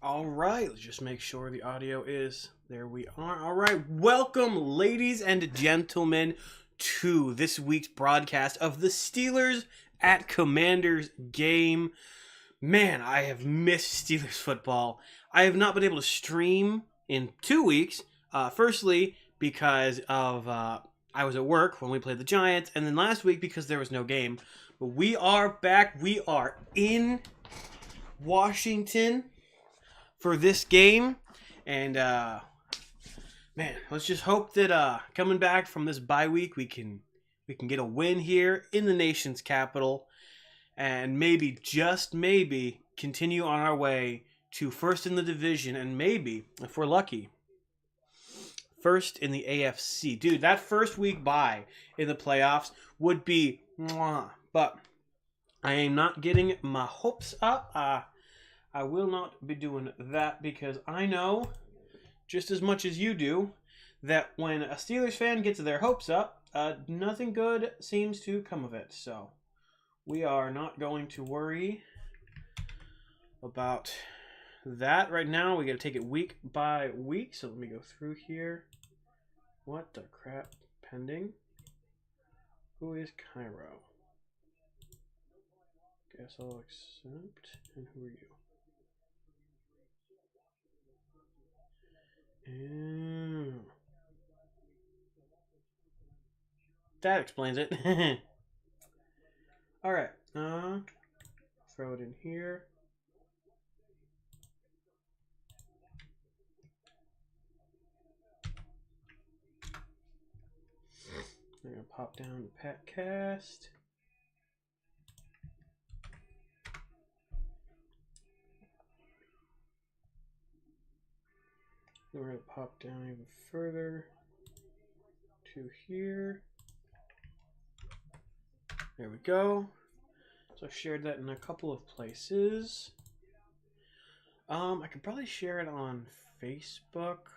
All right, let's just make sure the audio is there. We are. All right, welcome, ladies and gentlemen, to this week's broadcast of the Steelers at Commanders game. Man, I have missed Steelers football. I have not been able to stream in 2 weeks. Firstly, because of I was at work when we played the Giants, and then last week because there was no game. But we are back. We are in Washington for this game, and man, let's just hope that coming back from this bye week we can get a win here in the nation's capital, and maybe, just maybe, continue on our way to first in the division, and maybe, if we're lucky, first in the AFC. Dude, that first week bye in the playoffs would be mwah. But I am not getting my hopes up. I will not be doing that because I know, just as much as you do, that when a Steelers fan gets their hopes up, nothing good seems to come of it. So we are not going to worry about that right now. We got to take it week by week. So let me go through here. What the crap? Pending. Who is Cairo? Guess I'll accept. And who are you? That explains it. All right. Throw it in here. We're gonna pop down the Patcast. Then we're going to pop down even further to here. There we go. So I've shared that in a couple of places. I could probably share it on Facebook,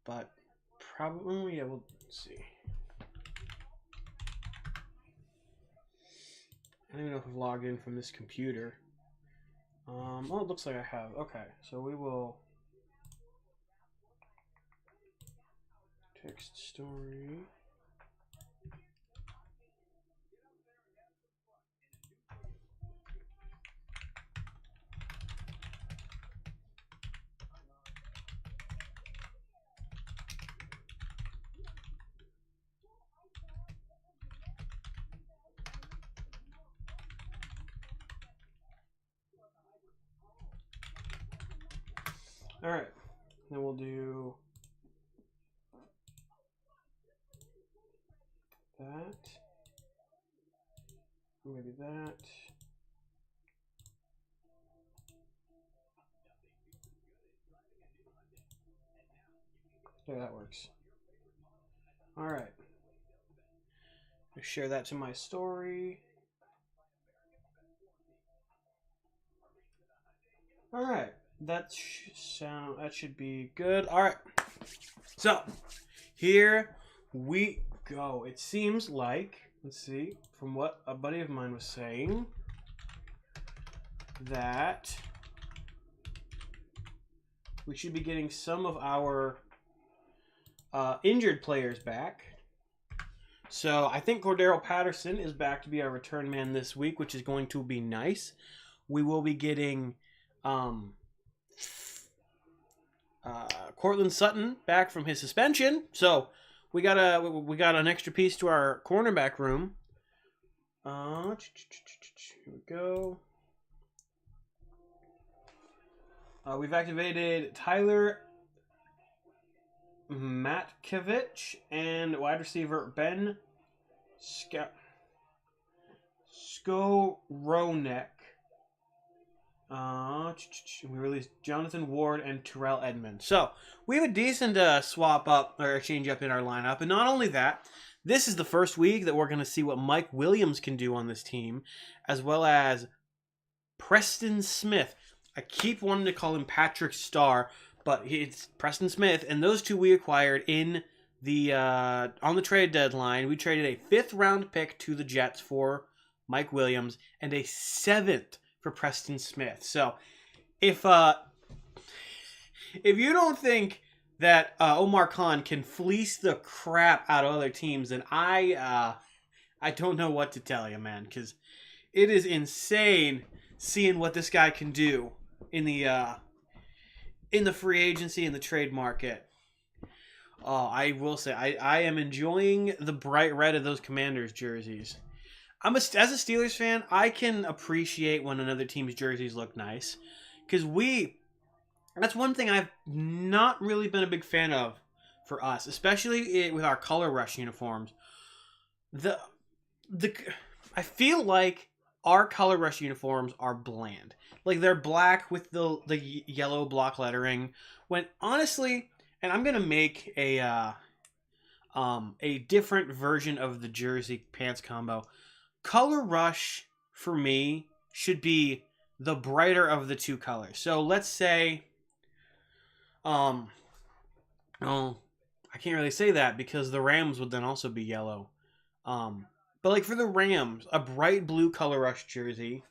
but probably, yeah, we'll see. I don't even know if I've logged in from this computer. Oh, it looks like I have. Okay, so we will text story. All right, then we'll do that, maybe that. Yeah, that works. All right. I share that to my story. All right. That should be good. All right. So, here we go. It seems like, let's see, from what a buddy of mine was saying, that we should be getting some of our injured players back. So I think Cordero Patterson is back to be our return man this week, which is going to be nice. We will be getting Cortland Sutton back from his suspension. So we got an extra piece to our cornerback room. Here we go. We've activated Tyler Matkevich and wide receiver Ben Skowronek. We released Jonathan Ward and Terrell Edmonds. So we have a decent swap up or change up in our lineup. And not only that, this is the first week that we're going to see what Mike Williams can do on this team, as well as Preston Smith. I keep wanting to call him Patrick Starr, but it's Preston Smith, and those two we acquired in the on the trade deadline. We traded a 5th round pick to the Jets for Mike Williams and a 7th for Preston Smith. So if you don't think that Omar Khan can fleece the crap out of other teams, then I don't know what to tell you, man, because it is insane seeing what this guy can do in the free agency and the trade market. Oh, I will say I am enjoying the bright red of those Commanders jerseys. As a Steelers fan, I can appreciate when another team's jerseys look nice, because that's one thing I've not really been a big fan of for us, especially with our color rush uniforms. I feel like our color rush uniforms are bland. Like, they're black with the yellow block lettering. When honestly, and I'm gonna make a different version of the jersey pants combo. Color rush for me should be the brighter of the two colors. So let's say, oh, I can't really say that because the Rams would then also be yellow. But like for the Rams, a bright blue color rush jersey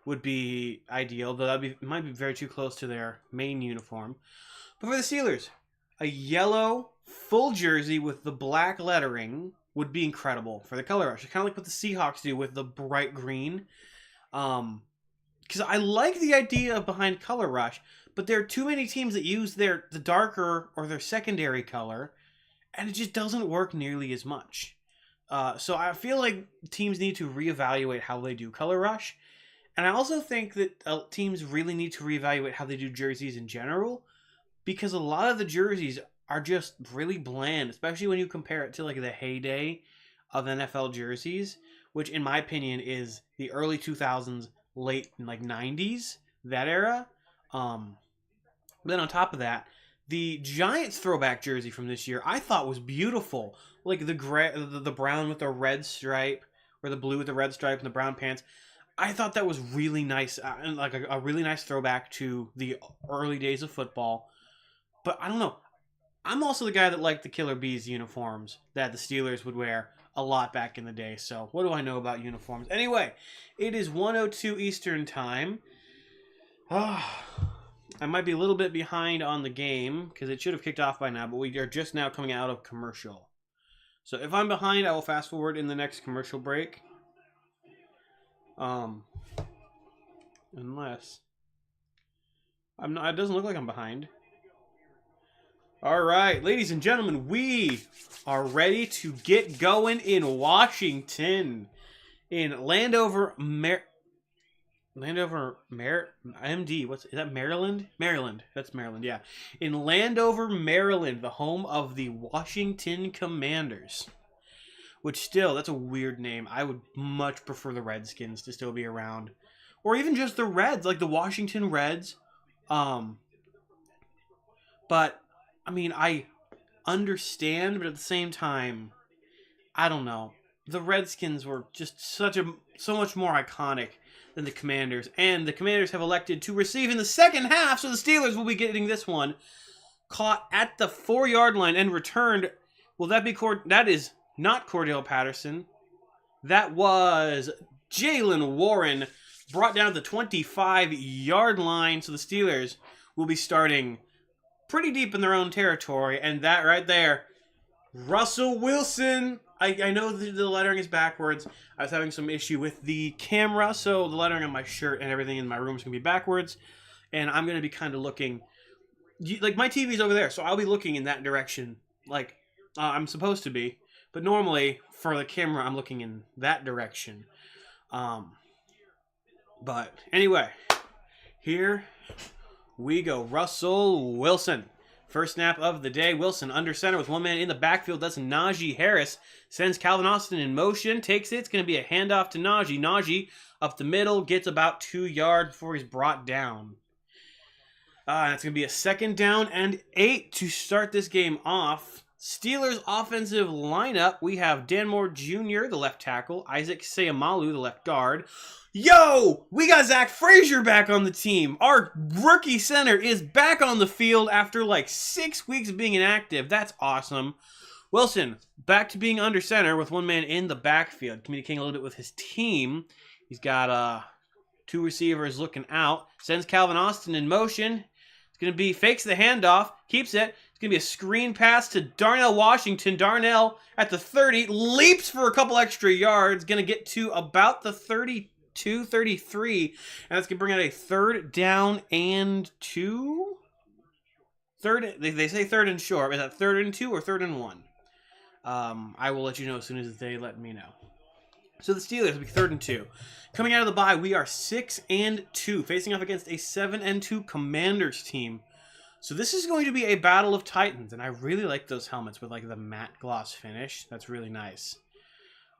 would be ideal, though it might be very too close to their main uniform. But for the Steelers, a yellow full jersey with the black lettering would be incredible for the color rush. It's kind of like what the Seahawks do with the bright green. Because I like the idea behind color rush, but there are too many teams that use the darker or their secondary color, and it just doesn't work nearly as much. So I feel like teams need to reevaluate how they do color rush. And I also think that teams really need to reevaluate how they do jerseys in general, because a lot of the jerseys are just really bland, especially when you compare it to like the heyday of NFL jerseys, which in my opinion is the early 2000s, late like 90s, that era. Then on top of that, the Giants throwback jersey from this year I thought was beautiful. Like the brown with the red stripe, or the blue with the red stripe and the brown pants. I thought that was really nice, and like a really nice throwback to the early days of football. But I don't know. I'm also the guy that liked the Killer Bees uniforms that the Steelers would wear a lot back in the day. So what do I know about uniforms? Anyway, it is 1:02 Eastern time. I might be a little bit behind on the game because it should have kicked off by now, but we are just now coming out of commercial. So if I'm behind, I will fast forward in the next commercial break. Unless I'm not, it doesn't look like I'm behind. All right, ladies and gentlemen, we are ready to get going in Washington, in Landover, MD. Is that Maryland? Maryland. That's Maryland. Yeah, in Landover, Maryland, the home of the Washington Commanders. Which still, that's a weird name. I would much prefer the Redskins to still be around, or even just the Reds, like the Washington Reds. But I mean, I understand, but at the same time, I don't know. The Redskins were just so much more iconic than the Commanders, and the Commanders have elected to receive in the second half, so the Steelers will be getting this one. Caught at the 4-yard line and returned. Will that be that is not Cordell Patterson. That was Jaylen Warren, brought down the 25-yard line, so the Steelers will be starting pretty deep in their own territory, and that right there, Russell Wilson. I know the lettering is backwards. I was having some issue with the camera, so the lettering on my shirt and everything in my room is going to be backwards, and I'm going to be kind of looking, like my TV's over there, so I'll be looking in that direction, like I'm supposed to be, but normally for the camera I'm looking in that direction. But anyway, here we go. Russell Wilson. First snap of the day. Wilson under center with one man in the backfield. That's Najee Harris. Sends Calvin Austin in motion. Takes it. It's going to be a handoff to Najee. Najee up the middle. Gets about 2 yards before he's brought down. That's going to be a 2nd down and 8 to start this game off. Steelers offensive lineup. We have Dan Moore Jr., the left tackle. Isaac Seumalo, the left guard. Yo, we got Zach Frazier back on the team. Our rookie center is back on the field after like 6 weeks of being inactive. That's awesome. Wilson, back to being under center with one man in the backfield, communicating a little bit with his team. He's got Two receivers looking out. Sends Calvin Austin in motion. It's going to be fakes the handoff. Keeps it. It's going to be a screen pass to Darnell Washington. Darnell at the 30. Leaps for a couple extra yards. Going to get to about the 32, 33. And that's going to bring out a 3rd down and 2. They say 3rd and short. Is that 3rd and 2 or 3rd and 1? I will let you know as soon as they let me know. So the Steelers will be 3rd and 2. Coming out of the bye, we are 6 and 2, facing off against a 7 and 2 Commanders team. So this is going to be a battle of titans, and I really like those helmets with like the matte gloss finish. That's really nice.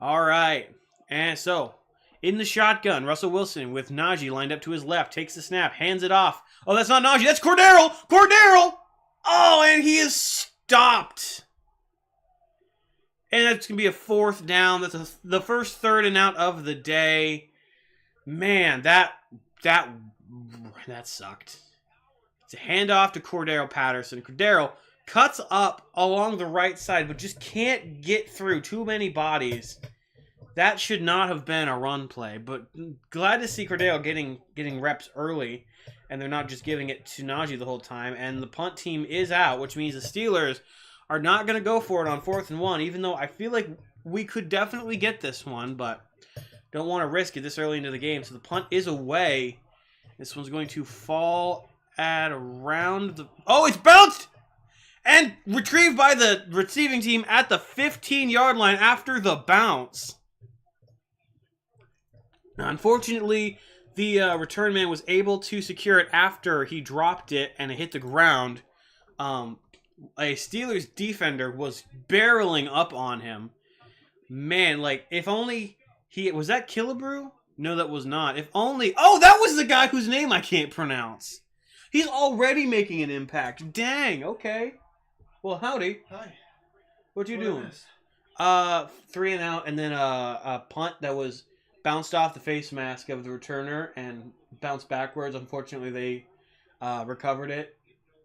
All right, and so in the shotgun, Russell Wilson with Najee lined up to his left, takes the snap, hands it off. Oh, that's not Najee, that's Cordero! Cordero! Oh, and he is stopped. And that's going to be a 4th down. That's the first 3rd and out of the day. Man, that sucked. It's a handoff to Cordero Patterson. Cordero cuts up along the right side, but just can't get through too many bodies. That should not have been a run play, but glad to see Cordero getting reps early, and they're not just giving it to Najee the whole time. And the punt team is out, which means the Steelers are not going to go for it on 4th and 1, even though I feel like we could definitely get this one, but don't want to risk it this early into the game. So the punt is away. This one's going to fall at around the... Oh, it's bounced! And retrieved by the receiving team at the 15-yard line after the bounce. Now, unfortunately, the return man was able to secure it after he dropped it and it hit the ground. A Steelers defender was barreling up on him. Man, like, if only he... Was that Killebrew? No, that was not. If only... Oh, that was the guy whose name I can't pronounce. He's already making an impact. Dang, okay. Well, howdy. Hi. What you doing? 3 and out, and then a punt that was bounced off the face mask of the returner and bounced backwards. Unfortunately, they recovered it.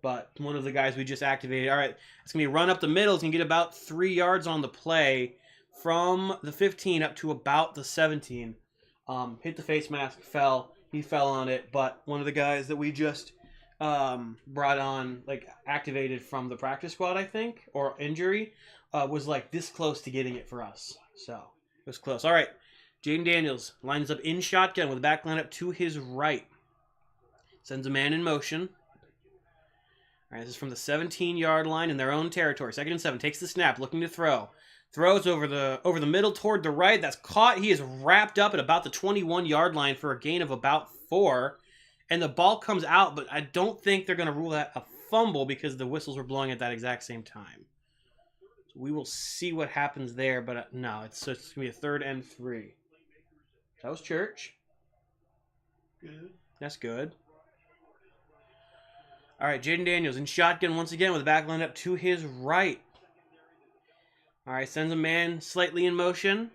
But one of the guys we just activated. All right, it's going to be run up the middle. It's going to get about 3 yards on the play from the 15 up to about the 17. Hit the face mask, fell. He fell on it. But one of the guys that we just brought on, like activated from the practice squad, I think, or injury, was like this close to getting it for us. So it was close. All right, Jaden Daniels lines up in shotgun with the back line up to his right. Sends a man in motion. All right, this is from the 17-yard line in their own territory. 2nd and 7. Takes the snap, looking to throw. Throws over the middle toward the right. That's caught. He is wrapped up at about the 21-yard line for a gain of about 4. And the ball comes out, but I don't think they're going to rule that a fumble because the whistles were blowing at that exact same time. So we will see what happens there, but no, it's going to be a 3rd and 3. That was Church. Good. That's good. All right, Jaden Daniels in shotgun once again with the back line up to his right. All right, sends a man slightly in motion.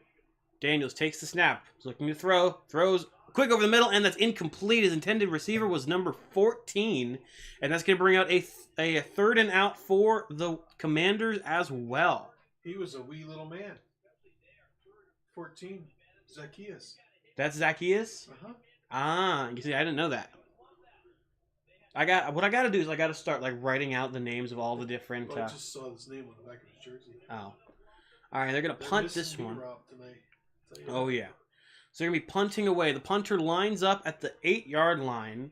Daniels takes the snap. He's looking to throw. Throws quick over the middle, and that's incomplete. His intended receiver was number 14, and that's going to bring out a 3rd and out for the Commanders as well. He was a wee little man. 14. Zacchaeus. That's Zacchaeus? Uh-huh. Ah, you see, I didn't know that. What I got to do is I got to start like writing out the names of all the different... I just saw this name on the back of his jersey. Oh. All right, they're going to punt this one. Oh, yeah. So they're going to be punting away. The punter lines up at the 8-yard line.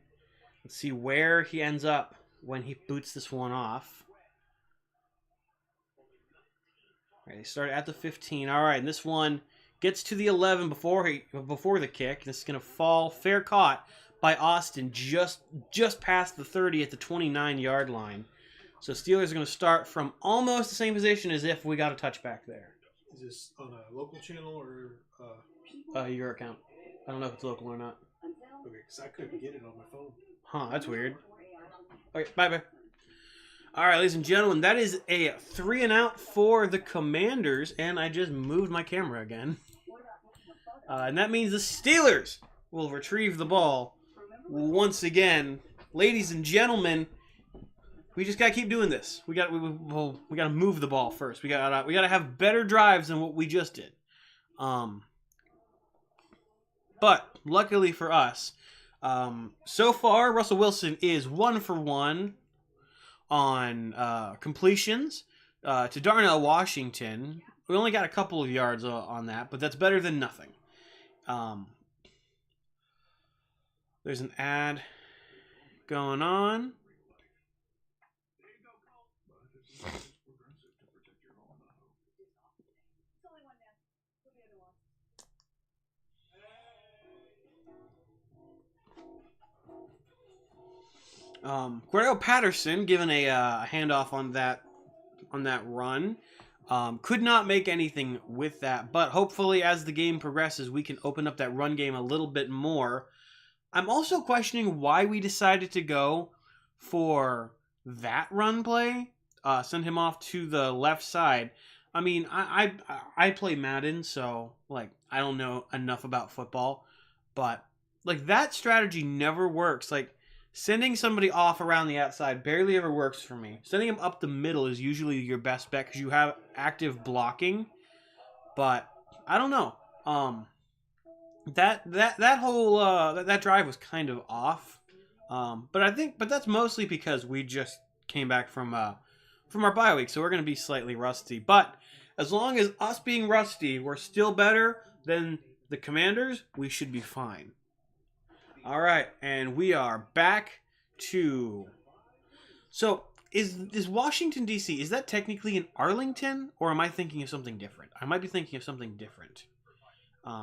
Let's see where he ends up when he boots this one off. All right, they start at the 15. All right, and this one gets to the 11 before the kick. This is going to fall fair caught by Austin just past the 30 at the 29-yard line. So Steelers are going to start from almost the same position as if we got a touchback there. Is this on a local channel or... your account. I don't know if it's local or not. Okay, because I couldn't get it on my phone. Huh, that's weird. Okay, bye-bye. All right, ladies and gentlemen, that is a 3 and out for the Commanders, and I just moved my camera again. And that means the Steelers will retrieve the ball once again. Ladies and gentlemen, we just gotta keep doing this. We gotta move the ball first. We gotta have better drives than what we just did. But luckily for us, So far, Russell Wilson is 1 for 1 on completions to Darnell Washington. We only got a couple of yards on that, but that's better than nothing. There's an ad going on. Cordell Patterson given a handoff on that run. Could not make anything with that, but hopefully as the game progresses, we can open up that run game a little bit more. I'm also questioning why we decided to go for that run play. Send him off to the left side. I mean, I play Madden, so like I don't know enough about football, but like that strategy never works. Like sending somebody off around the outside barely ever works for me. Sending him up the middle is usually your best bet because you have active blocking. But I don't know. That whole that drive was kind of off. But that's mostly because we just came back from our bye week, so we're gonna be slightly rusty. But as long as us being rusty, we're still better than the Commanders, we should be fine. All right, and we are back to. So is Washington D.C. is that technically in Arlington, or am I thinking of something different? I might be thinking of something different.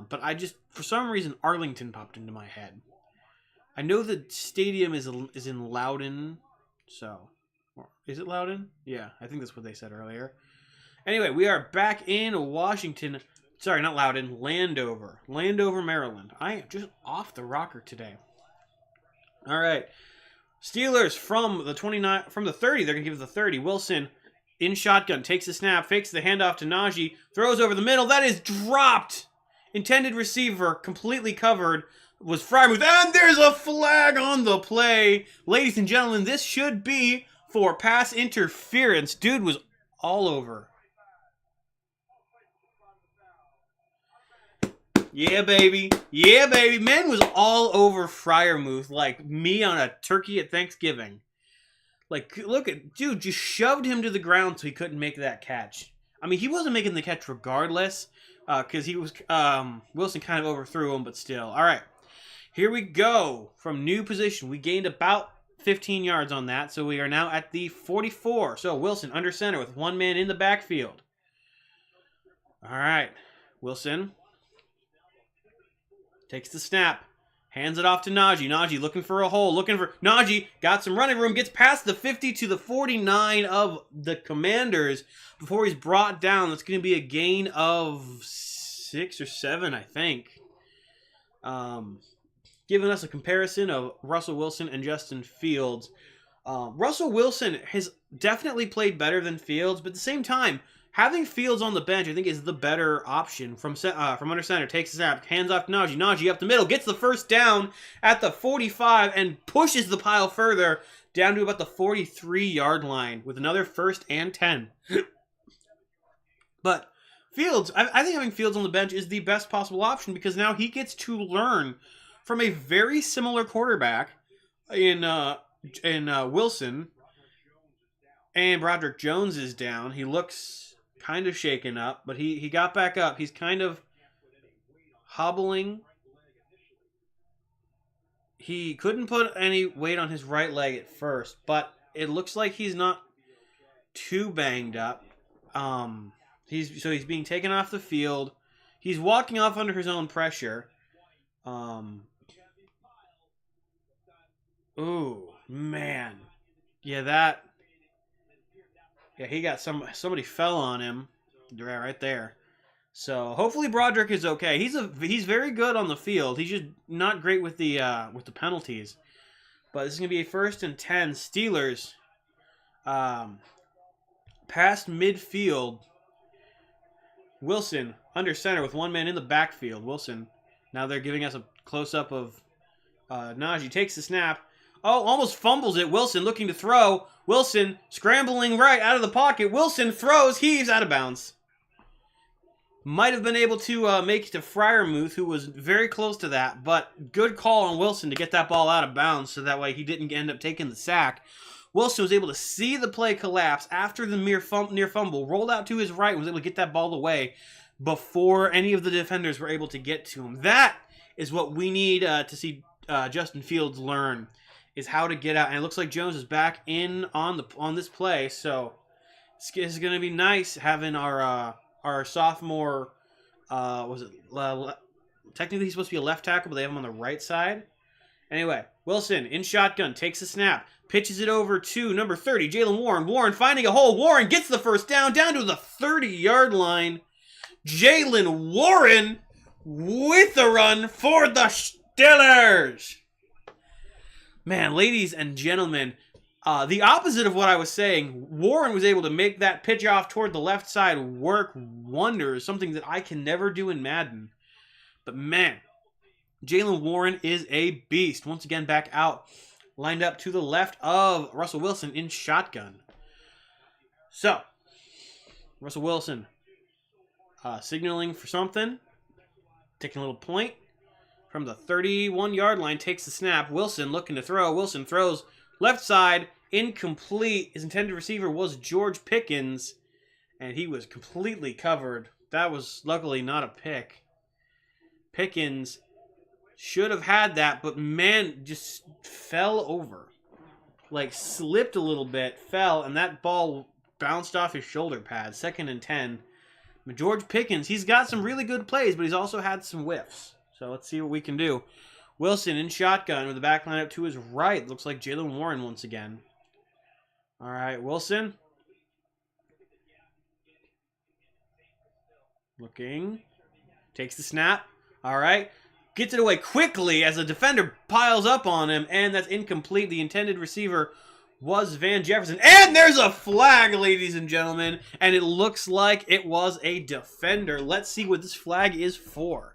But I just for some reason Arlington popped into my head. I know the stadium is in Loudoun, so is it Loudoun? Yeah, I think that's what they said earlier. Anyway, we are back in Washington. Sorry, not Loudoun, Landover, Maryland. I am just off the rocker today. All right, Steelers from the 30. They're gonna give it the 30. Wilson in shotgun takes the snap, fakes the handoff to Najee, throws over the middle. That is dropped. Intended receiver completely covered was Frymuth, and there's a flag on the play. Ladies and gentlemen, this should be for pass interference. Dude was all over. Yeah, baby. Yeah, baby. Man was all over Fryermuth like me on a turkey at Thanksgiving. Like, look at, dude, just shoved him to the ground so he couldn't make that catch. I mean, he wasn't making the catch regardless, because he was, Wilson kind of overthrew him, but still. All right, here we go from new position. We gained about 15 yards on that, so we are now at the 44. So Wilson under center with one man in the backfield. All right, Wilson takes the snap, hands it off to Najee. Najee looking for a hole, Najee got some running room, gets past the 50 to the 49 of the Commanders before he's brought down. That's going to be a gain of 6 or 7, I think. Giving us a comparison of Russell Wilson and Justin Fields. Russell Wilson has definitely played better than Fields, but at the same time, having Fields on the bench, I think, is the better option. From under center, takes the snap, hands off to Najee. Najee up the middle, gets the first down at the 45 and pushes the pile further down to about the 43-yard line with another 1st and 10. But Fields, I think having Fields on the bench is the best possible option because now he gets to learn from a very similar quarterback in Wilson. And Broderick Jones is down. He looks kind of shaken up, but he got back up. He's kind of hobbling. He couldn't put any weight on his right leg at first, but it looks like he's not too banged up. He's being taken off the field. He's walking off under his own pressure. Ooh, man. Yeah, he got somebody fell on him right there. So hopefully Broderick is okay. He's very good on the field. He's just not great with the penalties. But this is gonna be a 1st and 10. Steelers past midfield. Wilson under center with one man in the backfield. Wilson. Now they're giving us a close up of Najee takes the snap. Oh, almost fumbles it. Wilson looking to throw. Wilson scrambling right out of the pocket. Wilson throws, heaves out of bounds. Might have been able to make it to Fryermuth, who was very close to that, but good call on Wilson to get that ball out of bounds so that way he didn't end up taking the sack. Wilson was able to see the play collapse after the near fumble, rolled out to his right, and was able to get that ball away before any of the defenders were able to get to him. That is what we need to see Justin Fields learn, is how to get out. And it looks like Jones is back in on this play, so it's going to be nice having our sophomore, technically he's supposed to be a left tackle, but they have him on the right side. Anyway, Wilson in shotgun, takes a snap, pitches it over to number 30, Jalen Warren. Warren finding a hole. Warren gets the first down to the 30-yard line. Jalen Warren with the run for the Steelers. Man, ladies and gentlemen, the opposite of what I was saying, Warren was able to make that pitch off toward the left side work wonders, something that I can never do in Madden. But man, Jalen Warren is a beast. Once again, back out, lined up to the left of Russell Wilson in shotgun. So, Russell Wilson signaling for something, taking a little point from the 31-yard line, takes the snap. Wilson looking to throw. Wilson throws left side, incomplete. His intended receiver was George Pickens, and he was completely covered. That was luckily not a pick. Pickens should have had that, but man, just fell over. Like, slipped a little bit, fell, and that ball bounced off his shoulder pad. 2nd and 10. But George Pickens, he's got some really good plays, but he's also had some whiffs. So let's see what we can do. Wilson in shotgun with the back line up to his right. Looks like Jalen Warren once again. All right, Wilson. Looking. Takes the snap. All right. Gets it away quickly as a defender piles up on him, and that's incomplete. The intended receiver was Van Jefferson. And there's a flag, ladies and gentlemen, and it looks like it was a defender. Let's see what this flag is for.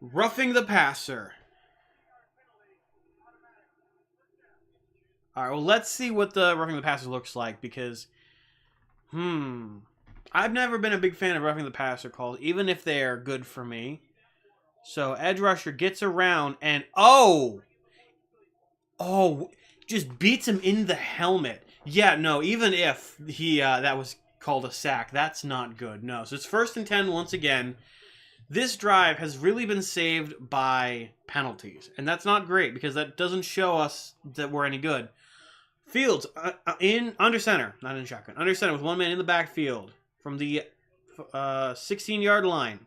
Roughing the passer. All right, well, let's see what the roughing the passer looks like, because I've never been a big fan of roughing the passer calls, even if they are good for me. So edge rusher gets around and just beats him in the helmet. Yeah, no, even if he that was called a sack, that's not good. No, so it's 1st and 10 once again. This drive has really been saved by penalties, and that's not great because that doesn't show us that we're any good. Fields in under center, not in shotgun, under center with one man in the backfield from the 16-yard line.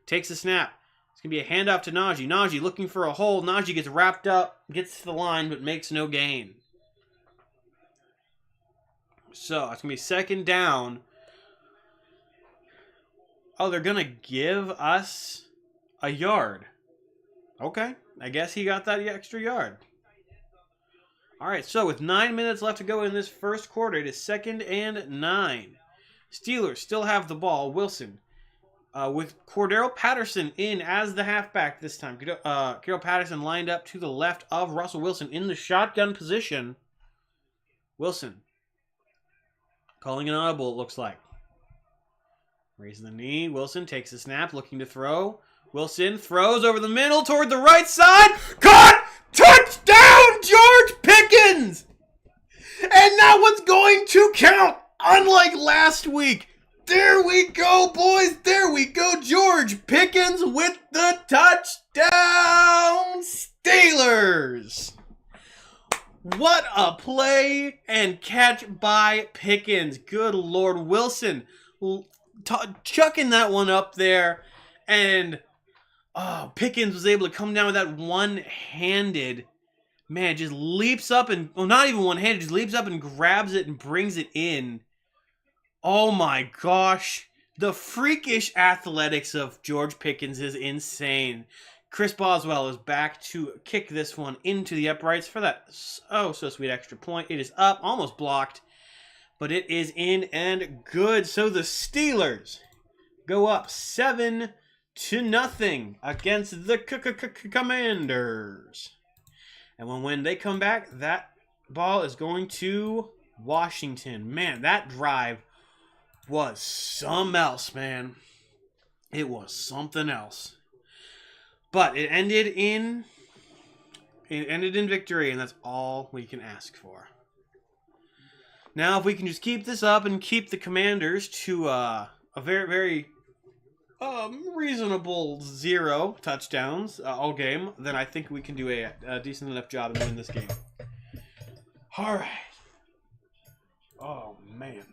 Takes a snap. It's going to be a handoff to Najee. Najee looking for a hole. Najee gets wrapped up, gets to the line, but makes no gain. So it's going to be 2nd down. Oh, they're going to give us a yard. Okay, I guess he got that extra yard. All right, so with 9 minutes left to go in this first quarter, it is 2nd and 9. Steelers still have the ball. Wilson with Cordero Patterson in as the halfback this time. Cordero Patterson lined up to the left of Russell Wilson in the shotgun position. Wilson calling an audible, it looks like. Raising the knee. Wilson takes a snap, looking to throw. Wilson throws over the middle toward the right side. Caught! Touchdown, George Pickens! And that one's going to count, unlike last week. There we go, boys. There we go. George Pickens with the touchdown. Steelers. What a play and catch by Pickens. Good Lord. Wilson chucking that one up there, and Pickens was able to come down with that one-handed, man, just leaps up and, well, not even one-handed, just leaps up and grabs it and brings it in. Oh my gosh, the freakish athletics of George Pickens is insane. Chris Boswell is back to kick this one into the uprights for that so sweet extra point. It is up, almost blocked, but it is in and good. So the Steelers go up 7-0 against the Commanders. And when they come back, that ball is going to Washington. Man, that drive was something else, man. It was something else. But it ended in victory, and that's all we can ask for. Now, if we can just keep this up and keep the Commanders to a very, very reasonable 0 touchdowns all game, then I think we can do a decent enough job and win this game. All right. Oh, man.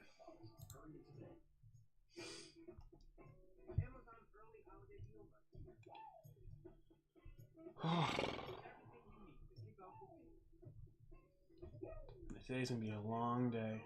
Today's going to be a long day.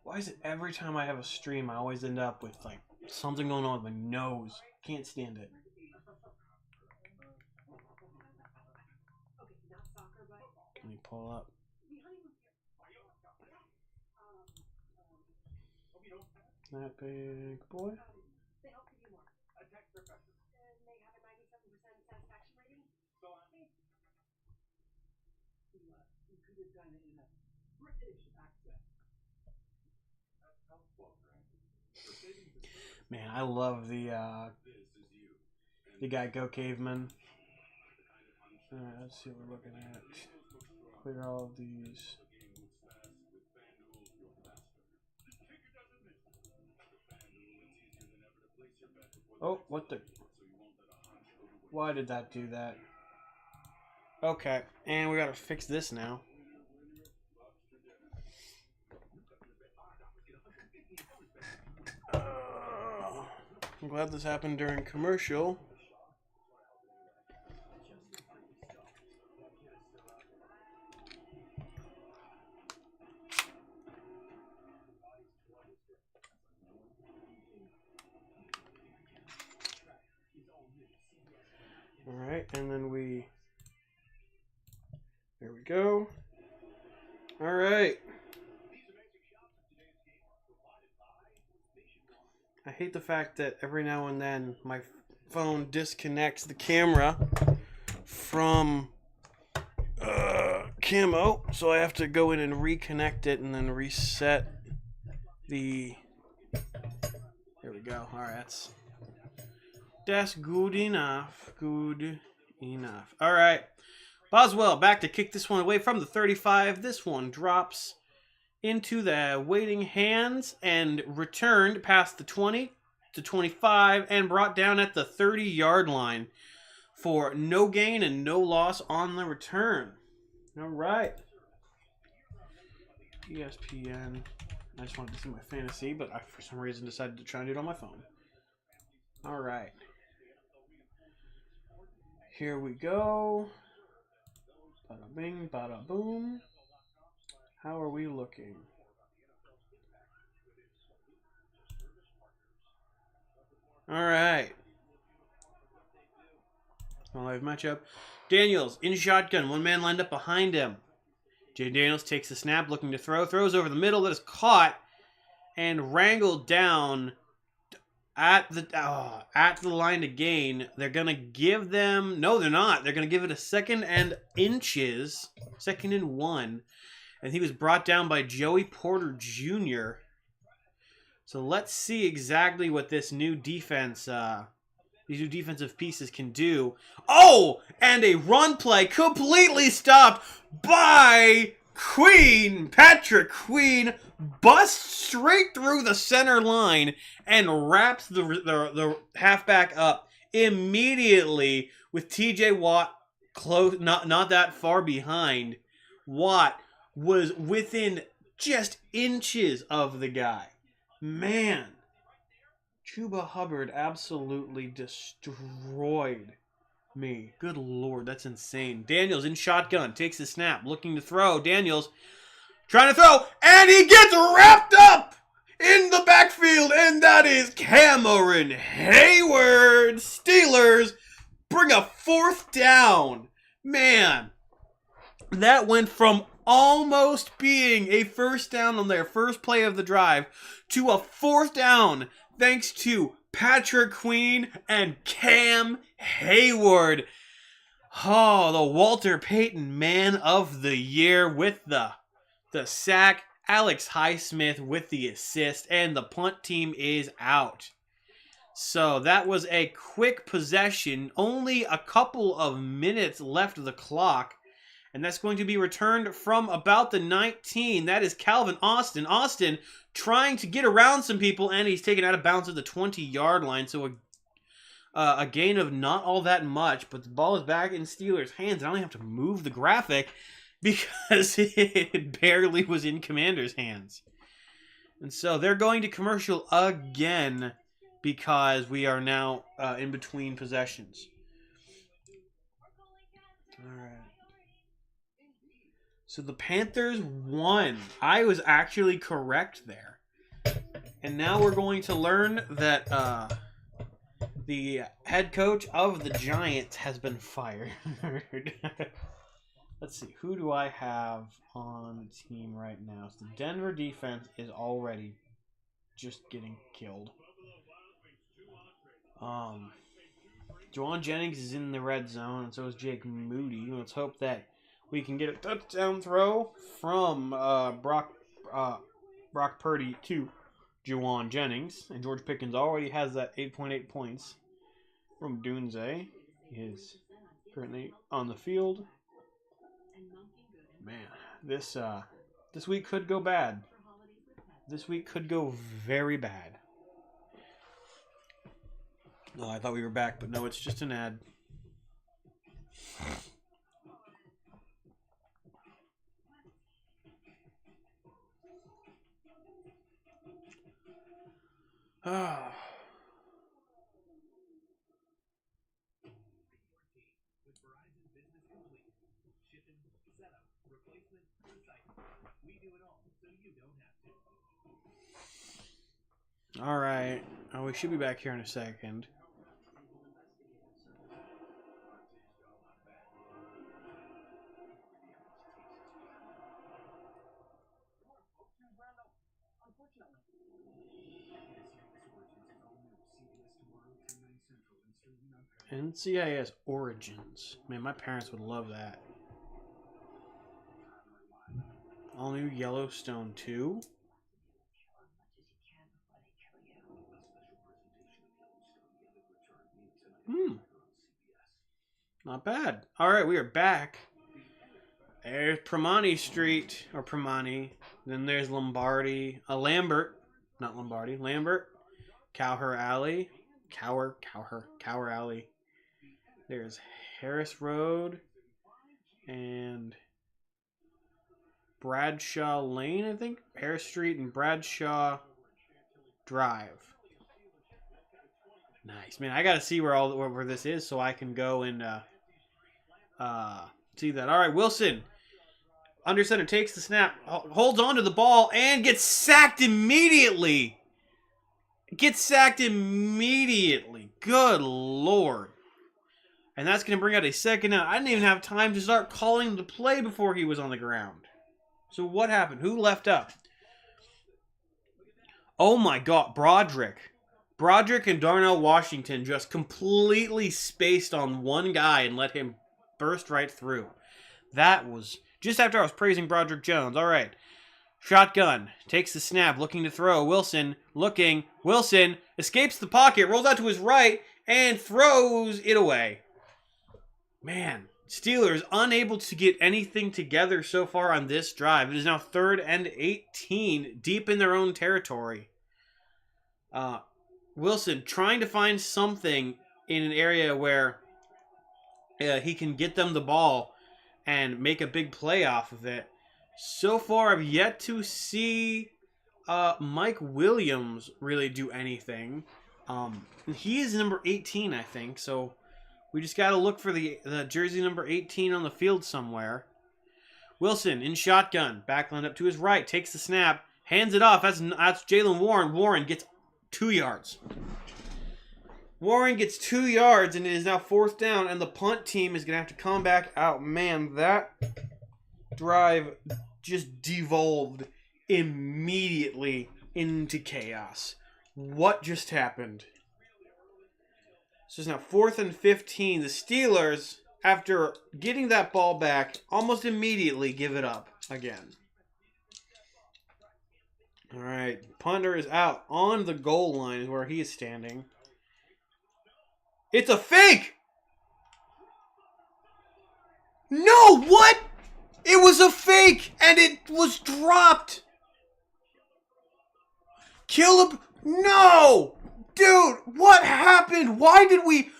Why is it every time I have a stream, I always end up with like something going on with my nose? Can't stand it. Can you pull up? That big boy. Man, I love the guy Go Caveman. Alright, let's see what we're looking at. Clear all of these. Oh, what the? Why did that do that? Okay, and we gotta fix this now. I'm glad this happened during commercial. Alright, and then there we go. Alright. I hate the fact that every now and then my phone disconnects the camera from Camo, so I have to go in and reconnect it and then reset the... There we go. Alright, that's good enough. Good enough. Alright. Boswell back to kick this one away from the 35. This one drops into the waiting hands and returned past the 20 to 25 and brought down at the 30-yard line for no gain and no loss on the return. All right. ESPN. I just wanted to see my fantasy, but I, for some reason, decided to try and do it on my phone. All right. Here we go. Bada bing, bada boom. How are we looking? All right. Live matchup. Daniels in shotgun. One man lined up behind him. Jay Daniels takes the snap, looking to throw. Throws over the middle. That is caught and wrangled down at the line to gain. They're going to give them... No, they're not. They're going to give it a 2nd and inches. 2nd and 1. And he was brought down by Joey Porter Jr. So let's see exactly what this new defense, these new defensive pieces can do. Oh! And a run play completely stopped by Queen. Patrick Queen busts straight through the center line and wraps the halfback up immediately with TJ Watt close, not that far behind. Watt was within just inches of the guy. Man, Chuba Hubbard absolutely destroyed me. Good Lord, that's insane. Daniels in shotgun, takes the snap, looking to throw. Daniels trying to throw, and he gets wrapped up in the backfield, and that is Cameron Hayward. Steelers bring a 4th down. Man, that went from almost being a first down on their first play of the drive to a fourth down thanks to Patrick Queen and Cam Hayward. Oh, the Walter Payton Man of the Year with the sack. Alex Highsmith with the assist, and the punt team is out. So that was a quick possession, only a couple of minutes left of the clock, and that's going to be returned from about the 19. That is Calvin Austin. Austin trying to get around some people, and he's taken out of bounds at the 20-yard line, so a gain of not all that much, but the ball is back in Steelers' hands. I only have to move the graphic because it barely was in Commander's hands. And so they're going to commercial again because we are now in between possessions. All right. So the Panthers won. I was actually correct there. And now we're going to learn that the head coach of the Giants has been fired. Let's see, who do I have on the team right now? So the Denver defense is already just getting killed. Juwan Jennings is in the red zone, and so is Jake Moody. Let's hope that we can get a touchdown throw from Brock Purdy to Juwan Jennings. And George Pickens already has that 8.8 points from Dunze. He is currently on the field. Man, this week could go bad. This week could go very bad. Oh, I thought we were back, but no, it's just an ad. Ah. All right. Oh, we should be back here in a second. NCIS Origins. Man, my parents would love that. All new Yellowstone 2. Not bad. All right, we are back. There's Primani Street, or Primani. Then there's Lombardi. Lambert. Not Lombardi. Lambert. Cowher Alley. Cower Alley. There's Harris Road. And Bradshaw Lane, I think. Harris Street and Bradshaw Drive. Nice, man. I gotta see where this is so I can go and see that. All right, Wilson, under center, takes the snap, holds on to the ball, and gets sacked immediately. Good Lord. And that's going to bring out a second out. I didn't even have time to start calling the play before he was on the ground. So what happened? Who left up? Oh my God, Broderick and Darnell Washington just completely spaced on one guy and let him burst right through. That was just after I was praising Broderick Jones. All right. Shotgun. Takes the snap. Looking to throw. Wilson. Looking. Wilson escapes the pocket. Rolls out to his right. And throws it away. Man. Steelers unable to get anything together so far on this drive. It is now 3rd and 18. Deep in their own territory. Wilson trying to find something in an area where he can get them the ball and make a big play off of it. So far, I've yet to see Mike Williams really do anything. He is number 18, I think, so we just got to look for the jersey number 18 on the field somewhere. Wilson in shotgun, backline up to his right, takes the snap, hands it off. That's Jalen Warren. Warren gets 2 yards. Warren gets 2 yards, and it is now 4th down, and the punt team is going to have to come back out. Man, that drive just devolved immediately into chaos. What just happened? So it's now 4th and 15. The Steelers, after getting that ball back, almost immediately give it up again. All right, punter is out on the goal line is where he is standing. It's a fake! No, what? It was a fake, and it was dropped. Caleb, no! Dude, what happened? Why did we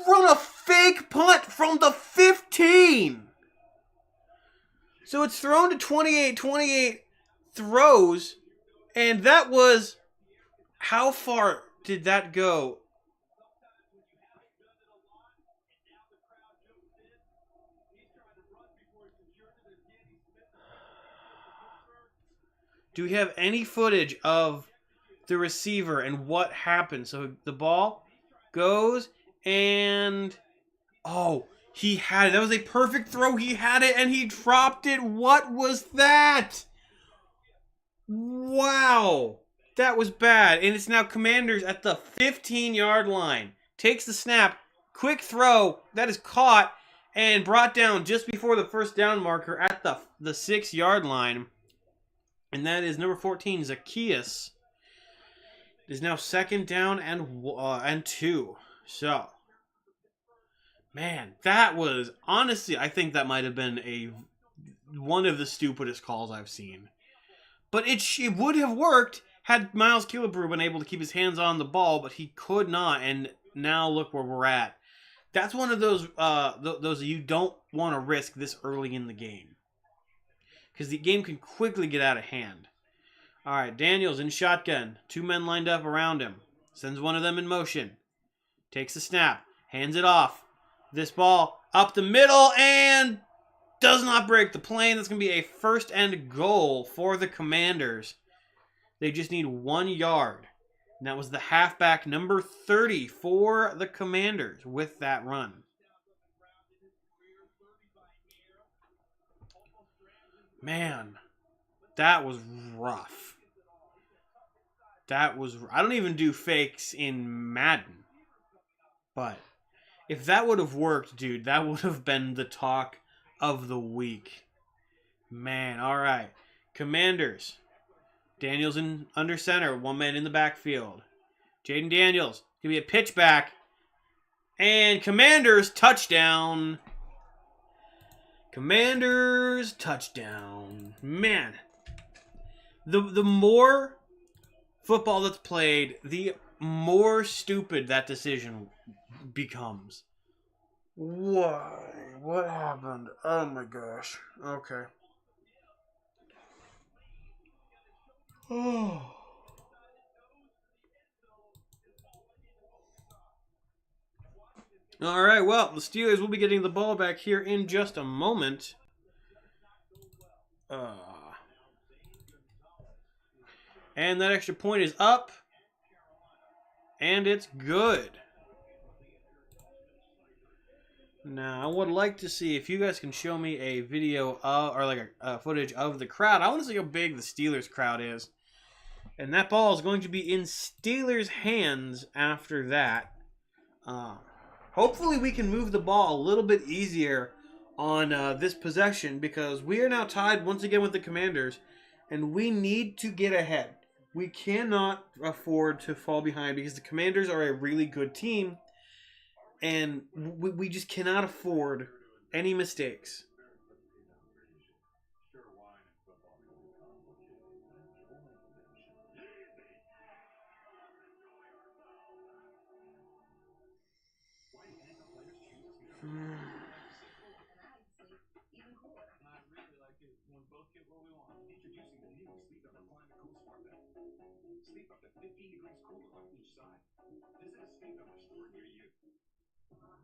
run a fake punt from the 15? So it's thrown to 28 throws, and that was... How far did that go? Do we have any footage of the receiver and what happened? So the ball goes and... Oh, he had it. That was a perfect throw. He had it and he dropped it. What was that? Wow. That was bad. And it's now Commanders at the 15-yard line. Takes the snap. Quick throw. That is caught and brought down just before the first down marker at the 6-yard line. And that is number 14, Zacchaeus. It is now 2nd down and 2. So, man, that was honestly, I think that might have been one of the stupidest calls I've seen. But it would have worked had Miles Killebrew been able to keep his hands on the ball, but he could not. And now look where we're at. That's one of those you don't want to risk this early in the game, because the game can quickly get out of hand. All right, Daniels in shotgun. 2 men lined up around him. Sends one of them in motion. Takes the snap. Hands it off. This ball up the middle and does not break the plane. That's going to be a 1st and goal for the Commanders. They just need 1 yard. And that was the halfback, number 30, for the Commanders with that run. Man, that was rough. I don't even do fakes in Madden. But if that would have worked, dude, that would have been the talk of the week. Man, all right. Commanders. Daniels in under center. 1 man in the backfield. Jaden Daniels. Going to be a pitch back. And Commanders touchdown. Commanders touchdown. Man. The more football that's played, the more stupid that decision becomes. Why? What happened? Oh my gosh. Okay. Oh. All right, well, the Steelers will be getting the ball back here in just a moment. And that extra point is up. And it's good. Now, I would like to see if you guys can show me a video or like a footage of the crowd. I want to see how big the Steelers crowd is. And that ball is going to be in Steelers' hands after that. Hopefully we can move the ball a little bit easier on this possession, because we are now tied once again with the Commanders, and we need to get ahead. We cannot afford to fall behind, because the Commanders are a really good team, and we just cannot afford any mistakes.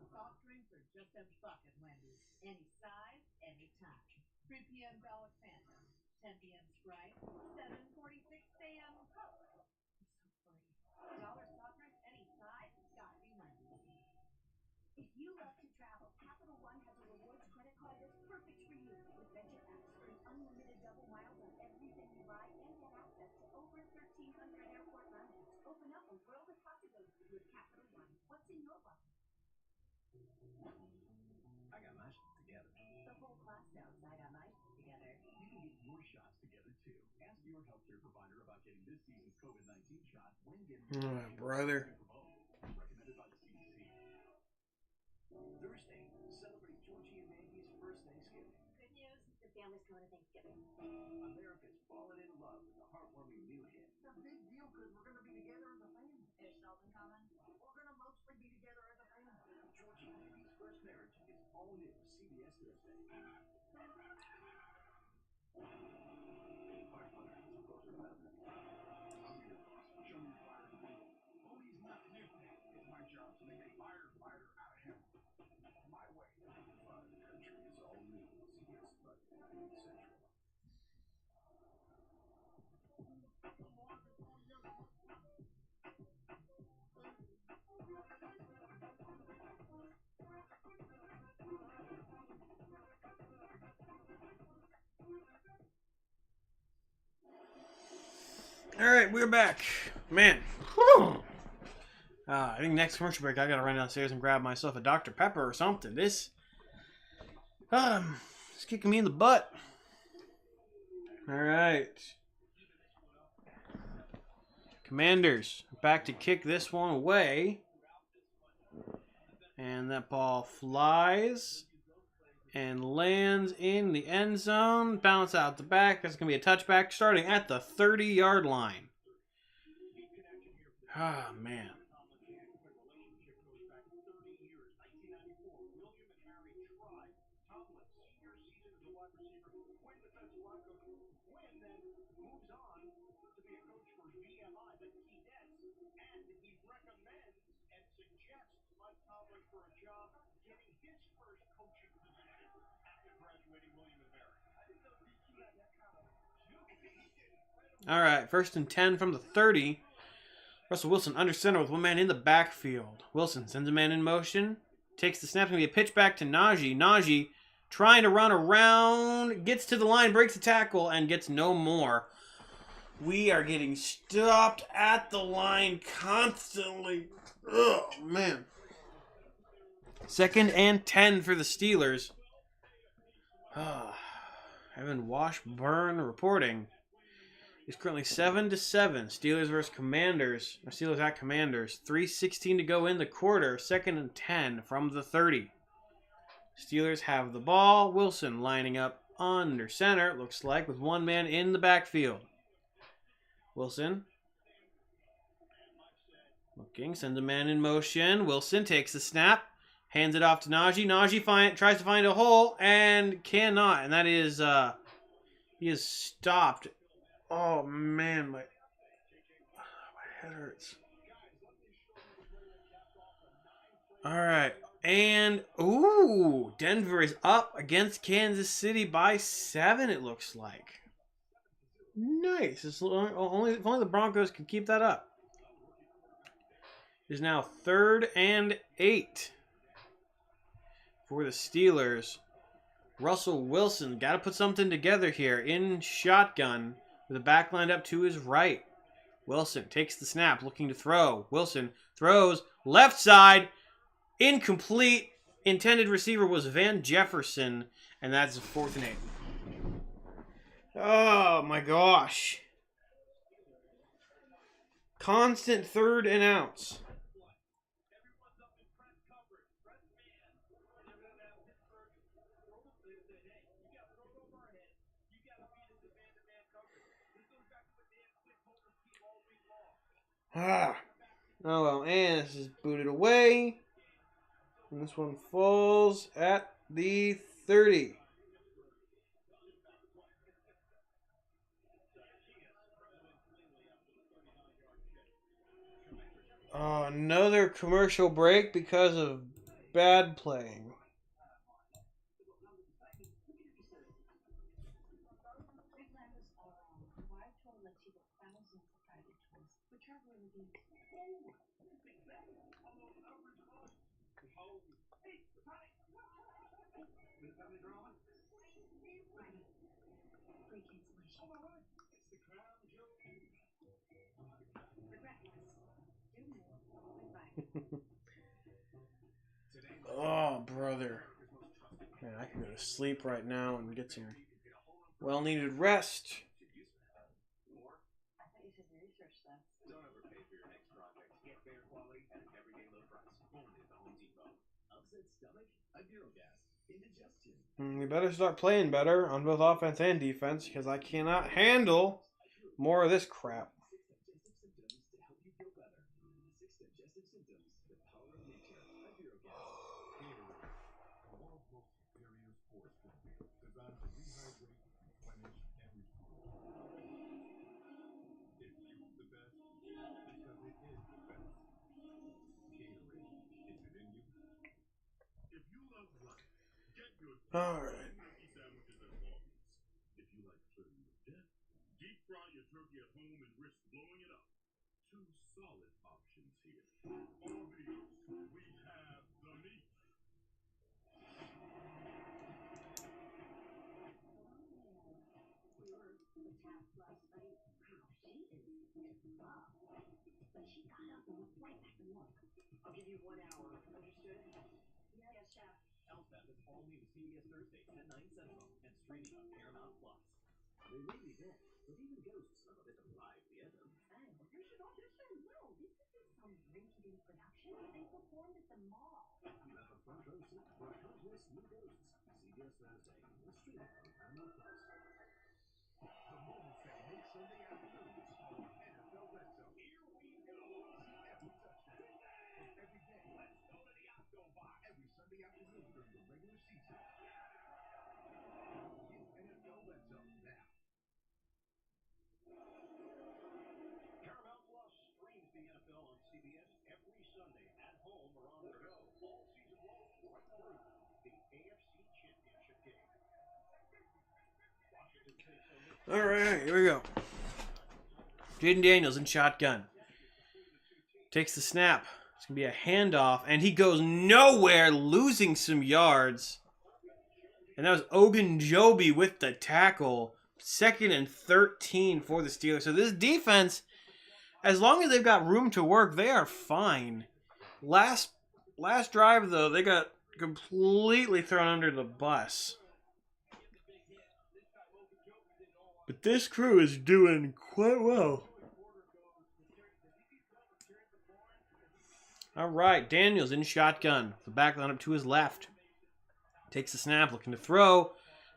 Soft drinks are just a bucket, Wendy's. Any size, any time. 3 p.m. Bella Phantom, 10 p.m. Sprite, 7:46 a.m. Coke. So free. Dollar soft drinks, any size, gotta be Wendy's. If you love to travel, Capital One has a rewards credit card that's perfect for you with Venture X earning unlimited double miles on everything you buy and get access to over 1,300 airport lounges. Open up a world of possibilities with Capital One. What's in your wallet? I got my shit together. The whole class knows I got my shit together. You can get your shots together too. Ask your healthcare provider about getting this season's COVID-19 shot when getting Brother. recommended by the CDC. Thursday, celebrate Georgie and Mandy's first Thanksgiving. Good news, the family's coming to Thanksgiving. America's fallen in love with the heartwarming new hit. It's a big deal because we're going to be together as a family. There's Sheldon coming. We're going to mostly be together as a family. Georgie and Mandy's first marriage is all new CBS Thursday. Firefighter has a closer benefit. I'm your boss. Show me your fire and fuel. Boney's not new. It's my job to make a firefighter out of him. My way. Fire the country is all new CBS Sunday, Central. All right, we're back. Man. Whew. I think next commercial break, I gotta run downstairs and grab myself a Dr. Pepper or something. This, it's kicking me in the butt. All right. Commanders back to kick this one away. And that ball flies and lands in the end zone. Bounce out the back. That's going to be a touchback starting at the 30-yard line. Ah, man. All right, 1st and 10 from the 30. Russell Wilson under center with one man in the backfield. Wilson sends a man in motion. Takes the snap. Going to be a pitch back to Najee. Najee trying to run around. Gets to the line, breaks the tackle, and gets no more. We are getting stopped at the line constantly. Oh, man. 2nd and 10 for the Steelers. Evan Washburn reporting. It's currently 7-7. Steelers versus Commanders. Or Steelers at Commanders. 3:16 to go in the quarter. 2nd and 10 from the 30. Steelers have the ball. Wilson lining up under center, it looks like, with one man in the backfield. Wilson. Looking, sends a man in motion. Wilson takes the snap. Hands it off to Najee. Najee tries to find a hole and cannot. And that is, he is stopped. Oh, man, my head hurts. All right. And, ooh, Denver is up against Kansas City by 7, it looks like. Nice. If only the Broncos could keep that up. It is now 3rd and 8 for the Steelers. Russell Wilson got to put something together here in shotgun with the back lined up to his right. Wilson takes the snap, looking to throw. Wilson throws left side, incomplete. Intended receiver was Van Jefferson, and that's 4th and 8. Oh my gosh. Constant 3rd and outs. Oh well, and this is booted away. And this one falls at the 30. Oh, another commercial break because of bad playing. free cancellation. Regret less. Do more with Vibe. Oh, brother. Man, I can go to sleep right now and get some well-needed rest. I thought you said research stuff. Don't overpay for your next project. Get fair quality at an everyday low price. Only at the Home Depot. Upset stomach? Iburogas. Indigestion. We better start playing better on both offense and defense because I cannot handle more of this crap. 6 digestive symptoms to help you feel better. 6 digestive symptoms. The power of nature. Iburogas. The world's most superior sports drink, designed to rehydrate, replenish, and refuel. It fuels the best because it is the best. Gatorade, is it in you? If you love life, get your All right. turkey sandwiches at Walgreens. If you like flirting with death, deep fry your turkey at home and risk blowing it up. 2 solid options here. Arby's, we have the meat. We were with Taft last night. Wow, she is rough. But she got up and went right back to work. I'll give you 1 hour. Understood? Yes, chef. Elsbeth is all new CBS Thursday, 10, 9 Central, and streaming on Paramount Plus. They may be dead, but even ghosts know how to survive the Edom. And audition, audition. No, this isn't some rinky-dink production. They performed at the mall. You have a front row seat for countless new ghosts. CBS Thursday, and streaming on Paramount Plus. The moments that make Sunday afternoons are on NFL Red Zone. Here we go. See every touchdown of every game. Let's go to the Octo Box. Every Sunday afternoon during the regular season. Get NFL Red Zone now. Paramount Plus streams the NFL on CBS every Sunday at home or on the go. All season long, right through the AFC Championship game. Washington takes on the All right, here we go. Jaden Daniels in shotgun. Takes the snap. It's going to be a handoff, and he goes nowhere, losing some yards. And that was Ogunjobi with the tackle. 2nd and 13 for the Steelers. So this defense, as long as they've got room to work, they are fine. Last drive, though, they got completely thrown under the bus. But this crew is doing quite well. All right, Daniels in shotgun. The back line up to his left. Takes the snap, looking to throw.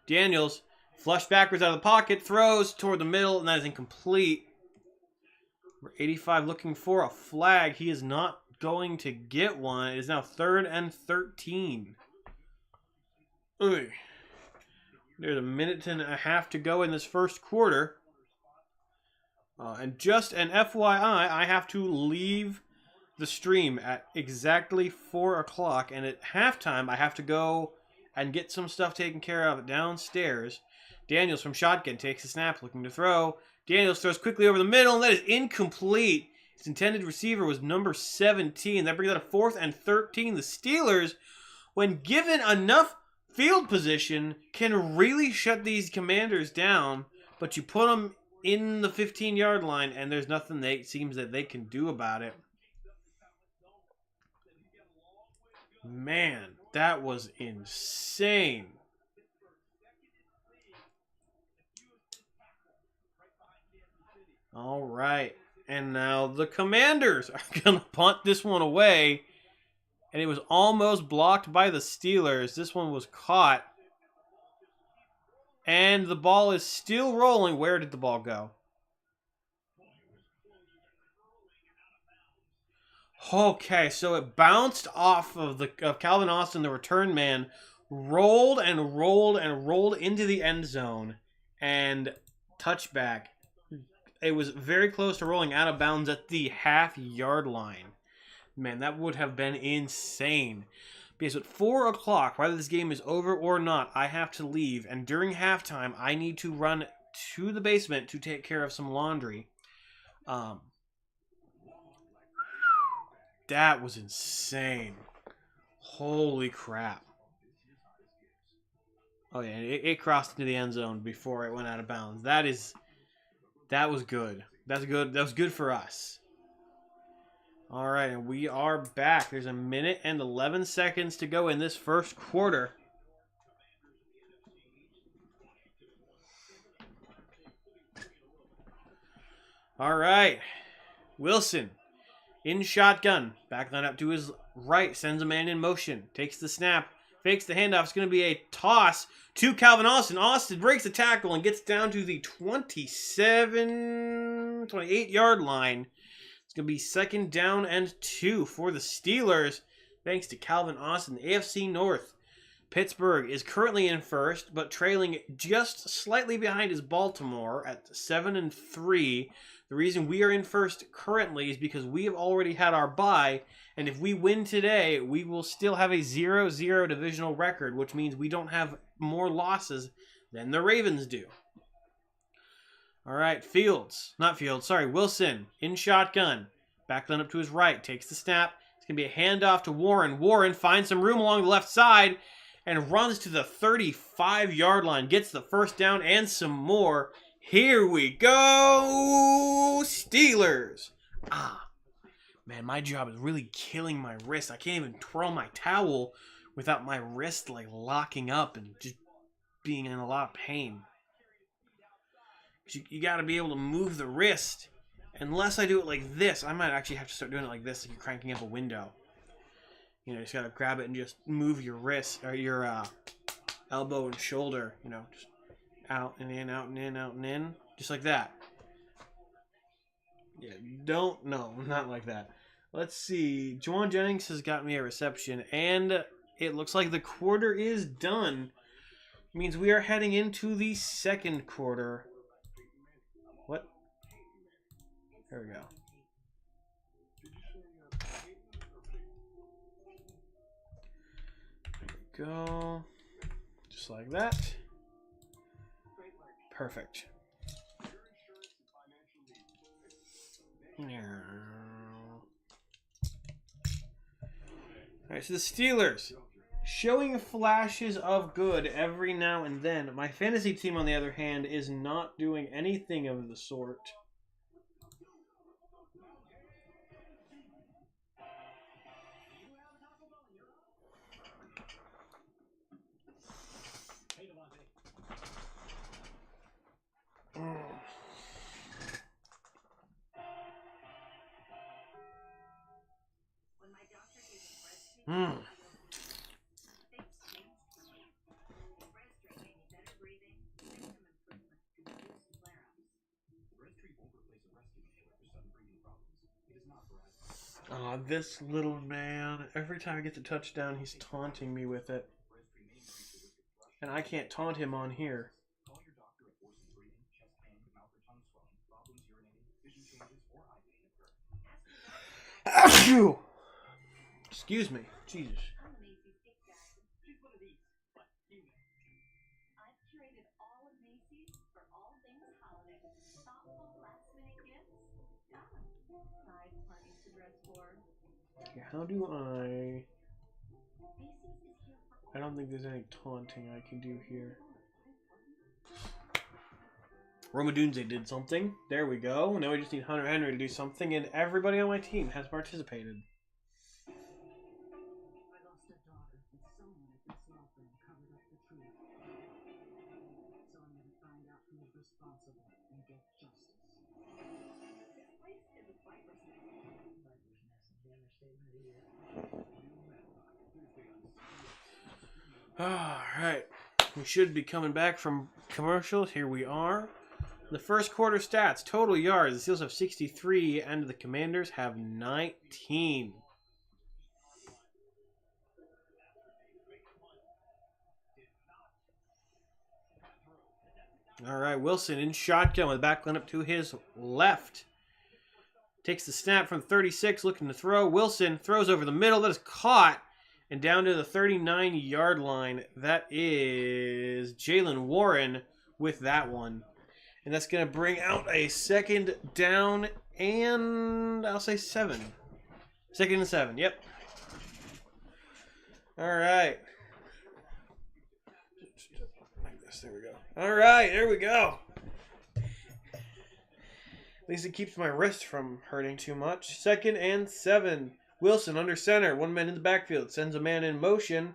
Daniels, flush backwards out of the pocket, throws toward the middle, and that is incomplete. Number 85 looking for a flag. He is not going to get one. It is now 3rd and 13. Oy. There's a minute and a half to go in this first quarter. And just an FYI, I have to leave the stream at exactly 4 o'clock. And at halftime, I have to go and get some stuff taken care of downstairs. Daniels from shotgun takes a snap, looking to throw. Daniels throws quickly over the middle, and that is incomplete. His intended receiver was number 17. That brings out a 4th and 13. The Steelers, when given enough field position, can really shut these Commanders down, but you put them in the 15-yard line, and there's nothing seems that they can do about it. Man, that was insane. All right, and now the Commanders are going to punt this one away. And it was almost blocked by the Steelers. This one was caught. And the ball is still rolling. Where did the ball go? Okay, so it bounced off of Calvin Austin, the return man, rolled and rolled and rolled into the end zone, and touchback. It was very close to rolling out of bounds at the half-yard line. Man, that would have been insane. Because at 4 o'clock, whether this game is over or not, I have to leave. And during halftime, I need to run to the basement to take care of some laundry. That was insane. Holy crap. Oh yeah, it crossed into the end zone before it went out of bounds. That was good. That's good. That was good for us. All right, and we are back. There's a minute and 11 seconds to go in this first quarter. All right, Wilson in shotgun. Back line up to his right, sends a man in motion, takes the snap, fakes the handoff. It's going to be a toss to Calvin Austin. Austin breaks the tackle and gets down to the 28-yard line. It's going to be 2nd down and 2 for the Steelers, thanks to Calvin Austin. AFC North. Pittsburgh is currently in first, but trailing just slightly behind is Baltimore at 7-3. The reason we are in first currently is because we have already had our bye, and if we win today, we will still have a 0-0 divisional record, which means we don't have more losses than the Ravens do. All right, Wilson in shotgun. Backline up to his right, takes the snap. It's going to be a handoff to Warren. Warren finds some room along the left side and runs to the 35-yard line. Gets the first down and some more. Here we go, Steelers. Man, my job is really killing my wrist. I can't even twirl my towel without my wrist like locking up and just being in a lot of pain. You got to be able to move the wrist. Unless I do it like this, I might actually have to start doing it like this, like you're cranking up a window. You know, you just got to grab it and just move your wrist, or your elbow and shoulder, you know, just out and in, out and in, out and in, just like that. Yeah, no, not like that. Let's see. Juwan Jennings has got me a reception, and it looks like the quarter is done. It means we are heading into the second quarter. What? There we go. There we go. Just like that. Perfect. Alright, so the Steelers showing flashes of good every now and then. My fantasy team, on the other hand, is not doing anything of the sort. This little man, every time he gets a touchdown, he's taunting me with it. And I can't taunt him on here. Excuse me. Jesus. Okay, how do I don't think there's any taunting I can do here. Romadunze did something. There we go. Now we just need Hunter Henry to do something, and everybody on my team has participated. Alright, we should be coming back from commercials. Here we are. The first quarter stats, total yards, the Steelers have 63 and the Commanders have 19. Alright, Wilson in shotgun with the back line up to his left. Takes the snap from 36, looking to throw. Wilson throws over the middle, that is caught. And down to the 39-yard line, that is Jaylen Warren with that one. And that's going to bring out a 2nd down and I'll say 7. 2nd and 7, yep. All right. focus. There we go. All right, there we go. At least it keeps my wrist from hurting too much. 2nd and 7. Wilson under center. 1 man in the backfield. Sends a man in motion.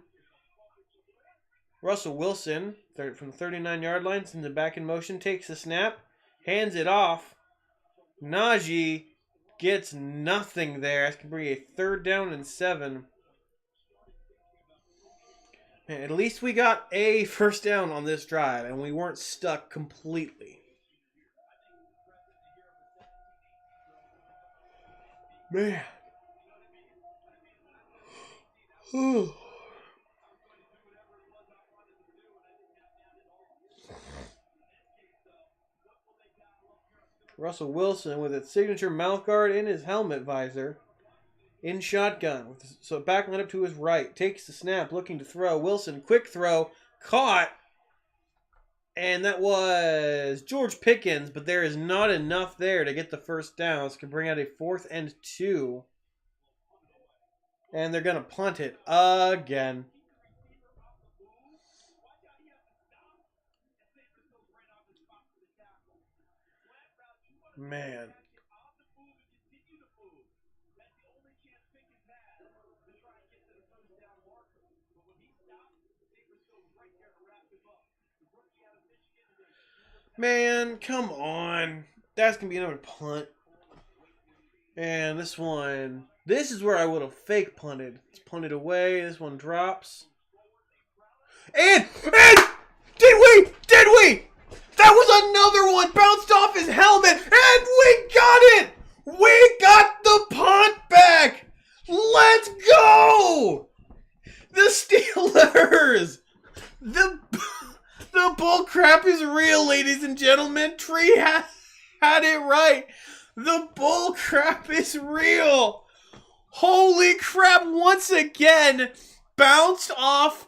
Russell Wilson from the 39-yard line. Sends it back in motion. Takes the snap. Hands it off. Najee gets nothing there. That's going to bring a 3rd down and 7. Man, at least we got a first down on this drive, and we weren't stuck completely. Man. Russell Wilson with its signature mouth guard in his helmet visor. In shotgun. So back line up to his right. Takes the snap, looking to throw. Wilson, quick throw. Caught. And that was George Pickens, but there is not enough there to get the first down. This can bring out a 4th and 2. And they're going to punt it again. Man. Man, come on. That's going to be another punt. And this one. This is where I would have fake punted. It's punted away. This one drops. And did we? That was another one. Bounced off his helmet. And we got it. We got the punt back. Let's go. The Steelers. The bull crap is real, ladies and gentlemen. Tree had it right. The bull crap is real. Holy crap, once again, bounced off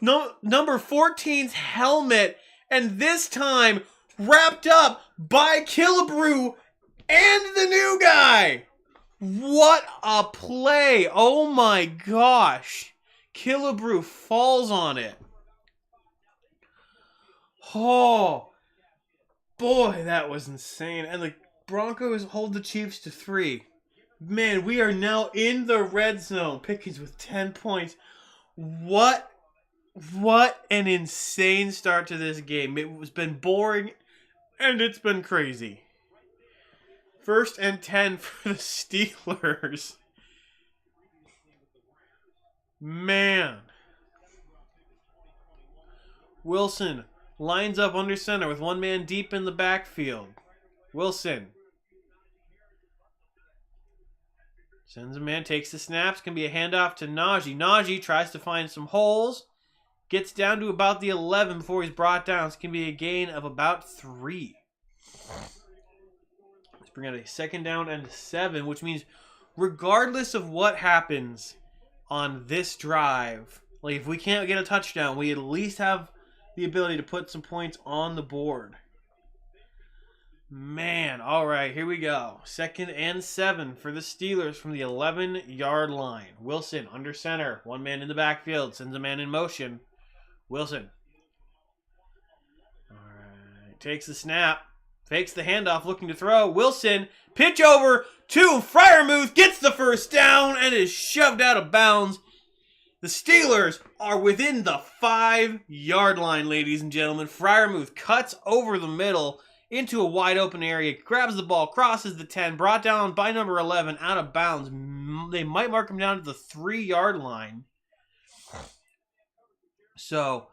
number 14's helmet, and this time wrapped up by Killebrew and the new guy. What a play. Oh my gosh. Killebrew falls on it. Oh, boy, that was insane. And the Broncos hold the Chiefs to 3. Man, we are now in the red zone. Pickens with 10 points. What an insane start to this game. It has been boring, and it's been crazy. 1st and 10 for the Steelers. Man. Wilson lines up under center with 1 man deep in the backfield. Wilson sends a man, takes the snaps. Can be a handoff to Najee. Najee tries to find some holes. Gets down to about the 11 before he's brought down. This can be a gain of about 3. Let's bring out a 2nd down and 7, which means regardless of what happens on this drive, like if we can't get a touchdown, we at least have the ability to put some points on the board. Man, all right, here we go. 2nd and 7 for the Steelers from the 11-yard line. Wilson under center. 1 man in the backfield. Sends a man in motion. Wilson. All right, takes the snap. Fakes the handoff, looking to throw. Wilson, pitch over to Freiermuth. Gets the first down and is shoved out of bounds. The Steelers are within the 5-yard line, ladies and gentlemen. Freiermuth cuts over the middle into a wide open area, grabs the ball, crosses the 10, brought down by number 11, out of bounds. They might mark him down to the 3-yard line. So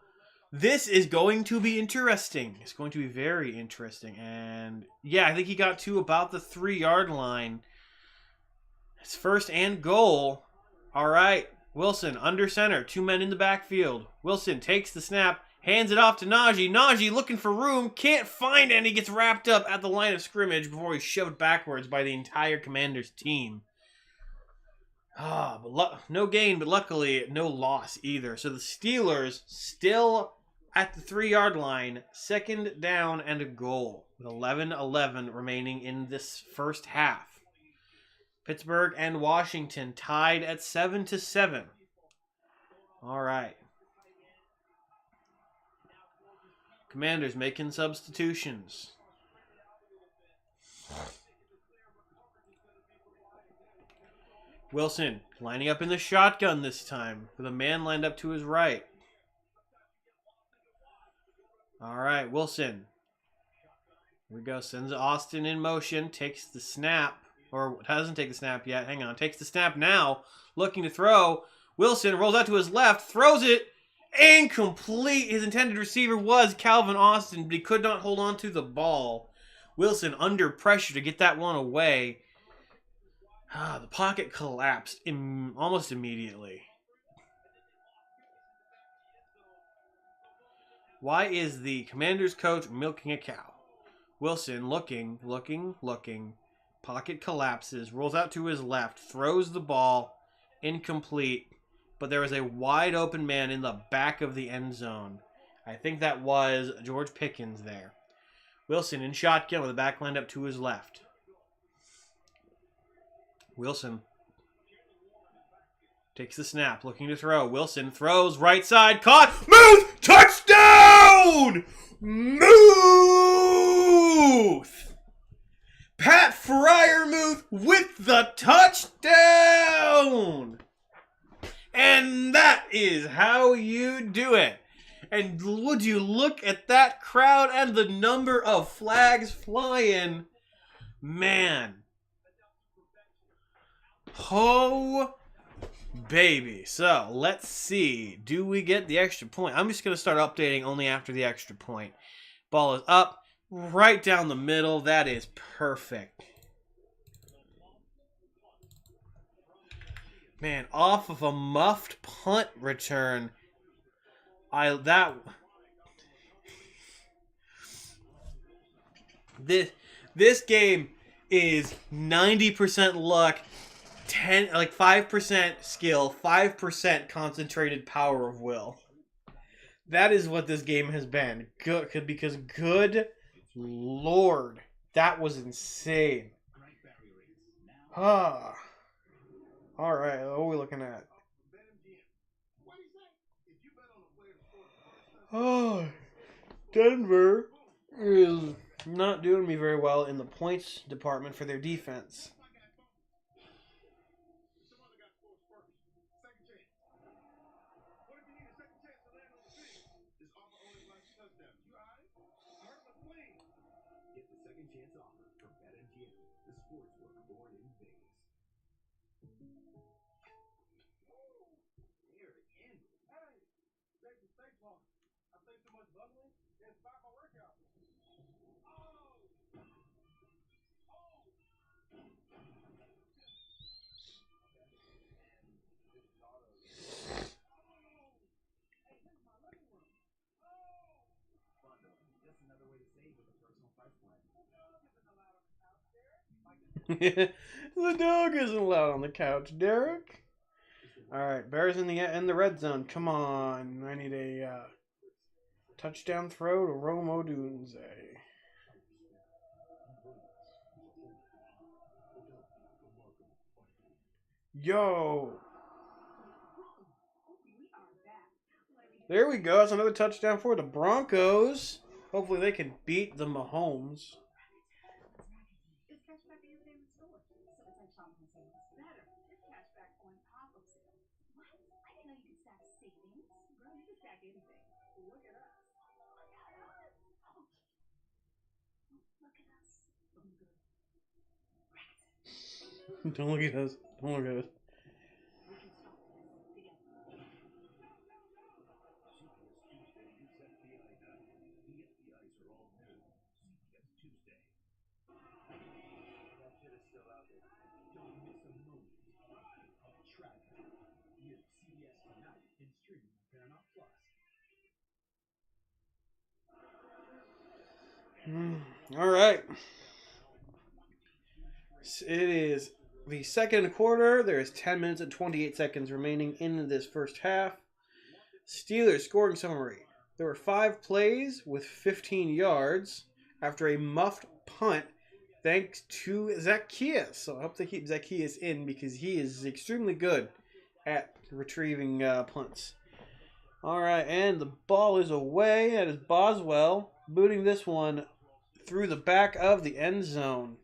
this is going to be interesting. It's going to be very interesting. And yeah, I think he got to about the 3-yard line. It's 1st and goal. All right. Wilson under center. 2 men in the backfield. Wilson takes the snap. Hands it off to Najee. Najee looking for room. Can't find any. Gets wrapped up at the line of scrimmage before he's shoved backwards by the entire Commanders team. But no gain, but luckily no loss either. So the Steelers still at the 3-yard line. 2nd down and a goal. With 11-11 remaining in this first half. Pittsburgh and Washington tied at 7-7. All right. Commanders making substitutions. Wilson lining up in the shotgun this time with a man lined up to his right. All right, Wilson. Here we go. Sends Austin in motion. Takes the snap. Or doesn't take the snap yet. Hang on. Takes the snap now. Looking to throw. Wilson rolls out to his left. Throws it. Incomplete. His intended receiver was Calvin Austin, but he could not hold on to the ball. Wilson under pressure to get that one away. The pocket collapsed almost immediately. Why is the Commanders coach milking a cow? Wilson looking. Pocket collapses, rolls out to his left, throws the ball, incomplete. But there was a wide open man in the back of the end zone. I think that was George Pickens there. Wilson in shotgun with the back lined up to his left. Wilson takes the snap, looking to throw. Wilson throws right side, caught, move, touchdown! Muth! Pat Fryermuth with the touchdown! And that is how you do it. And would you look at that crowd and the number of flags flying? Man. Oh, baby. So, let's see. Do we get the extra point? I'm just going to start updating only after the extra point. Ball is up, right down the middle. That is perfect. Man, off of a muffed punt return. This game is 90% luck, 5% skill, 5% concentrated power of will. That is what this game has been. Good, because good Lord, that was insane. All right, what are we looking at? Oh, Denver is not doing me very well in the points department for their defense. The dog isn't allowed on the couch, Derek. All right, Bears in the red zone. Come on, I need a touchdown throw to Rome Odunze. Yo. There we go. That's another touchdown for the Broncos. Hopefully they can beat the Mahomes. Don't look at us. Don't look at us. All right. It is the second quarter. There is 10 minutes and 28 seconds remaining in this first half. Steelers scoring summary. There were 5 plays with 15 yards after a muffed punt thanks to Zacchaeus. So I hope they keep Zacchaeus in because he is extremely good at retrieving punts. All right, and the ball is away. That is Boswell booting this one through the back of the end zone.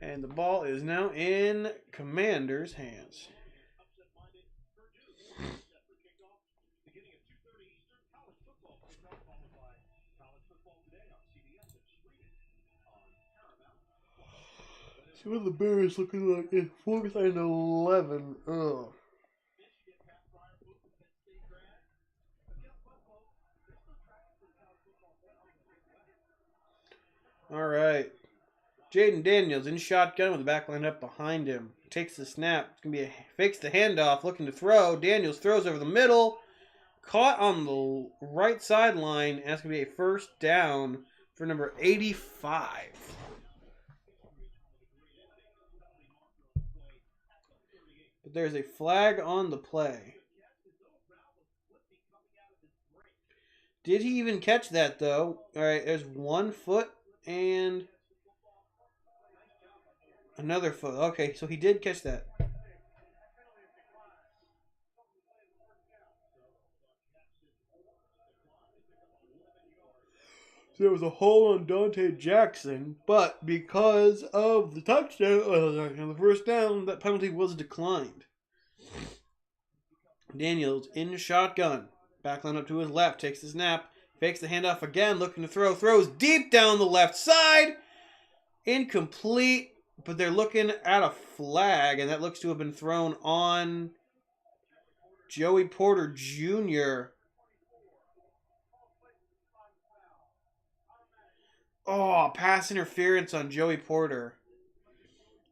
And the ball is now in Commanders' hands. See what the Bears looking like. It's 4th and 11. Ugh. All right. Jaden Daniels in shotgun with the back line up behind him. Takes the snap. It's going to be fakes the handoff, looking to throw. Daniels throws over the middle. Caught on the right sideline. And that's going to be a first down for number 85. But there's a flag on the play. Did he even catch that, though? All right, there's 1 foot and another foot. Okay, so he did catch that. So there was a hole on Dante Jackson, but because of the touchdown, the first down, that penalty was declined. Daniels in shotgun. Backline up to his left, takes the snap, fakes the handoff again, looking to throw, throws deep down the left side. Incomplete, but they're looking at a flag, and that looks to have been thrown on Joey Porter Jr. Oh, pass interference on Joey Porter.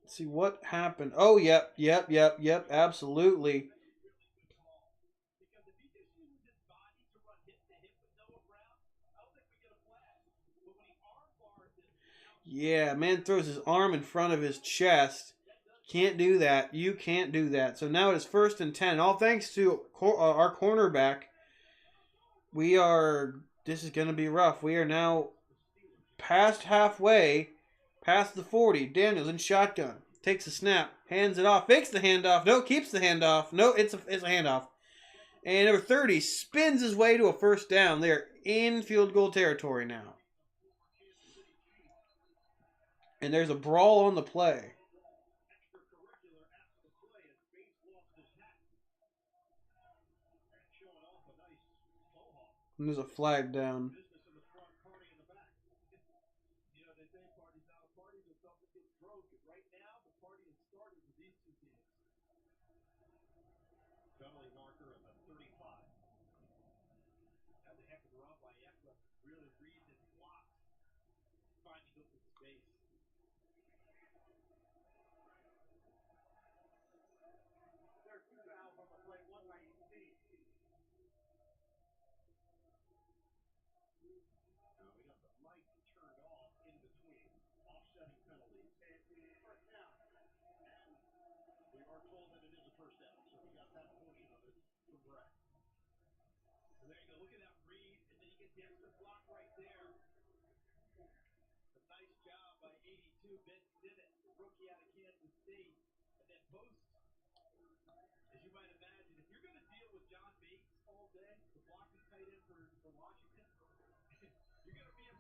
Let's see what happened. Oh, yep, absolutely. Yeah, man throws his arm in front of his chest. Can't do that. You can't do that. So now it is 1st and 10. All thanks to our cornerback. This is going to be rough. We are now past halfway, past the 40. Daniels in shotgun. Takes a snap. Hands it off. Fakes the handoff. No, keeps the handoff. No, it's a handoff. And number 30 spins his way to a first down. They are in field goal territory now. And there's a brawl on the play. And there's a flag down.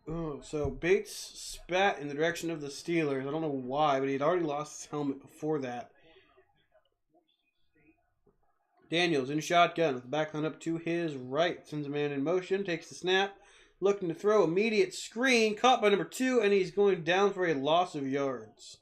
Oh, so Bates spat in the direction of the Steelers. I don't know why, but he'd already lost his helmet before that. Daniels in shotgun with the backline up to his right. Sends a man in motion, takes the snap, looking to throw immediate screen, caught by number 2, and he's going down for a loss of yards.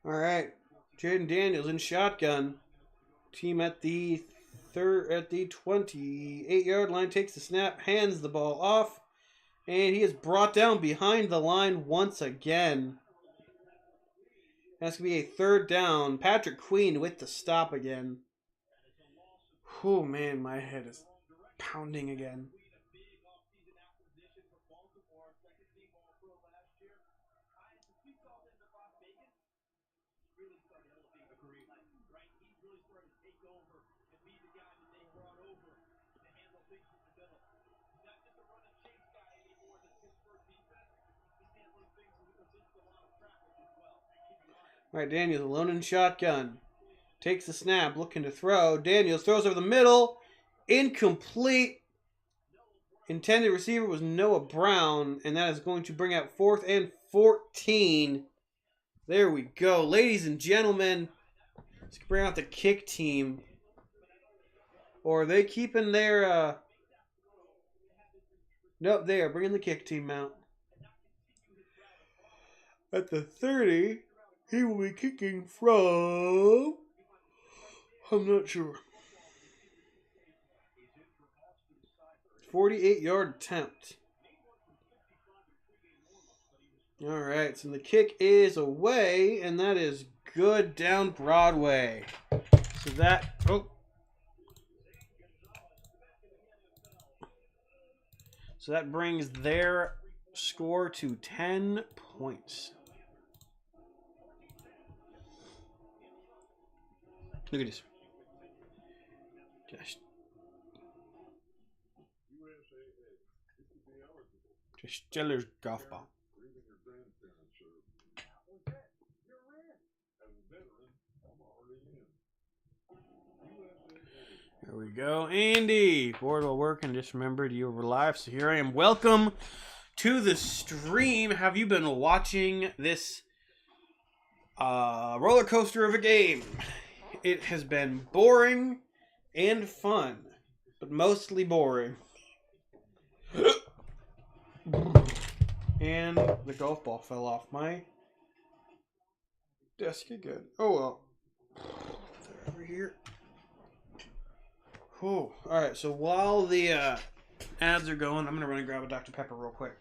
All right, Jaden Daniels in shotgun. Team at the 28-yard line, takes the snap, hands the ball off, and he is brought down behind the line once again. That's going to be a third down. Patrick Queen with the stop again. Oh, man, my head is pounding again. All right, Daniels alone in shotgun. Takes the snap, looking to throw. Daniels throws over the middle. Incomplete. Intended receiver was Noah Brown, and that is going to bring out 4th and 14. There we go. Ladies and gentlemen, let's bring out the kick team. Or are they keeping their... Nope, they are bringing the kick team out. At the 30, he will be kicking from... I'm not sure. 48-yard attempt. All right, so the kick is away, and that is good down Broadway. So that... Oh. So that brings their score to 10 points. Look at this. Just Stiller's golf ball. There we go. Andy, bored while working. Just remembered you were live, so here I am. Welcome to the stream. Have you been watching this roller coaster of a game? It has been boring and fun, but mostly boring. And the golf ball fell off my desk again. Oh well. They're over here. Oh, alright, so while the ads are going, I'm going to run and grab a Dr. Pepper real quick.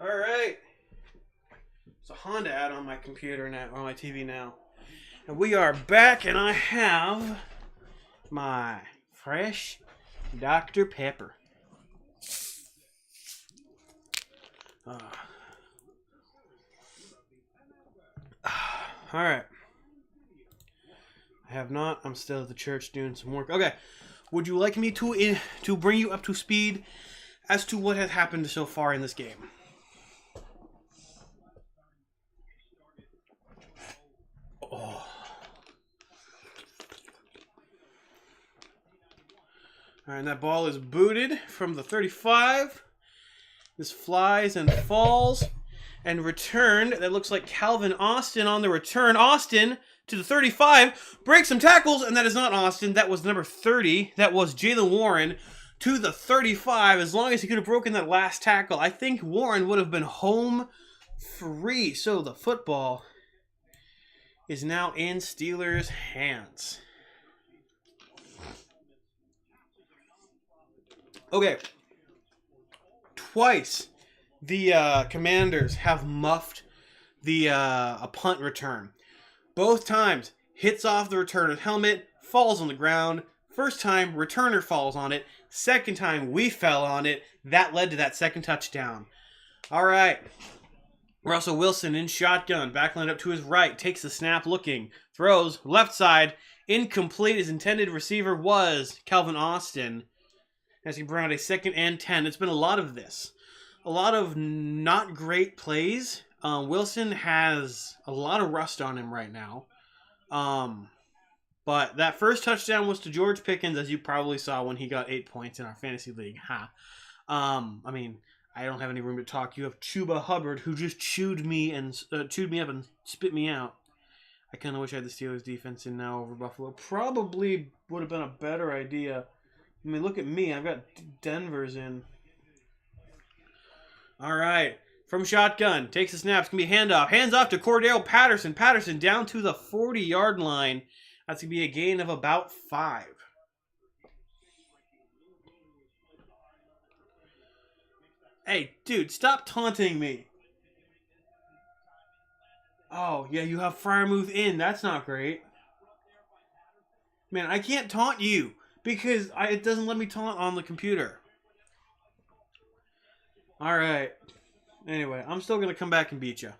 All right. It's a Honda ad on my computer now, on my TV now. And we are back, and I have my fresh Dr. Pepper. All right. I have not. I'm still at the church doing some work. Okay. Would you like me to bring you up to speed as to what has happened so far in this game? Oh. All right, and that ball is booted from the 35. This flies and falls and returned. That looks like Calvin Austin on the return. Austin to the 35, breaks some tackles, and that is not Austin. That was number 30. That was Jaylen Warren to the 35. As long as he could have broken that last tackle, I think Warren would have been home free. So the football is now in Steelers' hands. Okay. Twice the Commanders have muffed the a punt return. Both times, hits off the returner's helmet, falls on the ground, First time, returner falls on it. Second time, we fell on it. That led to that second touchdown. All right. Russell Wilson in shotgun. Backline up to his right. Takes the snap looking. Throws. Left side. Incomplete. His intended receiver was Calvin Austin. As he brought a 2nd and 10. It's been a lot of this. A lot of not great plays. Wilson has a lot of rust on him right now. But that first touchdown was to George Pickens, as you probably saw when he got 8 points in our fantasy league. I mean, I don't have any room to talk. You have Chuba Hubbard, who just chewed me up and spit me out. I kind of wish I had the Steelers defense in now over Buffalo. Probably would have been a better idea. I mean, look at me. I've got Denver's in. All right. From shotgun. Takes the snap. It's going to be handoff. Hands off to Cordell Patterson. Patterson down to the 40-yard line. That's going to be a gain of about 5. Hey, dude, stop taunting me. Oh, yeah, you have Freiermuth in. That's not great. Man, I can't taunt you because it doesn't let me taunt on the computer. All right. Anyway, I'm still going to come back and beat you.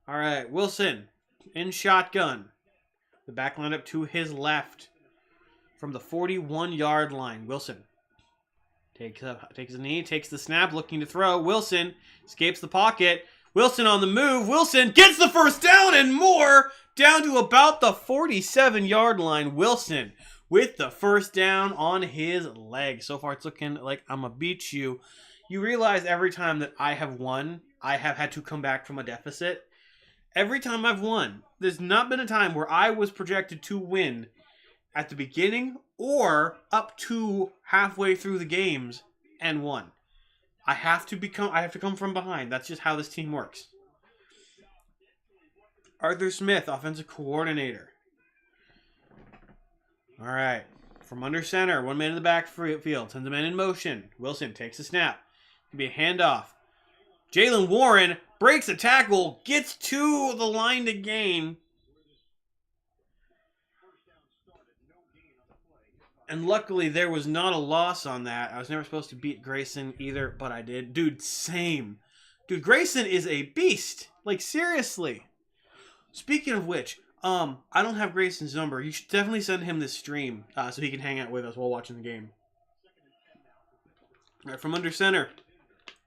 All right, Wilson in shotgun. The back line up to his left from the 41-yard line. Wilson takes a knee, takes the snap, looking to throw. Wilson escapes the pocket. Wilson on the move. Wilson gets the first down and more, down to about the 47-yard line. Wilson with the first down on his leg. So far, it's looking like I'm going to beat you. You realize every time that I have won, I have had to come back from a deficit. Every time I've won, there's not been a time where I was projected to win at the beginning or up to halfway through the games and won. I have to come from behind. That's just how this team works. Arthur Smith, offensive coordinator. All right. From under center, 1 man in the backfield, sends a man in motion. Wilson takes the snap. It'll be a handoff. Jalen Warren breaks a tackle, gets to the line to gain. And luckily, there was not a loss on that. I was never supposed to beat Grayson either, but I did. Dude, same. Dude, Grayson is a beast. Like, seriously. Speaking of which, I don't have Grayson's number. You should definitely send him this stream so he can hang out with us while watching the game. All right, from under center,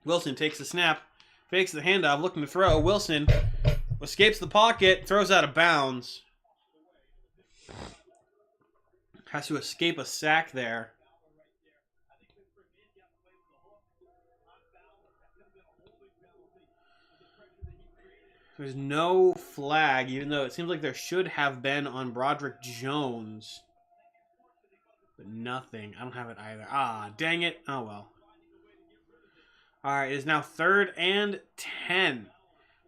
Wilson takes the snap, fakes the handoff, looking to throw. Wilson escapes the pocket, throws out of bounds. Has to escape a sack there. There's no flag, even though it seems like there should have been on Broderick Jones. But nothing. I don't have it either. Ah, dang it. Oh, well. All right, it is now 3rd and 10.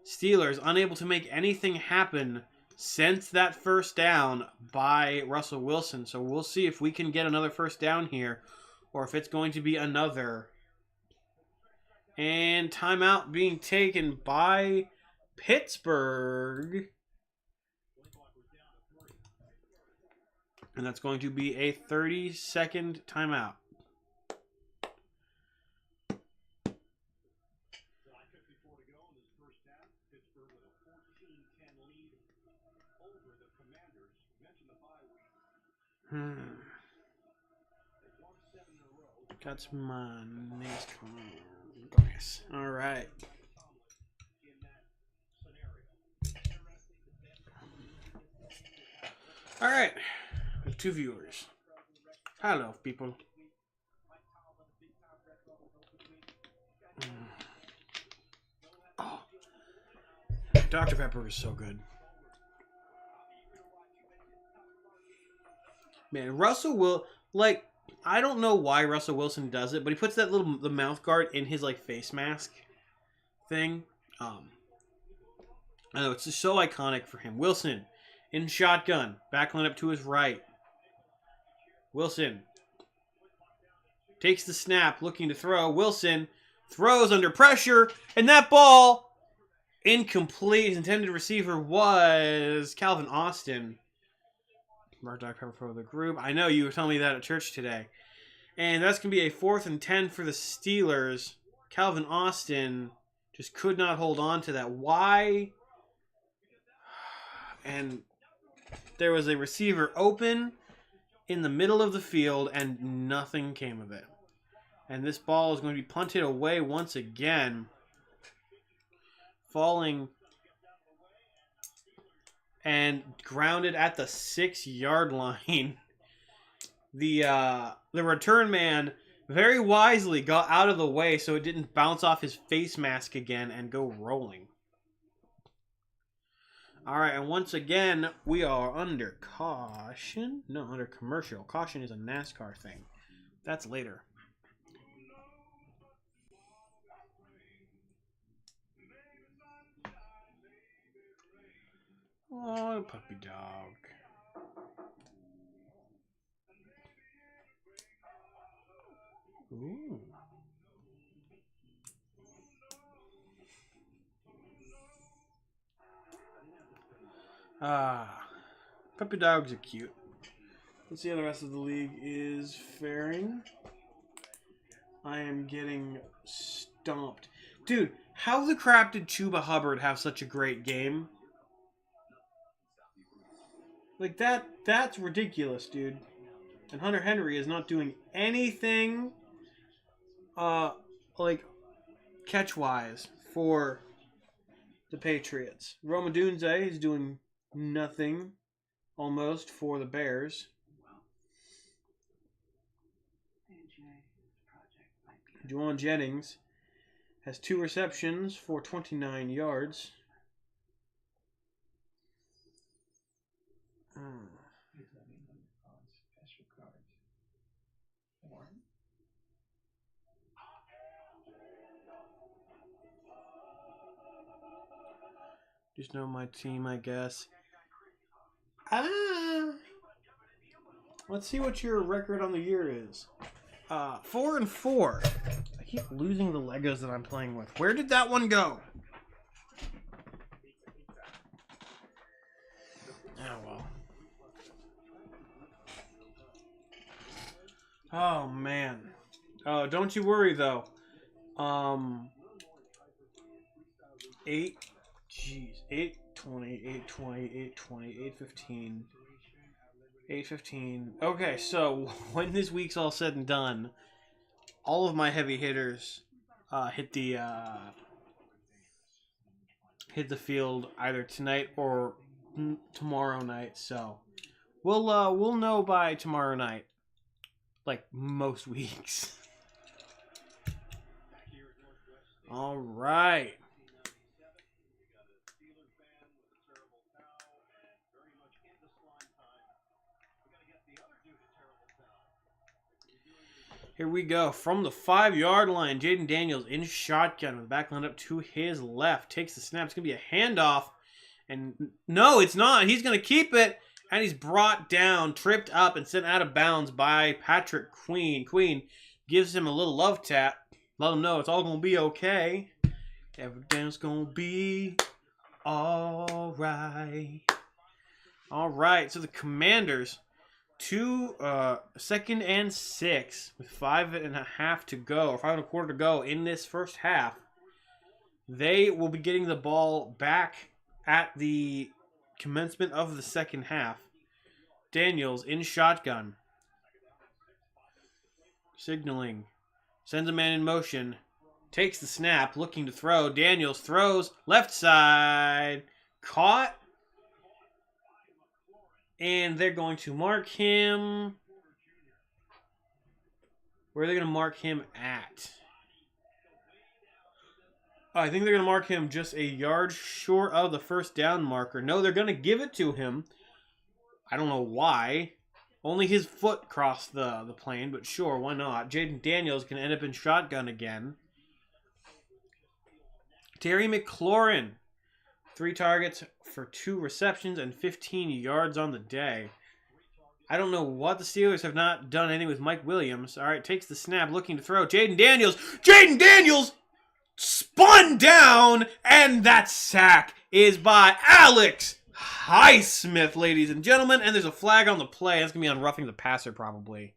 Steelers unable to make anything happen since that first down by Russell Wilson. So we'll see if we can get another first down here or if it's going to be another. And timeout being taken by Pittsburgh. And that's going to be a 30-second timeout. That's my next one. Yes. All right. All right. We have 2 viewers. Hello, people. Oh. Dr. Pepper is so good. Man, Russell will, like, I don't know why Russell Wilson does it, but he puts that the mouth guard in his, like, face mask thing. I know, it's just so iconic for him. Wilson in shotgun. Backline up to his right. Wilson takes the snap, looking to throw. Wilson throws under pressure, and that ball incomplete. His intended receiver was Calvin Austin. Mark Dr. Pepper for the group. I know you were telling me that at church today. And that's going to be a 4th and 10 for the Steelers. Calvin Austin just could not hold on to that. Why? And there was a receiver open in the middle of the field, and nothing came of it. And this ball is going to be punted away once again. Falling and grounded at the 6-yard line. The return man very wisely got out of the way so it didn't bounce off his face mask again and go rolling. All right, and once again, we are under caution. No, under commercial. Caution is a NASCAR thing. That's later. Oh, puppy dog. Ooh. Puppy dogs are cute. Let's see how the rest of the league is faring. I am getting stomped. Dude, how the crap did Chuba Hubbard have such a great game? Like, that's ridiculous, dude. And Hunter Henry is not doing anything, like, catch-wise for the Patriots. Roma Dunze is doing nothing, almost, for the Bears. Juwan Jennings has 2 receptions for 29 yards. Just know my team, I guess. Let's see what your record on the year is. 4-4. I keep losing the Legos that I'm playing with. Where did that one go? Oh, well. Oh, man. Oh, don't you worry, though. 8, 20, 820, 820, 815, 815. Okay, so when this week's all said and done, all of my heavy hitters hit the field either tonight or tomorrow night. So we'll know by tomorrow night, like most weeks. All right. Here we go. From the 5-yard line, Jaden Daniels in shotgun with the back line up to his left. Takes the snap. It's going to be a handoff. And no, it's not. He's going to keep it. And he's brought down, tripped up, and sent out of bounds by Patrick Queen. Queen gives him a little love tap. Let him know it's all going to be okay. Everything's going to be all right. All right. So the Commanders... 2nd and 6 with 5.5 to go, or 5.25 to go in this first half. They will be getting the ball back at the commencement of the second half. Daniels in shotgun. Signaling. Sends a man in motion. Takes the snap, looking to throw. Daniels throws left side. Caught. And they're going to mark him. Where are they going to mark him at? I think they're going to mark him just a yard short of the first down marker. No, they're going to give it to him. I don't know why. Only his foot crossed the plane, but sure, why not? Jaden Daniels can end up in shotgun again. Terry McLaurin. 3 targets for 2 receptions and 15 yards on the day. I don't know what the Steelers have not done anything with Mike Williams. All right, takes the snap, looking to throw. Jaden Daniels! Jaden Daniels spun down, and that sack is by Alex Highsmith, ladies and gentlemen. And there's a flag on the play. That's going to be on roughing the passer, probably.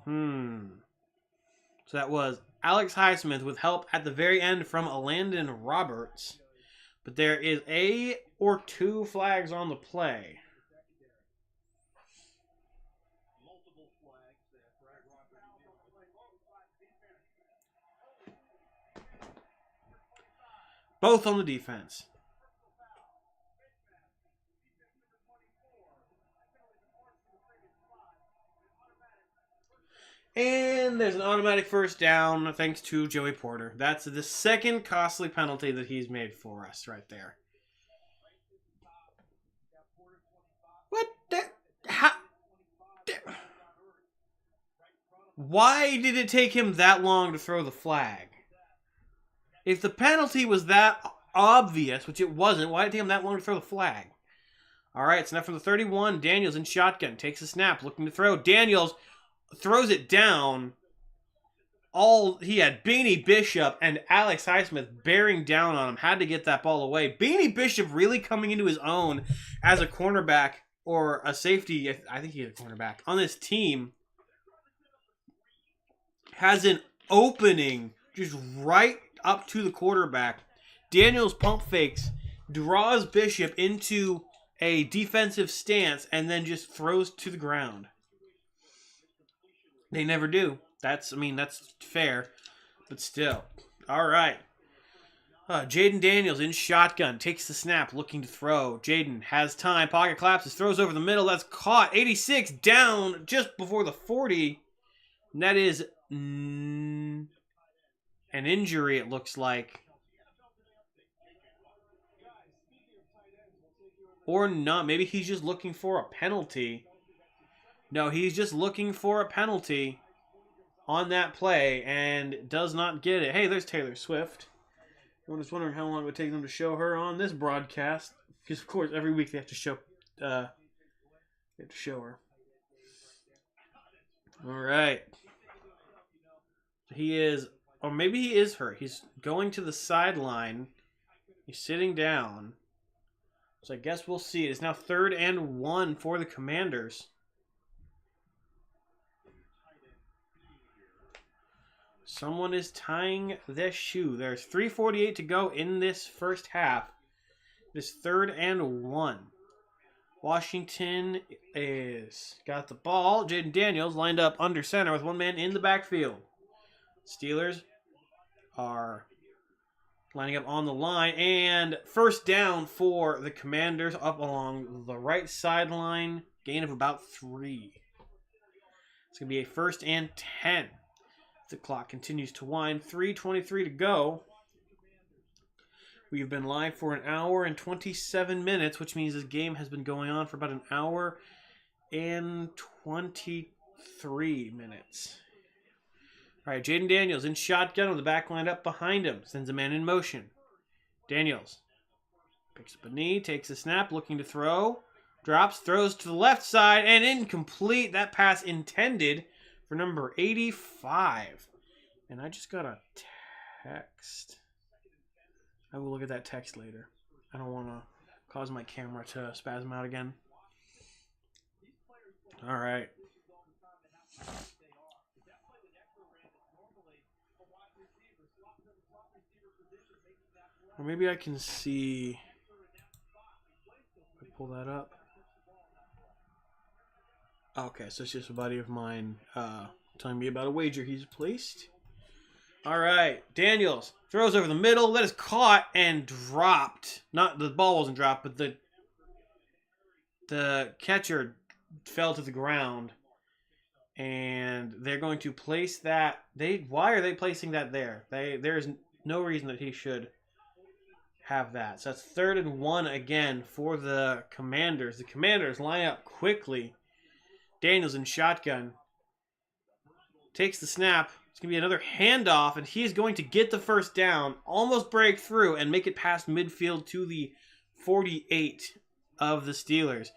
So that was Alex Highsmith with help at the very end from Landon Roberts. But there is a or two flags on the play. Both on the defense. And there's an automatic first down thanks to Joey Porter. That's the second costly penalty that he's made for us right there. What the? How? Why did it take him that long to throw the flag? If the penalty was that obvious, which it wasn't, why did it take him that long to throw the flag? All right, so now from the 31, Daniels in shotgun. Takes a snap, looking to throw. Daniels throws it down. He had Beanie Bishop and Alex Highsmith bearing down on him. Had to get that ball away. Beanie Bishop really coming into his own as a cornerback or a safety. I think he's a cornerback on this team. Has an opening just right up to the quarterback. Daniels pump fakes, draws Bishop into a defensive stance, and then just throws to the ground. They never do. That's fair, but still. All right. Jaden Daniels in shotgun. Takes the snap, looking to throw. Jaden has time. Pocket collapses. Throws over the middle. That's caught. 86 down just before the 40. And that is an injury, it looks like. Or not. Maybe he's just looking for a penalty. No, he's just looking for a penalty on that play and does not get it. Hey, there's Taylor Swift. I'm just wondering how long it would take them to show her on this broadcast. Because, of course, every week they have to show her. All right. He is, or maybe he is hurt. He's going to the sideline. He's sitting down. So I guess we'll see. It's now 3rd and 1 for the Commanders. Someone is tying this shoe. There's 3:48 to go in this first half. This 3rd and 1. Washington is got the ball. Jaden Daniels lined up under center with one man in the backfield. Steelers are lining up on the line. And first down for the Commanders up along the right sideline. Gain of about 3. It's going to be a 1st and 10. The clock continues to wind. 3:23 to go. We've been live for 1 hour and 27 minutes, which means this game has been going on for about 1 hour and 23 minutes. All right, Jaden Daniels in shotgun with the back lined up behind him. Sends a man in motion. Daniels picks up a knee, takes a snap, looking to throw. Drops, throws to the left side, and incomplete. That pass intended for number 85. And I just got a text. I will look at that text later. I don't want to cause my camera to spasm out again. All right. Or maybe I can see. If I pull that up. Okay, so it's just a buddy of mine telling me about a wager he's placed. All right, Daniels throws over the middle. That is caught and dropped. Not the ball wasn't dropped, but the catcher fell to the ground, and they're going to place that. Why are they placing that there? There's no reason that he should have that. So that's 3rd and 1 again for the Commanders. The Commanders line up quickly. Daniels in shotgun. Takes the snap. It's going to be another handoff, and he's going to get the first down, almost break through, and make it past midfield to the 48 of the Steelers.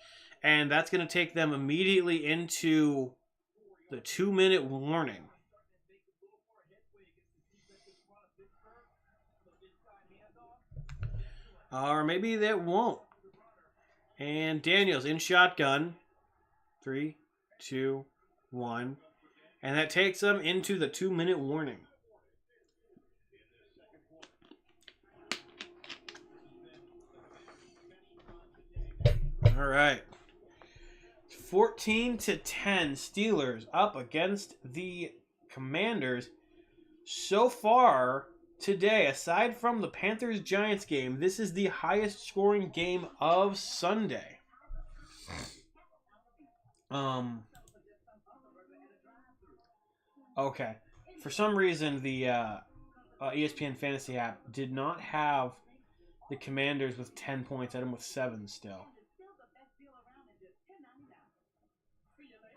And that's going to take them immediately into the 2-minute warning. Or maybe that won't. And Daniels in shotgun. 3, 2, 1. And that takes them into the 2-minute warning. All right. 14-10 Steelers up against the Commanders. So far today, aside from the Panthers-Giants game, this is the highest scoring game of Sunday. Okay. For some reason, the ESPN Fantasy app did not have the Commanders with 10 points. I had them with 7 still.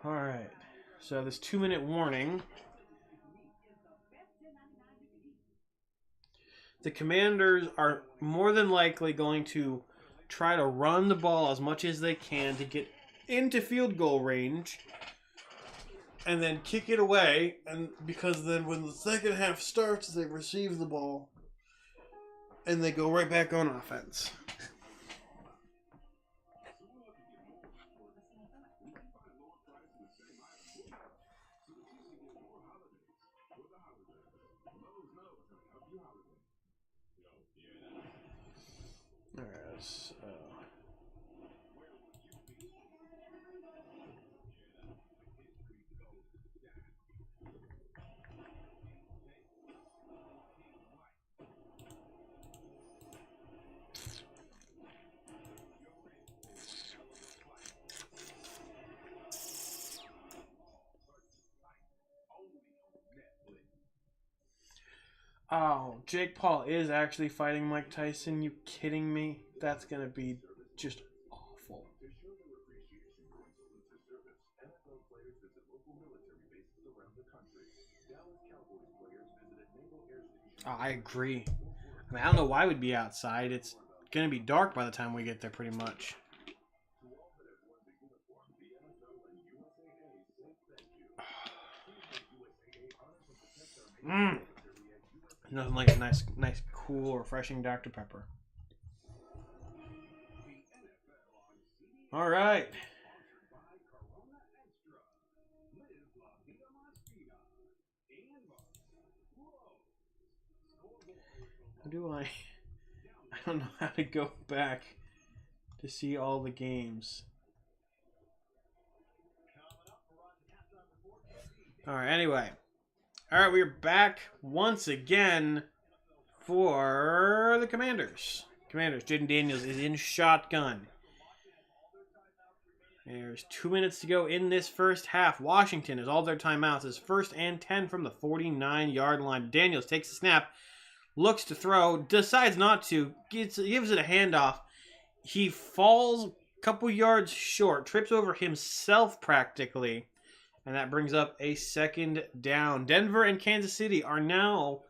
All right. So this 2-minute warning. The Commanders are more than likely going to try to run the ball as much as they can to get into field goal range and then kick it away, and because then when the second half starts, they receive the ball and they go right back on offense. Alright, so... Oh, Jake Paul is actually fighting Mike Tyson. You kidding me? That's going to be just awful. Oh, I agree. I mean, I don't know why we'd be outside. It's going to be dark by the time we get there pretty much. Nothing like a nice, cool, refreshing Dr. Pepper. All right. How do I don't know how to go back to see all the games. All right, anyway. All right, we're back once again for the Commanders. Jaden Daniels is in shotgun. There's 2 minutes to go in this first half. Washington is all their timeouts. Is 1st and 10 from the 49-yard line. Daniels takes the snap, looks to throw, decides not to, gives it a handoff. He falls a couple yards short, trips over himself practically. And that brings up a 2nd down. Denver and Kansas City are now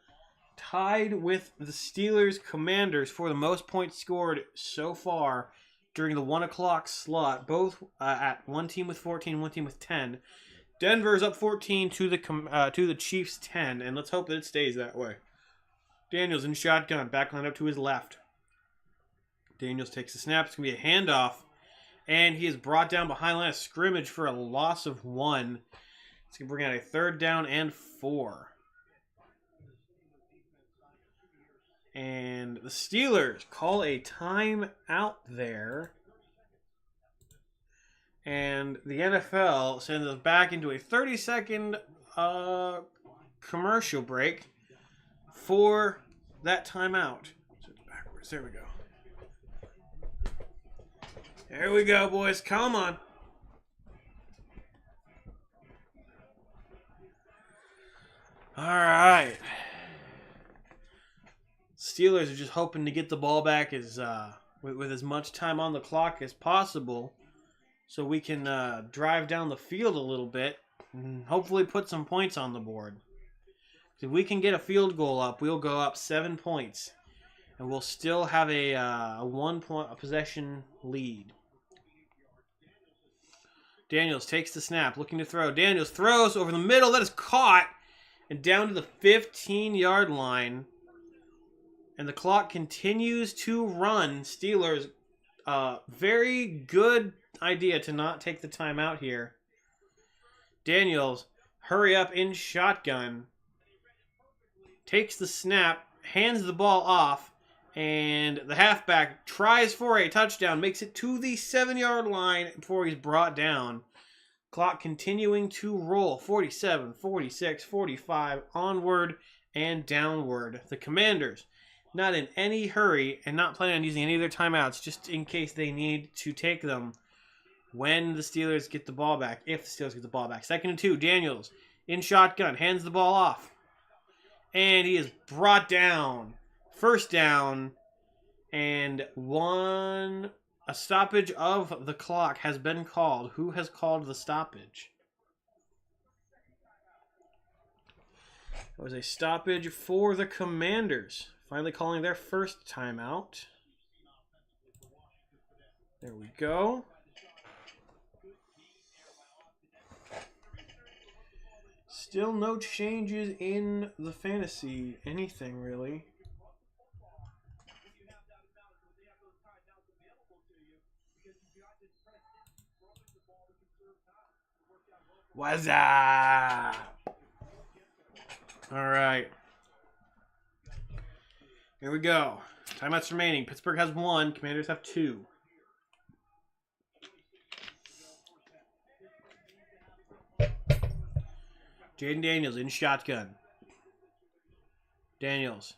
tied with the Steelers Commanders for the most points scored so far during the 1 o'clock slot. Both at one team with 14, one team with 10. Denver is up 14 to the Chiefs 10, and let's hope that it stays that way. Daniels in shotgun, back line up to his left. Daniels takes the snap. It's going to be a handoff. And he is brought down behind line of scrimmage for a loss of 1. It's going to bring out a 3rd down and 4. And the Steelers call a timeout there. And the NFL sends us back into a 30-second commercial break for that timeout. So it's backwards. There we go. There we go, boys. Come on. All right. Steelers are just hoping to get the ball back as with as much time on the clock as possible, so we can drive down the field a little bit and hopefully put some points on the board. If we can get a field goal up, we'll go up 7 points, and we'll still have a 1-point possession lead. Daniels takes the snap, looking to throw. Daniels throws over the middle. That is caught and down to the 15-yard line. And the clock continues to run. Steelers, very good idea to not take the timeout here. Daniels, hurry up in shotgun. Takes the snap, hands the ball off, and the halfback tries for a touchdown, makes it to the 7-yard line before he's brought down. Clock continuing to roll. 47, 46, 45, onward and downward. The Commanders, not in any hurry and not planning on using any of their timeouts, just in case they need to take them when the Steelers get the ball back, if the Steelers get the ball back. 2nd and 2, Daniels in shotgun, hands the ball off. And he is brought down. First down, and a stoppage of the clock has been called. Who has called the stoppage? It was a stoppage for the Commanders. Finally calling their first timeout. There we go. Still no changes in the fantasy. Anything, really. What's up? All right. Here we go. Timeouts remaining. Pittsburgh has 1. Commanders have 2. Jaden Daniels in shotgun. Daniels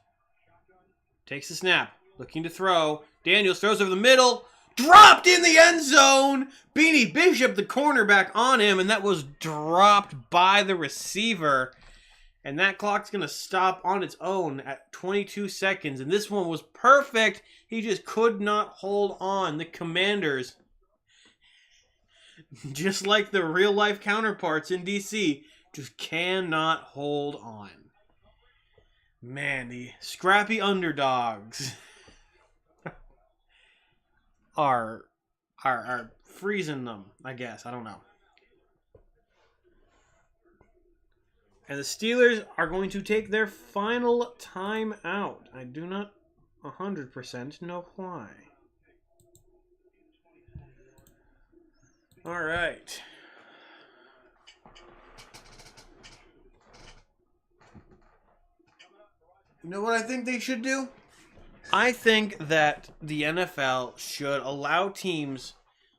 takes the snap. Looking to throw. Daniels throws over the middle. Dropped in the end zone. Beanie Bishop, the cornerback, on him, and that was dropped by the receiver. And that clock's going to stop on its own at 22 seconds. And this one was perfect. He just could not hold on. The Commanders, just like the real-life counterparts in DC, just cannot hold on. Man, the scrappy underdogs are freezing them, I guess. I don't know. And the Steelers are going to take their final time out. I do not 100% know why. All right. You know what I think they should do? I think that the NFL should allow teams,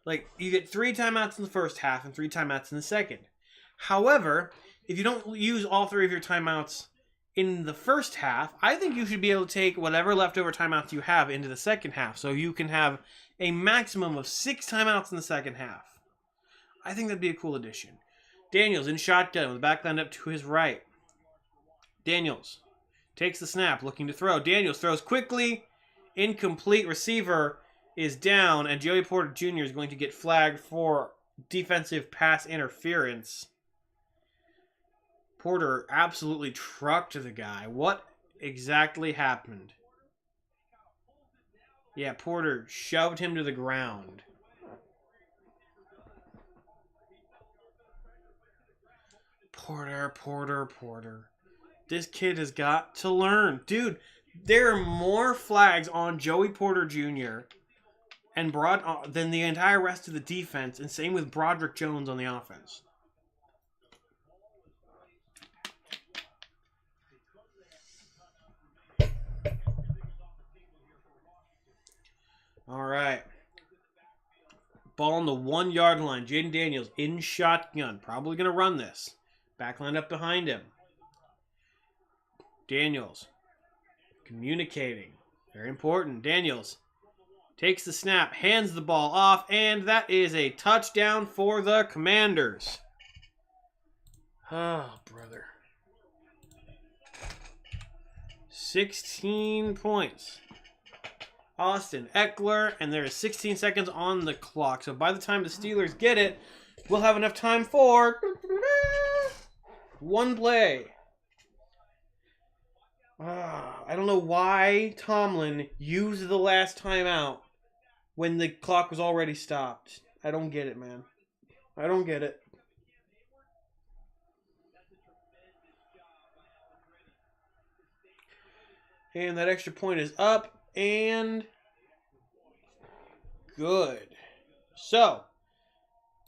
like, you get 3 timeouts in the first half and 3 timeouts in the second. However, if you don't use all 3 of your timeouts in the first half, I think you should be able to take whatever leftover timeouts you have into the second half, so you can have a maximum of 6 timeouts in the second half. I think that'd be a cool addition. Daniels in shotgun with the back lined up to his right. Daniels takes the snap, looking to throw. Daniels throws quickly. Incomplete. Receiver is down, and Joey Porter Jr. is going to get flagged for defensive pass interference. Porter absolutely trucked the guy. What exactly happened? Yeah, Porter shoved him to the ground. Porter. This kid has got to learn. Dude, there are more flags on Joey Porter Jr. and than the entire rest of the defense, and same with Broderick Jones on the offense. All right. Ball on the 1-yard line. Jaden Daniels in shotgun. Probably going to run this. Back line up behind him. Daniels communicating. Very important. Daniels takes the snap, hands the ball off, and that is a touchdown for the Commanders. Oh, brother. 16 points. Austin Eckler, and there is 16 seconds on the clock. So by the time the Steelers get it, we'll have enough time for one play. I don't know why Tomlin used the last timeout when the clock was already stopped. I don't get it, man. I don't get it. And that extra point is up and good. So,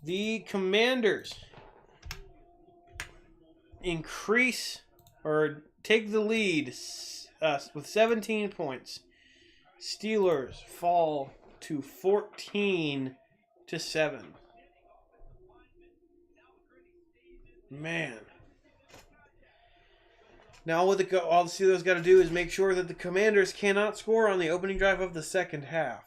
the Commanders increase or take the lead with 17 points. Steelers fall to 14-7. Man. Now all the Steelers got to do is make sure that the Commanders cannot score on the opening drive of the second half.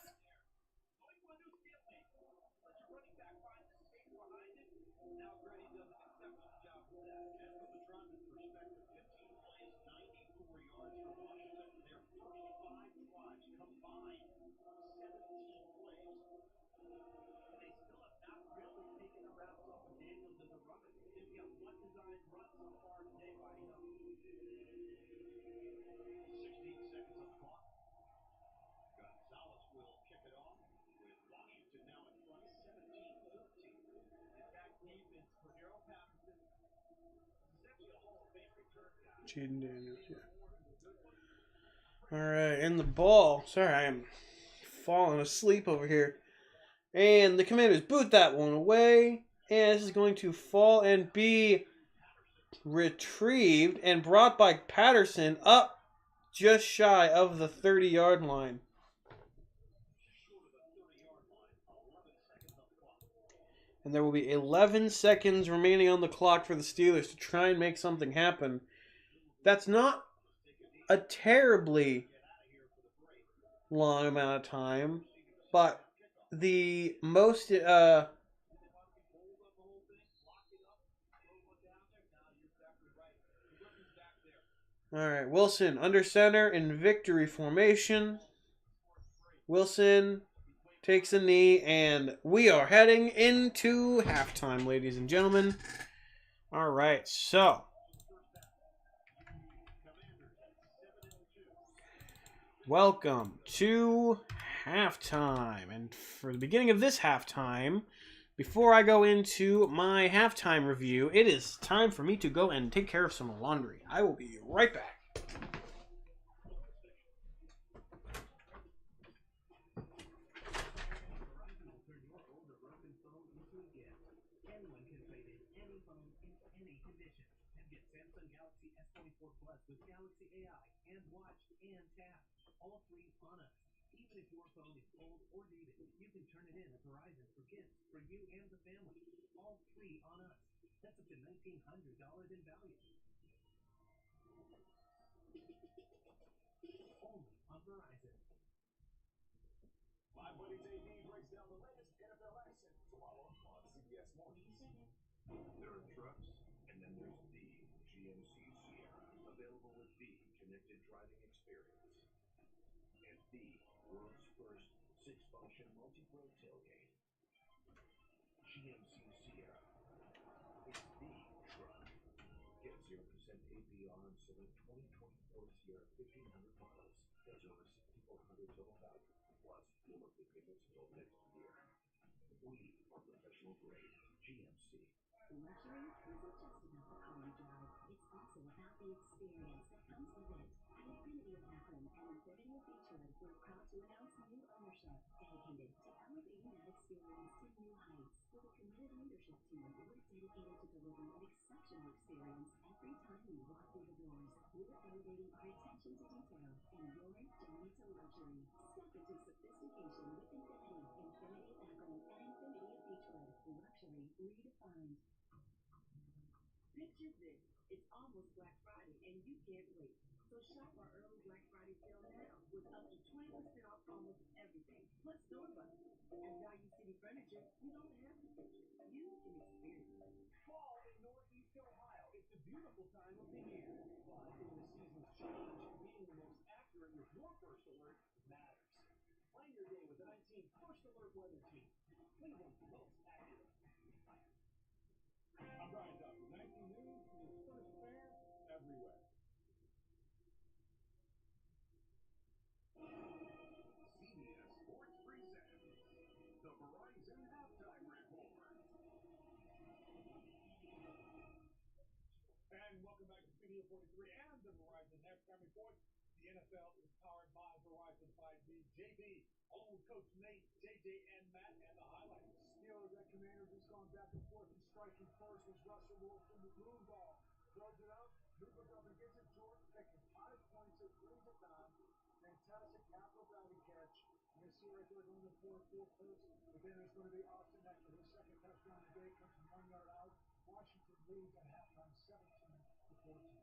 Jaden Daniels, yeah. All right, and the ball. Sorry, I am falling asleep over here. And the Commanders boot that one away. And this is going to fall and be retrieved and brought by Patterson up just shy of the 30-yard line. And there will be 11 seconds remaining on the clock for the Steelers to try and make something happen. That's not a terribly long amount of time, but the most all right, Wilson under center in victory formation. Wilson takes a knee, and we are heading into halftime, ladies and gentlemen. All right, so welcome to halftime. And for the beginning of this halftime, before I go into my halftime review, it is time for me to go and take care of some laundry. I will be right back. With Galaxy AI and Watch and Tap, all three on us. Even if your phone is old or dated, you can turn it in at Verizon for gifts for you and the family. All three on us. That's up to $1,900 in value. Only on Verizon. My buddy JD breaks down the latest NFL action tomorrow on CBS Mornings. There are trucks, and then there's the GMC Sierra, available with the connected driving experience. And the world's first six-function multi-pro tailgate. GMC Sierra. It's the truck. Get 0% APR on select 2024 Sierra 1500 models. That's over $6,400 total value. Plus, no monthly payments until next year. We are professional grade GMC. Luxury isn't just about the car you drive. It's also about the experience that comes with it. At Infinity of Akron and Infinity of Beechwood, we're proud to announce new ownership dedicated to elevating that experience to new heights. With a committed leadership team, we're dedicated to delivering an exceptional experience every time you walk through the doors. We're elevating our attention to detail and your journey to luxury. Step into sophistication with Infinity. Infinity of Akron and Infinity of Beechwood. Luxury redefined. Picture this. It's almost Black Friday and you can't wait. So shop our early Black Friday sale now with up to 20% off almost everything, plus door buttons. At Value City Furniture, you don't have to picture. You can experience it. Fall in Northeast Ohio. It's a beautiful time of the year. But in the season's change, being the most accurate with your first alert matters. Plan your day with the 19 First Alert Weather Team. Cleveland's most accurate. I'm Brian Duff with 19 News is first fair everywhere. CBS Sports presents the Verizon Halftime Report. And welcome back to Studio 43 and the Verizon Halftime Report. The NFL is powered by Verizon 5G. JB, along with Coach Nate, JJ, and Matt, and the highlights. Steelers and Commanders just gone back and forth, and striking first was Russell Wilson with moon ball. Throws it up, moves up and gets it short, taking 5 points, it brings it down. Fantastic acrobatic catch. You can see right there going to 4-4 first, but then it's going to be Austin Eckler. His second touchdown today comes from 1 yard out. Washington leads at halftime 17-14.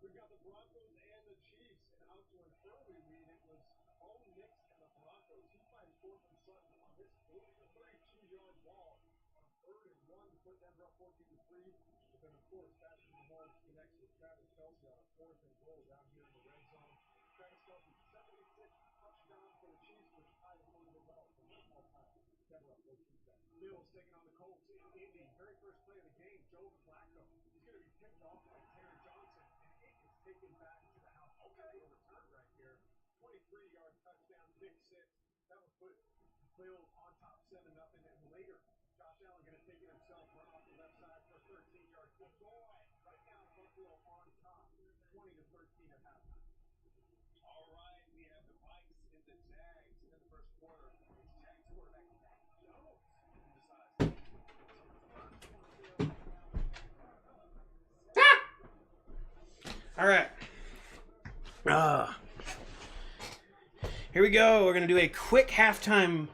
We've got the Broncos and the Chiefs, and out to an early lead. It was Bo Nix and the Broncos. He finds Courtland Sutton on this 32-yard ball on 3rd and 1 to put Denver up 14-3. But then, of course, Patrick Mahomes connects with Travis Kelce on a 4th and goal down here in the red zone. Travis Kelce, 76 touchdown for the Chiefs, which ties for the result for all time. Denver up 14-7. Bills taking on the Colts in Indy. Very first play of the game, Joe Flacco. He's going to be picked off by Taylor Johnson, and it is taken back to the house. Okay, a return right here. 23-yard touchdown, pick 6. That would put Bills on top 7-0. And later, Josh Allen going to take it himself, run off the left side for a 13-yard kick. Right now, Buffalo on top, 20-13 at halftime. All right, we have the Vikes and the Jags in the first quarter. It's Jags quarterback Mac Jones who decides. All right. Here we go. We're going to do a quick halftime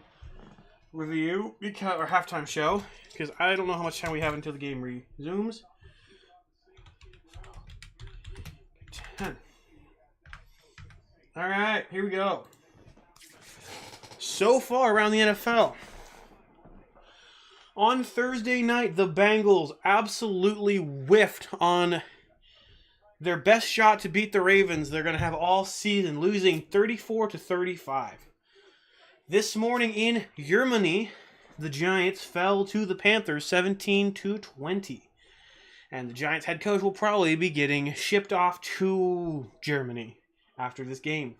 review, or halftime show, because I don't know how much time we have until the game resumes. 10. All right, here we go. So far around the NFL. On Thursday night, the Bengals absolutely whiffed on their best shot to beat the Ravens they're going to have all season, losing 34-35. This morning in Germany, the Giants fell to the Panthers 17-20. And the Giants head coach will probably be getting shipped off to Germany after this game.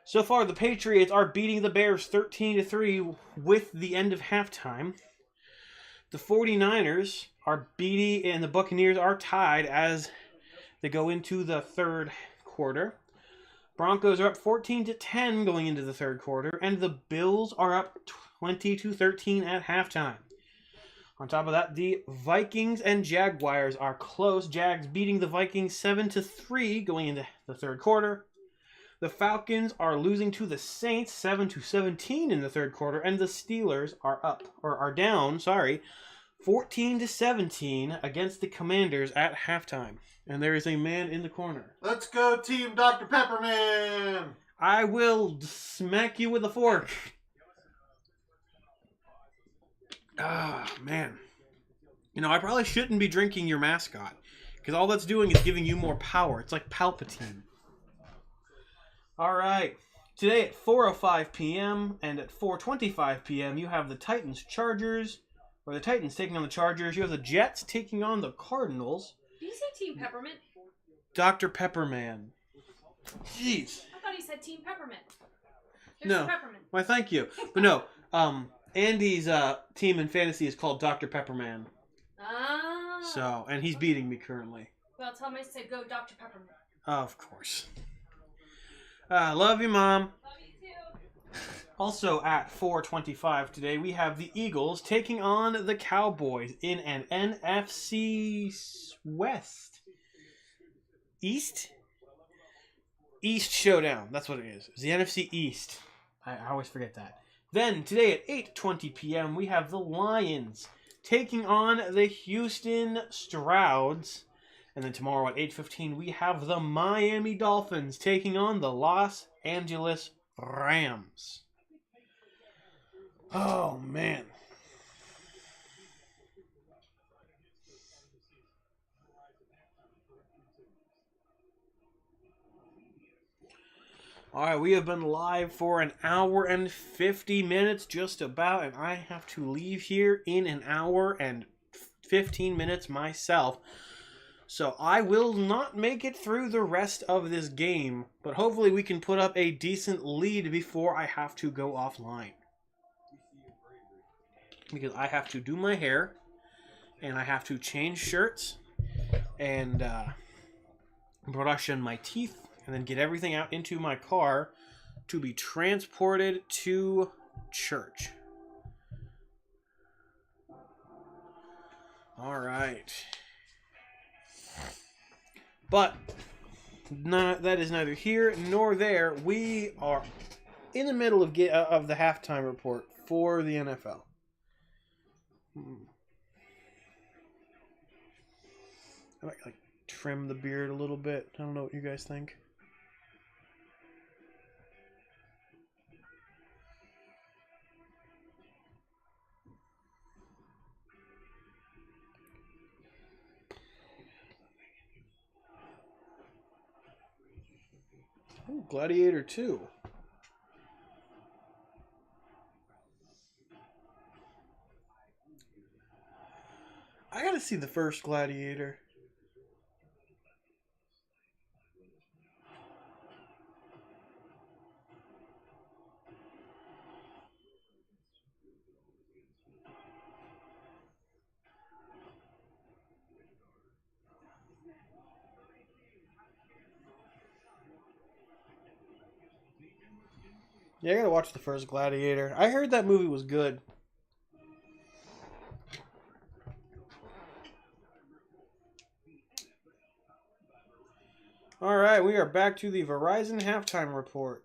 So far, the Patriots are beating the Bears 13-3 with the end of halftime. The 49ers are beating, and the Buccaneers are tied as they go into the third quarter. Broncos are up 14-10 going into the third quarter, and the Bills are up 20-13 at halftime. On top of that, the Vikings and Jaguars are close. Jags beating the Vikings 7-3 going into the third quarter. The Falcons are losing to the Saints 7-17 in the third quarter, and the Steelers are down 14-17 against the Commanders at halftime. And there is a man in the corner. Let's go, Team Dr. Pepperman! I will smack you with a fork. Ah, man. You know, I probably shouldn't be drinking your mascot, because all that's doing is giving you more power. It's like Palpatine. All right. Today at 4:05 p.m. and at 4:25 p.m., you have the Titans taking on the Chargers. You have the Jets taking on the Cardinals. Did you say Team Peppermint? Dr. Pepperman. Jeez. I thought he said Team Peppermint. There's No. Peppermint. Why, thank you. But no, Andy's team in fantasy is called Dr. Pepperman. Ah. So, and he's beating me currently. Well, tell him I said go Dr. Peppermint. Of course. Love you, Mom. Love you too. Also at 4:25 today, we have the Eagles taking on the Cowboys in an NFC West. East showdown. That's what it is. It's the NFC East. I always forget that. Then today at 8:20 p.m., we have the Lions taking on the Houston Strouds. And then tomorrow at 8:15, we have the Miami Dolphins taking on the Los Angeles Rams. Oh, man. All right, we have been live for an hour and 50 minutes just about, and I have to leave here in an hour and 15 minutes myself. So I will not make it through the rest of this game, but hopefully we can put up a decent lead before I have to go offline. Because I have to do my hair, and I have to change shirts, and brush in my teeth, and then get everything out into my car to be transported to church. All right. But that is neither here nor there. We are in the middle of the halftime report for the NFL. I might like trim the beard a little bit. I don't know what you guys think. Ooh, Gladiator 2. I gotta see the first Gladiator. Yeah, I gotta watch the first Gladiator. I heard that movie was good. All right, we are back to the Verizon halftime report.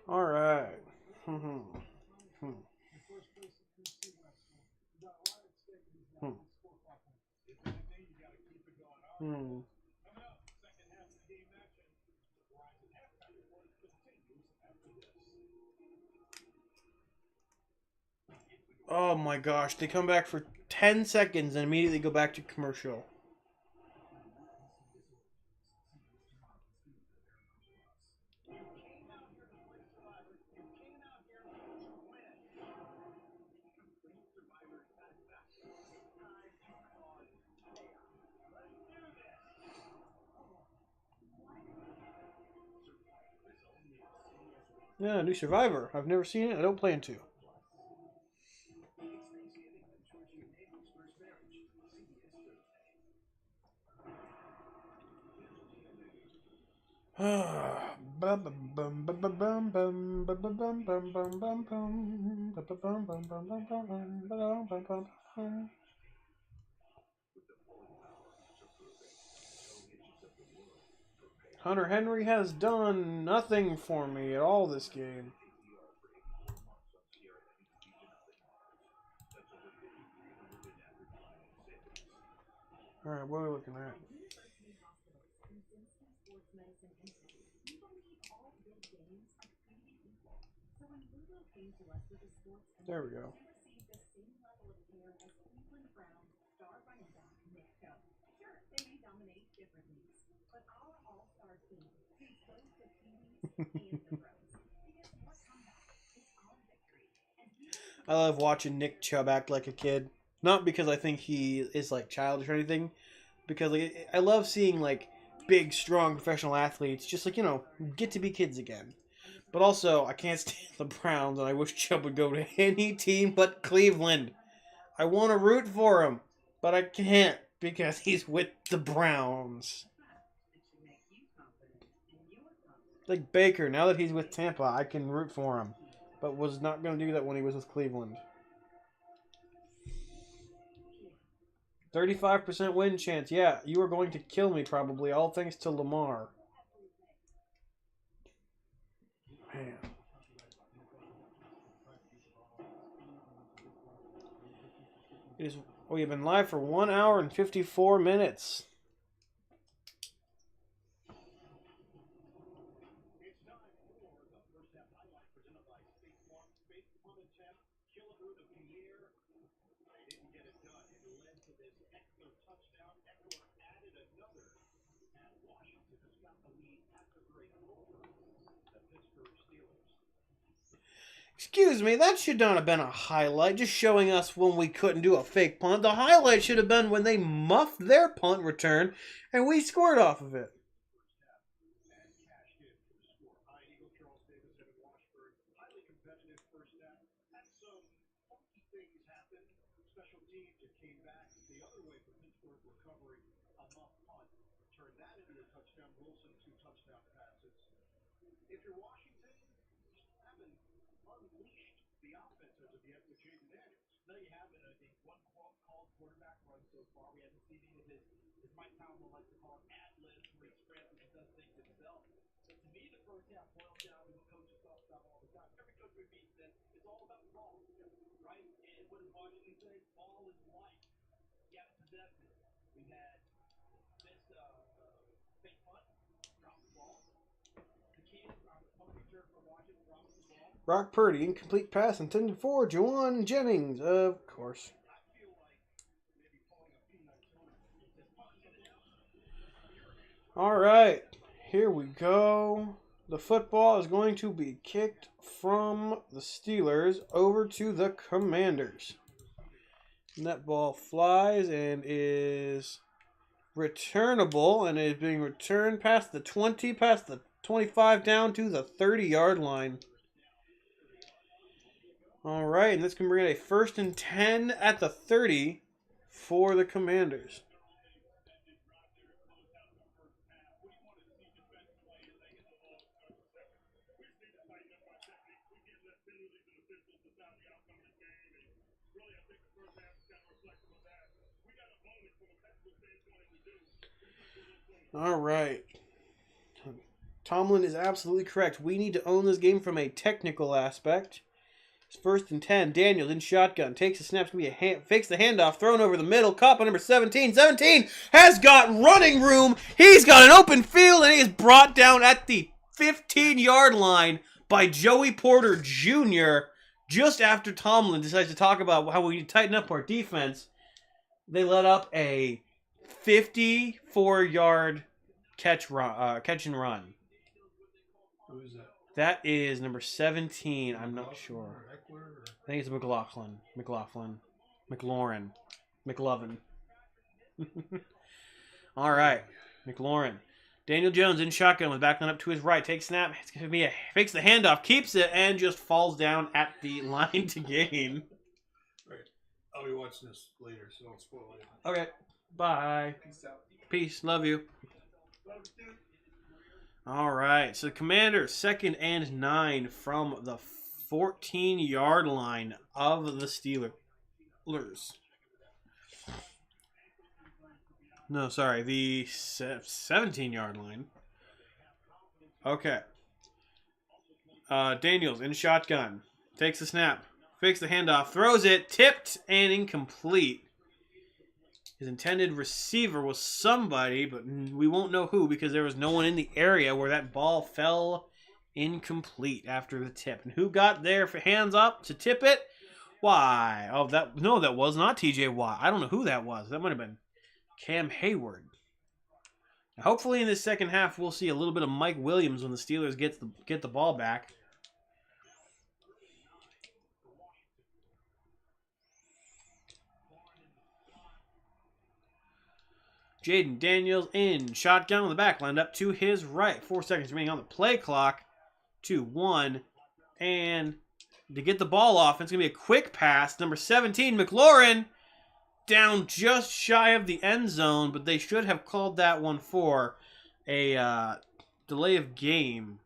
All right. Oh my gosh, they come back for 10 seconds and immediately go back to commercial. Yeah, new Survivor. I've never seen it. I don't plan to. Hunter Henry has done nothing for me at all this game. Alright, what are we looking at? There we go. I love watching Nick Chubb act like a kid. Not because I think he is like childish or anything, because like I love seeing like big, strong professional athletes just like, get to be kids again. But also, I can't stand the Browns, and I wish Chubb would go to any team but Cleveland. I want to root for him, but I can't because he's with the Browns. Like Baker, now that he's with Tampa, I can root for him, but was not going to do that when he was with Cleveland. 35% win chance. Yeah, you are going to kill me probably, all thanks to Lamar. Man. We have been live for 1 hour and 54 minutes. Excuse me, that should not have been a highlight, just showing us when we couldn't do a fake punt. The highlight should have been when they muffed their punt return and we scored off of it. Special teams that came back the other way for Pittsburgh, recovering a muff punt, turned that into a touchdown. Wilson, 2 touchdown passes. If you're Washington, you haven't unleashed the offense as of yet with Jaden Daniels. No, you haven't. I think one called quarterback run so far. We haven't seen any of his Mike Tomlin likes to call it ad-libs, where he scrambles and does things himself. But to me, the first half boils down to what coaches talk about all the time. Every coach we meet says it's all about the ball, right? And what does Washington say? Ball is life. You got to possess it. We had this fake punt, drop the ball. The kid on the punt return for Washington drops the ball. Brock Purdy, incomplete pass intended for Juwan Jennings, of course. All right, here we go. The football is going to be kicked from the Steelers over to the Commanders. And that ball flies and is returnable, and it is being returned past the 20, past the 25, down to the 30-yard line. All right, and this can bring it a 1st and 10 at the 30 for the Commanders. All right. Tomlin is absolutely correct. We need to own this game from a technical aspect. It's 1st and 10. Daniels in shotgun. Takes the snap. Fakes the handoff. Thrown over the middle. Caught by number 17. 17 has got running room. He's got an open field, and he is brought down at the 15-yard line by Joey Porter Jr. Just after Tomlin decides to talk about how we need to tighten up our defense. They let up a 54-yard catch and run. Who is that? That is number 17. I'm not sure. I think it's McLaughlin. McLaurin. All right. McLaurin. Daniel Jones in shotgun with backline up to his right. Takes snap. It's going to be fakes the handoff. Keeps it and just falls down at the line to gain. Right. I'll be watching this later, so don't spoil it. Okay. Bye. Peace out. Peace. Love you. All right. So the Commanders, 2nd and 9 from the 14-yard line of the Steelers. No, sorry. The 17-yard line. Okay. Daniels in shotgun. Takes the snap. Fakes the handoff. Throws it. Tipped and incomplete. His intended receiver was somebody, but we won't know who because there was no one in the area where that ball fell incomplete after the tip. And who got there for hands up to tip it? Why? Oh, that was not TJ Watt. I don't know who that was. That might have been Cam Hayward. Now, hopefully in this second half we'll see a little bit of Mike Williams when the Steelers get the ball back. Jaden Daniels in shotgun on the back, lined up to his right. 4 seconds remaining on the play clock. 2-1. And to get the ball off, it's going to be a quick pass. Number 17, McLaurin, down just shy of the end zone, but they should have called that one for a delay of game.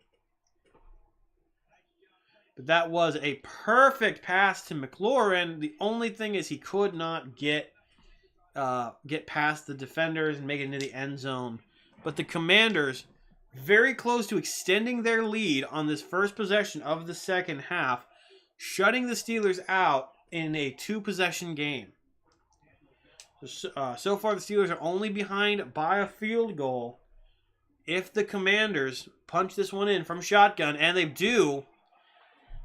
But that was a perfect pass to McLaurin. The only thing is he could not get past the defenders and make it into the end zone. But the Commanders, very close to extending their lead on this first possession of the second half, shutting the Steelers out in a 2-possession game. So far, the Steelers are only behind by a field goal. If the Commanders punch this one in from shotgun, and they do,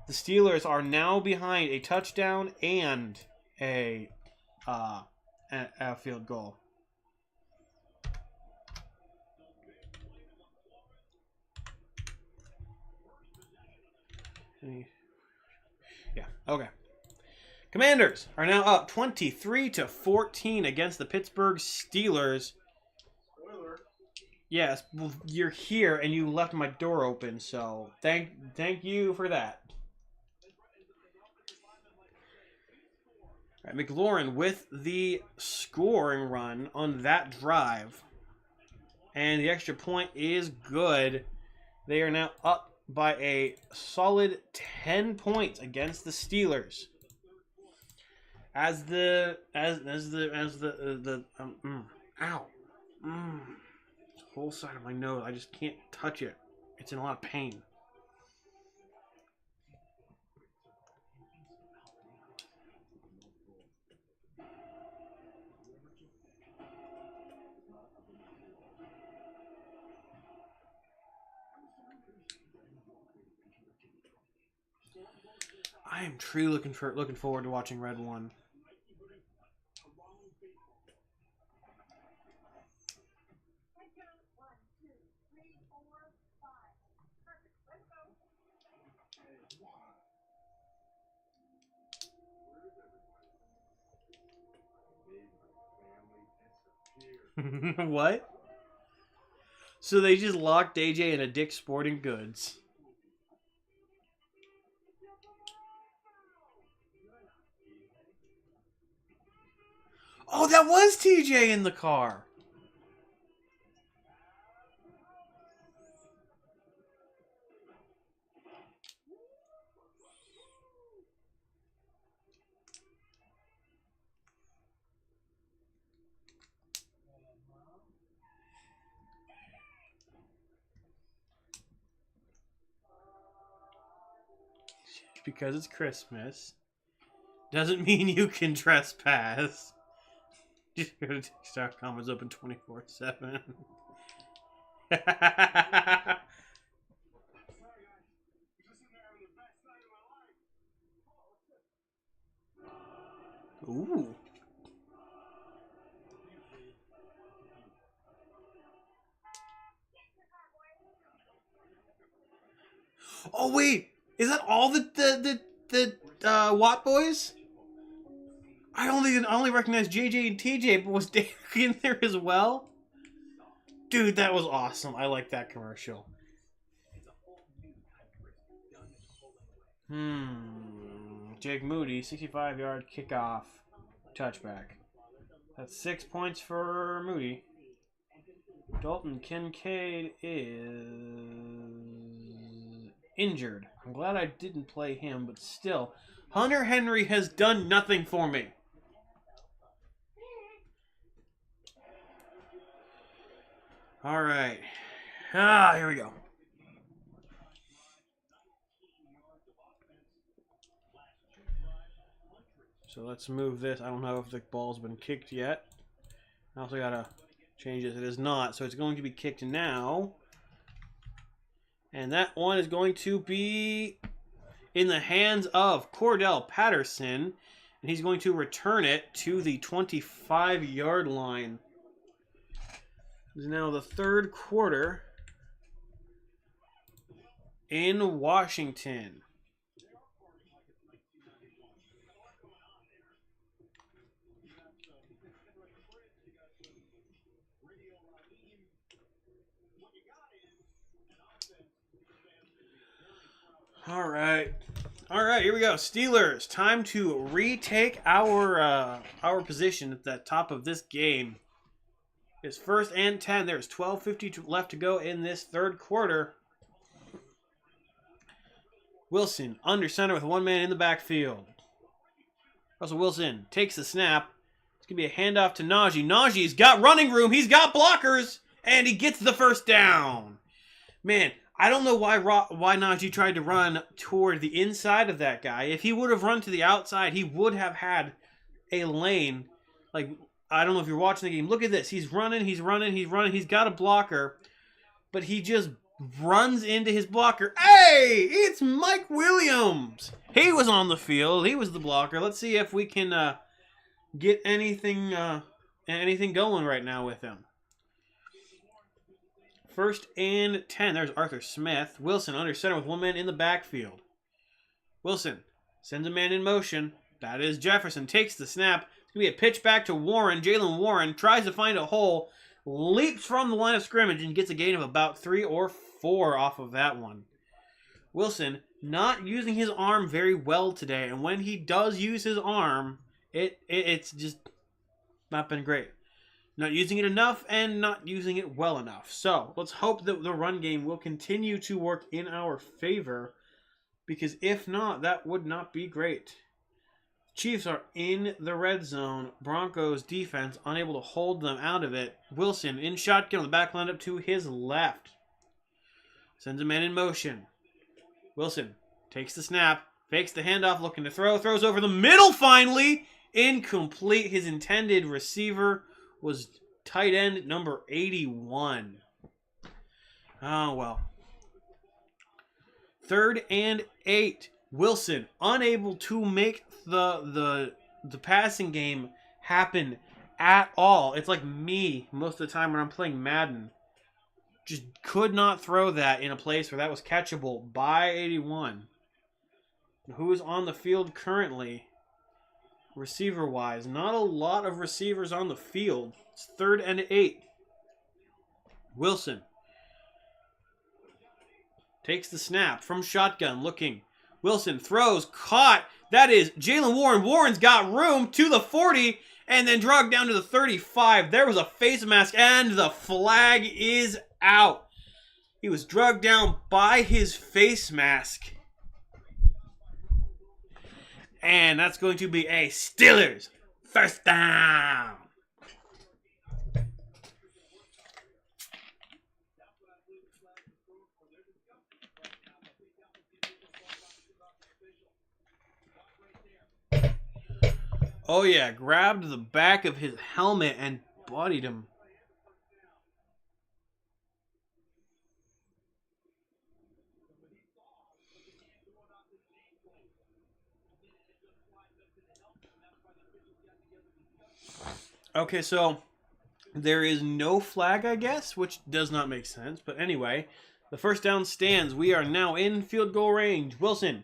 the Steelers are now behind a touchdown and a field goal. Yeah. Okay. Commanders are now up 23-14 against the Pittsburgh Steelers. Spoiler. Yes, well, you're here and you left my door open, so thank you for that. All right, McLaurin with the scoring run on that drive. And the extra point is good. They are now up by a solid 10 points against the Steelers. Whole side of my nose, I just can't touch it. It's in a lot of pain. I am truly looking forward to watching Red 1. What? So they just locked AJ in a Dick's Sporting Goods. Oh, that was TJ in the car. Because it's Christmas doesn't mean you can trespass. Just go to Tix.com. It's open 24/7. Ooh. Oh wait, is that all the Watt boys? I only recognize JJ and TJ, but was Derek in there as well? Dude, that was awesome. I like that commercial. Jake Moody, 65-yard kickoff, touchback. That's 6 points for Moody. Dalton Kincaid is injured. I'm glad I didn't play him, but still, Hunter Henry has done nothing for me. All right. Here we go. So let's move this. I don't know if the ball's been kicked yet. I also got to change this. It is not. So it's going to be kicked now. And that one is going to be in the hands of Cordell Patterson. And he's going to return it to the 25-yard line. It's now the third quarter in Washington. All right, here we go. Steelers, time to retake our position at the top of this game. It's 1st and 10. There's 12:50 left to go in this third quarter. Wilson under center with one man in the backfield. Russell Wilson takes the snap. It's going to be a handoff to Najee. Najee's got running room. He's got blockers. And he gets the first down. Man, I don't know why Najee tried to run toward the inside of that guy. If he would have run to the outside, he would have had a lane. Like, I don't know if you're watching the game. Look at this. He's running. He's got a blocker. But he just runs into his blocker. Hey, it's Mike Williams. He was on the field. He was the blocker. Let's see if we can get anything going right now with him. 1st and 10. There's Arthur Smith. Wilson under center with one man in the backfield. Wilson Sends a man in motion. That is Jefferson. Takes the snap. It's going to be a pitch back to Warren. Jalen Warren tries to find a hole. Leaps from the line of scrimmage and gets a gain of about 3 or 4 off of that one. Wilson not using his arm very well today. And when he does use his arm, it's just not been great. Not using it enough and not using it well enough. So let's hope that the run game will continue to work in our favor. Because if not, that would not be great. Chiefs are in the red zone. Broncos defense unable to hold them out of it. Wilson in shotgun on the back line up to his left. Sends a man in motion. Wilson takes the snap. Fakes the handoff, looking to throw. Throws over the middle finally. Incomplete. His intended receiver was tight end number 81. Oh, well. 3rd and 8. Wilson unable to make the passing game happen at all. It's like me most of the time when I'm playing Madden. Just could not throw that in a place where that was catchable by 81. Who is on the field currently? Receiver-wise, not a lot of receivers on the field. It's 3rd and 8. Wilson takes the snap from shotgun, looking. Wilson throws, caught. That is Jalen Warren. Warren's got room to the 40 and then dragged down to the 35. There was a face mask and the flag is out. He was dragged down by his face mask. And that's going to be a Steelers first down. Oh yeah, grabbed the back of his helmet and bodied him. Okay, so there is no flag, I guess, which does not make sense. But anyway, the first down stands. We are now in field goal range. Wilson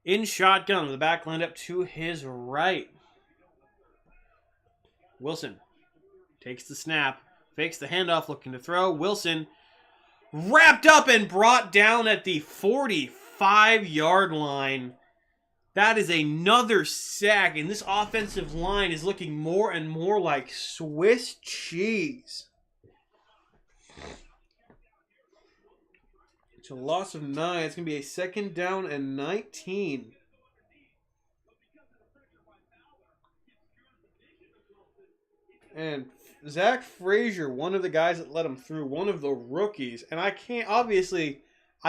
in shotgun with the back lined up to his right. Wilson takes the snap, fakes the handoff, looking to throw. Wilson wrapped up and brought down at the 45-yard line. That is another sack, and this offensive line is looking more and more like Swiss cheese. It's a loss of 9. It's going to be a 2nd down and 19. And Zach Frazier, one of the guys that let him through, one of the rookies, and I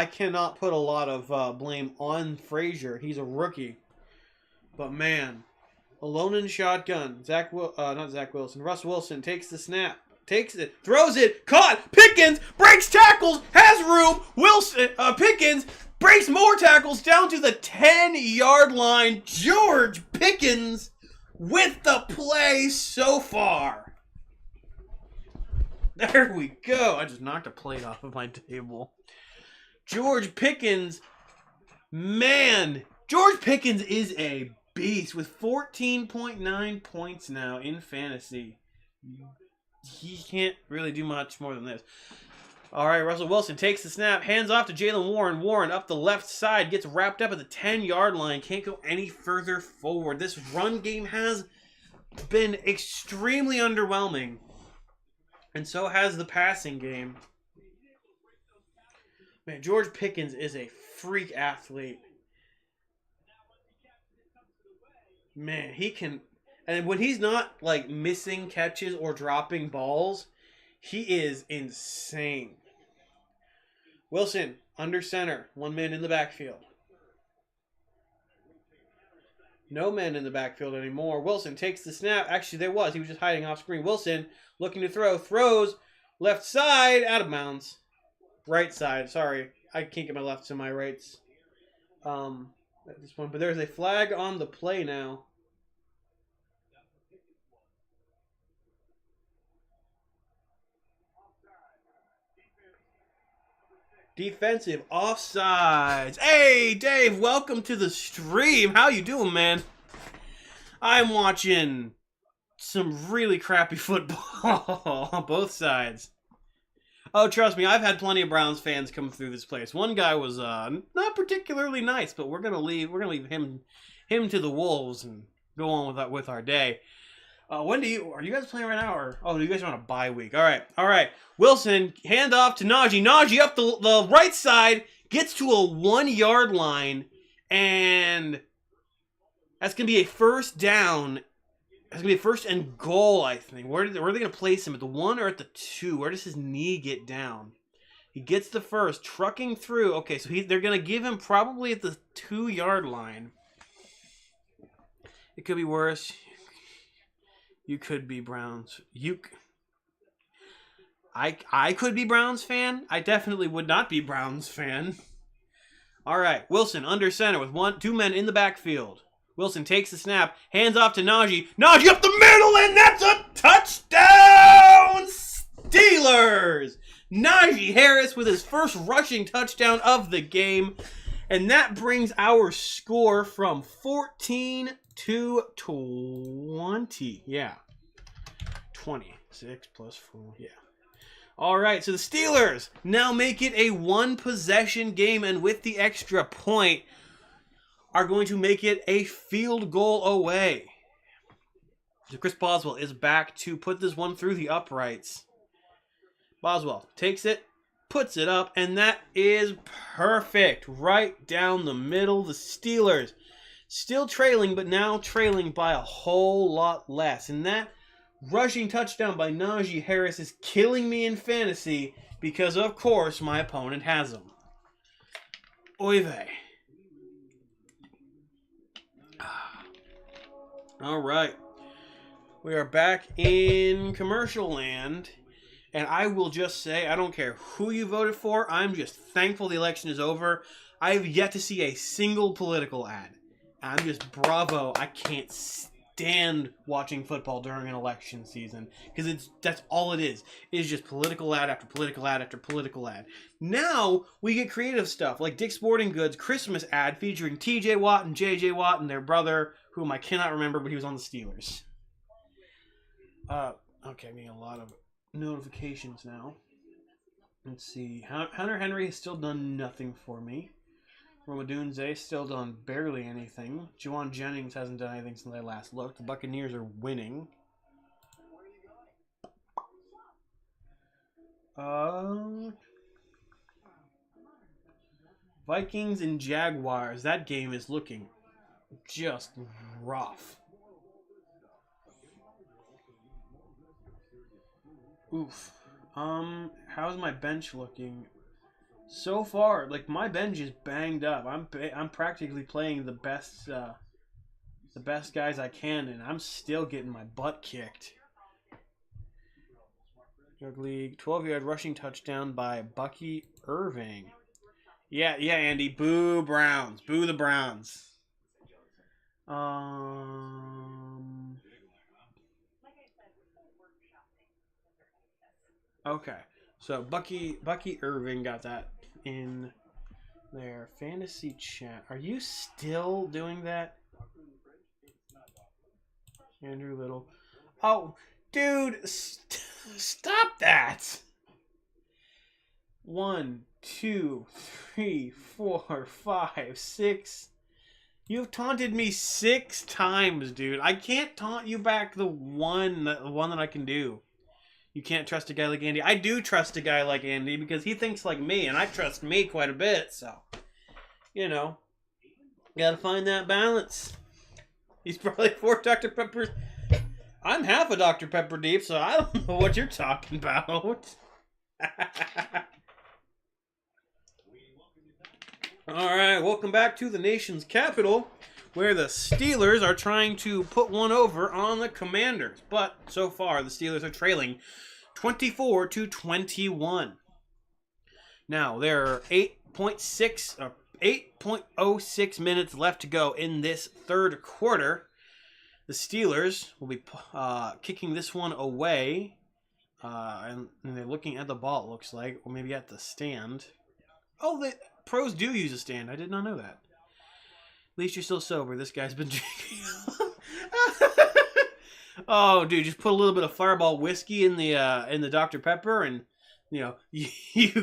cannot put a lot of blame on Frazier. He's a rookie. But man, alone in shotgun, Russ Wilson takes the snap, takes it, throws it, caught, Pickens breaks tackles, has room, Pickens breaks more tackles down to the 10-yard line. George Pickens with the play so far. There we go. I just knocked a plate off of my table. George Pickens, man, George Pickens is a beast with 14.9 points now in fantasy. He can't really do much more than this. All right, Russell Wilson takes the snap, hands off to Jalen Warren. Warren up the left side, gets wrapped up at the 10-yard line, can't go any further forward. This run game has been extremely underwhelming, and so has the passing game. Man, George Pickens is a freak athlete. Man, he can, and when he's not like missing catches or dropping balls, he is insane. Wilson under center, 1 man in the backfield. No man in the backfield anymore. Wilson takes the snap. Actually, he was just hiding off screen. Wilson looking to throw, throws left side, out of bounds. Right side, sorry. I can't get my lefts and my rights at this point. But there's a flag on the play now. Defensive offsides. Hey, Dave, welcome to the stream. How you doing, man? I'm watching some really crappy football on both sides. Oh, trust me, I've had plenty of Browns fans come through this place. One guy was not particularly nice, but we're gonna leave him to the wolves and go on with our day. Are you guys playing right now, or you guys are on a bye week? All right. Wilson, hand off to Najee. Najee up the right side, gets to a 1 yard line, and that's gonna be a first down. That's gonna be a first and goal, I think. Where are they gonna place him, at the 1 or at the 2? Where does his knee get down? He gets the first, trucking through. Okay, so they're gonna give him probably at the 2 yard line. It could be worse. You could be Browns. I could be Browns fan. I definitely would not be Browns fan. All right, Wilson under center with 2 men in the backfield. Wilson takes the snap, hands off to Najee. Najee up the middle, and that's a touchdown, Steelers! Najee Harris with his first rushing touchdown of the game, and that brings our score from 14 to 20. Yeah. 26 plus 4. Yeah. All right, so the Steelers now make it a 1-possession game, and with the extra point, are going to make it a field goal away. So Chris Boswell is back to put this one through the uprights. Boswell takes it, puts it up, and that is perfect. Right down the middle. The Steelers still trailing, but now trailing by a whole lot less. And that rushing touchdown by Najee Harris is killing me in fantasy because, of course, my opponent has him. Oy vey. All right. We are back in commercial land. And I will just say, I don't care who you voted for. I'm just thankful the election is over. I've yet to see a single political ad. I'm just bravo. I can't stand watching football during an election season because that's all it is. It's just political ad after political ad after political ad. Now we get creative stuff like Dick's Sporting Goods Christmas ad featuring T.J. Watt and J.J. Watt and their brother, whom I cannot remember, but he was on the Steelers. Okay, I'm getting a lot of notifications now. Let's see. Hunter Henry has still done nothing for me. Romadunze still done barely anything. Juwan Jennings hasn't done anything since I last looked. The Buccaneers are winning. Vikings and Jaguars. That game is looking just rough. Oof. How's my bench looking? So far, like, my bench is banged up. I'm practically playing the best guys I can, and I'm still getting my butt kicked. Drug League, 12-yard rushing touchdown by Bucky Irving. Yeah, Andy. Boo Browns. Boo the Browns. Okay. So Bucky Irving got that in their fantasy chat. Are you still doing that? Andrew Little. Oh, dude, stop that. 1, 2, 3, 4, 5, 6. You've taunted me 6 times, dude. I can't taunt you back the one that I can do. You can't trust a guy like Andy. I do trust a guy like Andy because he thinks like me, and I trust me quite a bit. So, you gotta find that balance. He's probably 4 Dr. Peppers. I'm half a Dr. Pepper deep, so I don't know what you're talking about. All right, welcome back to the nation's capital, where the Steelers are trying to put one over on the Commanders. But so far, the Steelers are trailing 24-21. Now, there are 8.06 minutes left to go in this third quarter. The Steelers will be kicking this one away. And they're looking at the ball, it looks like, or maybe at the stand. Oh, the pros do use a stand. I did not know that. At least you're still sober. This guy's been drinking. Oh, dude, just put a little bit of Fireball whiskey in the Dr. Pepper, and you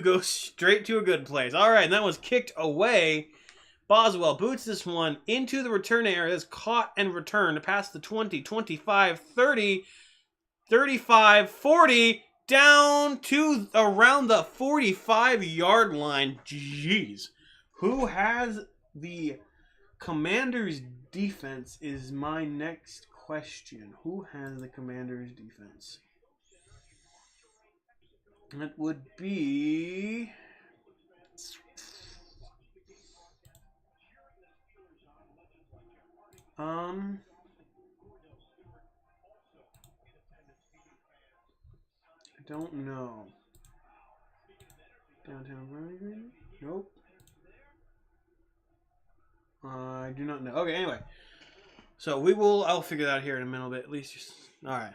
go straight to a good place. All right, and that was kicked away. Boswell boots this one into the return area. Is caught and returned past the 20, 25, 30, 35, 40, down to around the 45-yard line. Jeez. Who has the Commanders' defense is my next question. Who has the Commanders' defense? That would be... I don't know. Downtown Birmingham? Nope. I do not know. Okay, anyway. So I'll figure that out here in a minute, but at least just... Alright.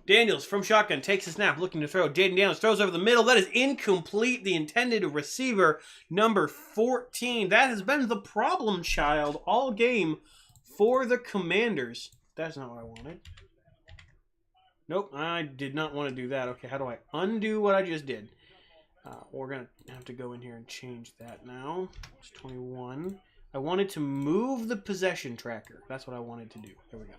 Daniels from shotgun takes a snap, looking to throw. Jaden Daniels throws over the middle. That is incomplete. The intended receiver, number 14. That has been the problem child all game for the Commanders. That's not what I wanted. Nope, I did not want to do that. Okay, how do I undo what I just did? We're going to have to go in here and change that now. It's 21. I wanted to move the possession tracker. That's what I wanted to do. There we go.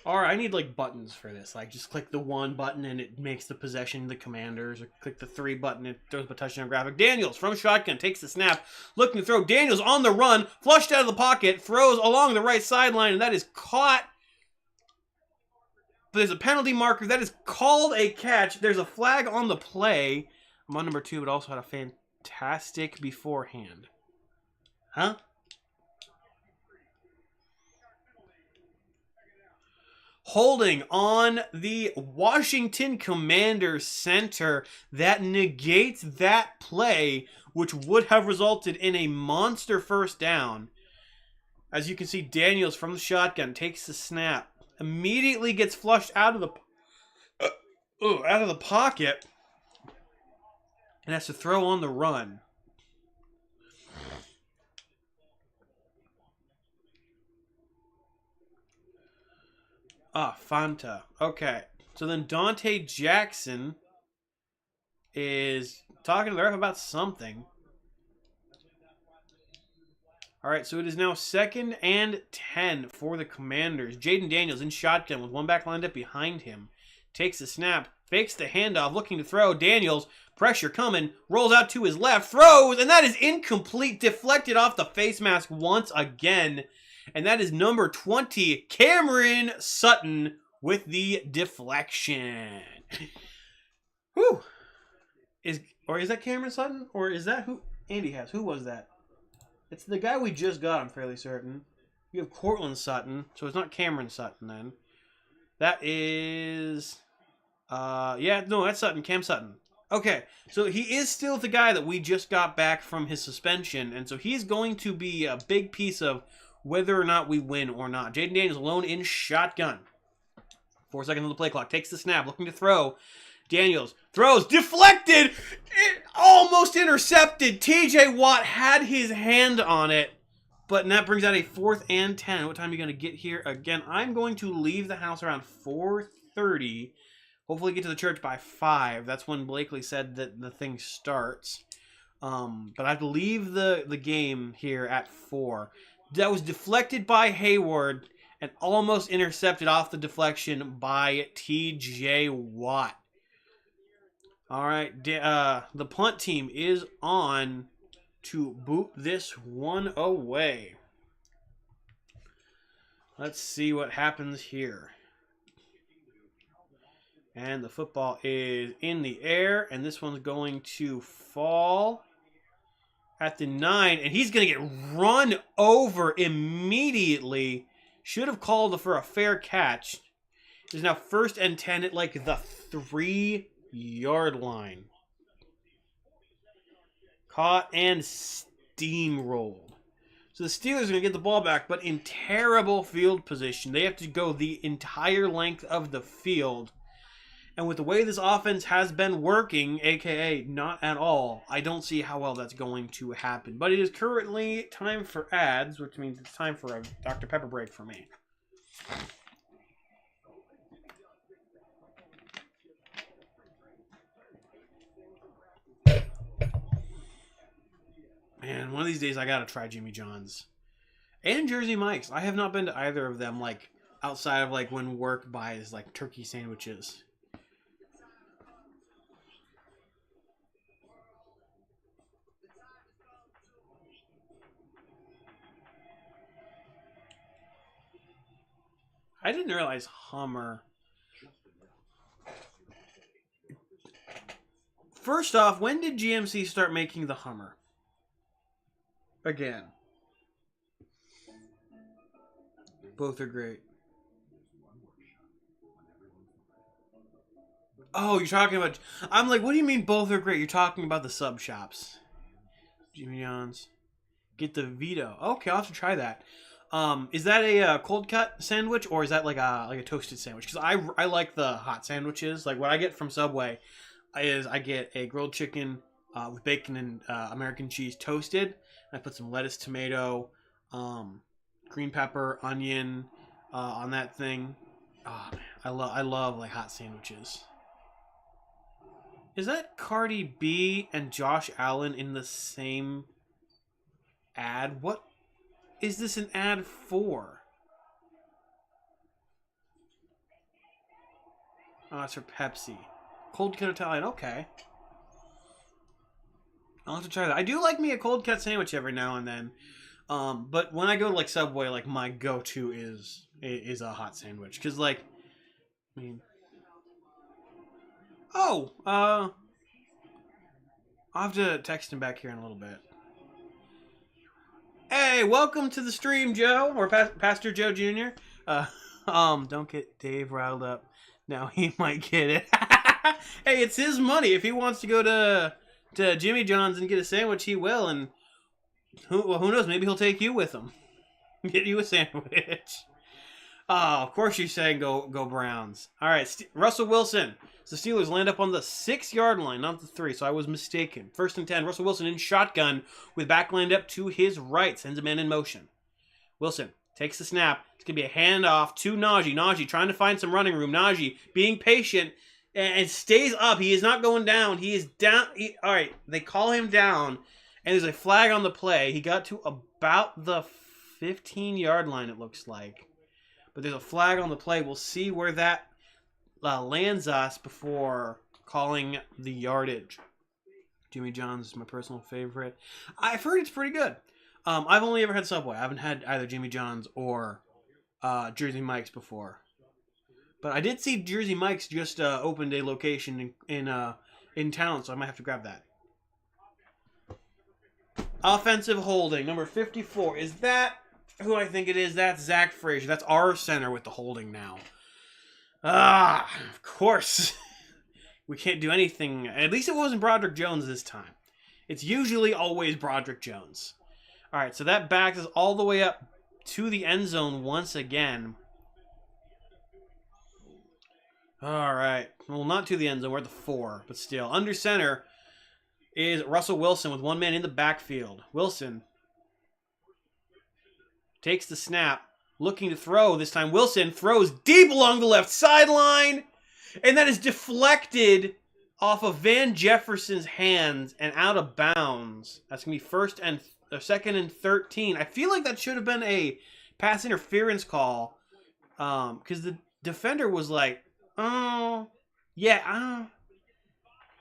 All right, I need like buttons for this. Like just click the 1 button and it makes the possession the Commanders, or click the 3 button and it throws up a touchdown graphic. Daniels from shotgun takes the snap, looking to throw. Daniels on the run, flushed out of the pocket, throws along the right sideline, and that is caught. But there's a penalty marker. That is called a catch. There's a flag on the play. I'm on number 2, but also had a fantastic beforehand. Huh? Holding on the Washington Commanders center that negates that play, which would have resulted in a monster first down. As you can see, Daniels from the shotgun takes the snap, immediately gets flushed out of the pocket, and has to throw on the run. Fanta. Okay. So then Dante Jackson is talking to the ref about something. All right, so it is now 2nd and 10 for the Commanders. Jaden Daniels in shotgun with one back lined up behind him. Takes the snap, fakes the handoff, looking to throw. Daniels, pressure coming, rolls out to his left, throws, and that is incomplete, deflected off the face mask once again. And that is number 20, Cameron Sutton, with the deflection. Whew. Is that Cameron Sutton? Or is that who Andy has? Who was that? It's the guy we just got, I'm fairly certain. You have Cortland Sutton, so it's not Cameron Sutton then. That is... that's Sutton, Cam Sutton. Okay, so he is still the guy that we just got back from his suspension, and so he's going to be a big piece of whether or not we win or not. Jaden Daniels alone in shotgun. 4 seconds on the play clock. Takes the snap, looking to throw. Daniels throws, deflected, almost intercepted. TJ Watt had his hand on it, but that brings out a 4th and 10. What time are you going to get here again? I'm going to leave the house around 4:30. Hopefully get to the church by 5. That's when Blakely said that the thing starts. But I have to leave the game here at 4. That was deflected by Hayward and almost intercepted off the deflection by TJ Watt. All right, the punt team is on to boot this one away. Let's see what happens here. And the football is in the air, and this one's going to fall at the 9, and he's going to get run over immediately. Should have called for a fair catch. It's now 1st and 10 at like the 3-yard line. Caught and steamrolled. So the Steelers are going to get the ball back, but in terrible field position. They have to go the entire length of the field. And with the way this offense has been working, aka not at all, I don't see how well that's going to happen. But it is currently time for ads, which means it's time for a Dr. Pepper break for me. Man, one of these days I gotta try Jimmy John's. And Jersey Mike's. I have not been to either of them, like, outside of, like, when work buys, like, turkey sandwiches. I didn't realize Hummer. First off, when did GMC start making the Hummer? Again. Both are great. Oh, you're talking about... I'm like, what do you mean both are great? You're talking about the sub shops. Jimmy John's. Get the Vito. Okay, I'll have to try that. Is that a cold cut sandwich, or is that like a toasted sandwich? Because I like the hot sandwiches. Like what I get from Subway is I get a grilled chicken with bacon and American cheese toasted. And I put some lettuce, tomato, green pepper, onion on that thing. Oh man, I love like hot sandwiches. Is that Cardi B and Josh Allen in the same ad? What is this an ad for? Oh, it's for Pepsi. Cold cut Italian, okay. I'll have to try that. I do like me a cold cut sandwich every now and then. But when I go to like Subway, like my go-to is a hot sandwich. Cause like, I mean, I'll have to text him back here in a little bit. Hey, welcome to the stream, Joe, or Pastor Joe Jr. Don't get Dave riled up. Now he might get it. Hey, it's his money. If he wants to go to Jimmy John's and get a sandwich, he will. And who knows? Maybe he'll take you with him. Get you a sandwich. Oh, of course you're saying go Browns. All right, Russell Wilson. So the Steelers land up on the 6-yard line, not the 3, so I was mistaken. 1st and 10, Russell Wilson in shotgun with back lined up to his right. Sends a man in motion. Wilson takes the snap. It's going to be a handoff to Najee. Najee trying to find some running room. Najee being patient and stays up. He is not going down. He is down. All right, they call him down, and there's a flag on the play. He got to about the 15-yard line, it looks like. But there's a flag on the play. We'll see where that lands us before calling the yardage. Jimmy John's is my personal favorite. I've heard it's pretty good. I've only ever had Subway. I haven't had either Jimmy John's or Jersey Mike's before. But I did see Jersey Mike's just opened a location in town, so I might have to grab that. Offensive holding, number 54. Is that who I think it is? That's Zach Frazier. That's our center with the holding now. Of course. We can't do anything. At least it wasn't Broderick Jones this time. It's usually always Broderick Jones. All right, so that backs us all the way up to the end zone once again. All right. Well, not to the end zone. We're at the 4, but still. Under center is Russell Wilson with one man in the backfield. Wilson takes the snap. Looking to throw this time. Wilson throws deep along the left sideline. And that is deflected off of Van Jefferson's hands and out of bounds. That's going to be 2nd and 13. I feel like that should have been a pass interference call. Because the defender was like, oh, yeah,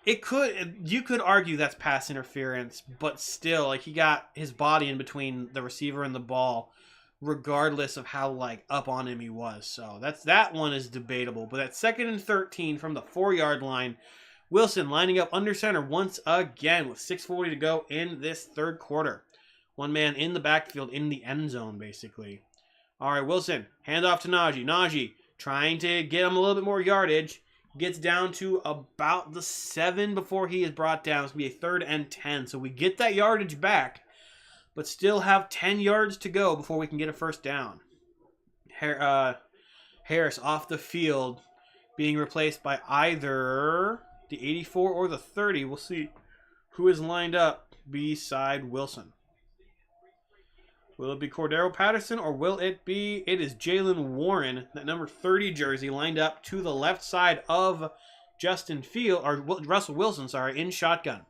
you could argue that's pass interference. But still, like he got his body in between the receiver and the ball, regardless of how like up on him he was. So that one is debatable. But that's 2nd and 13 from the 4-yard line. Wilson lining up under center once again with 6:40 to go in this third quarter. One man in the backfield in the end zone, basically. All right, Wilson, hand off to Najee. Najee trying to get him a little bit more yardage. Gets down to about the 7 before he is brought down. It's going to be a 3rd and 10. So we get that yardage back, but still have 10 yards to go before we can get a first down. Harris off the field. being replaced by either the 84 or the 30. We'll see who is lined up beside Wilson. Will it be Cordero Patterson or will it be... It is Jalen Warren, that number 30 jersey, lined up to the left side of Russell Wilson, in shotgun.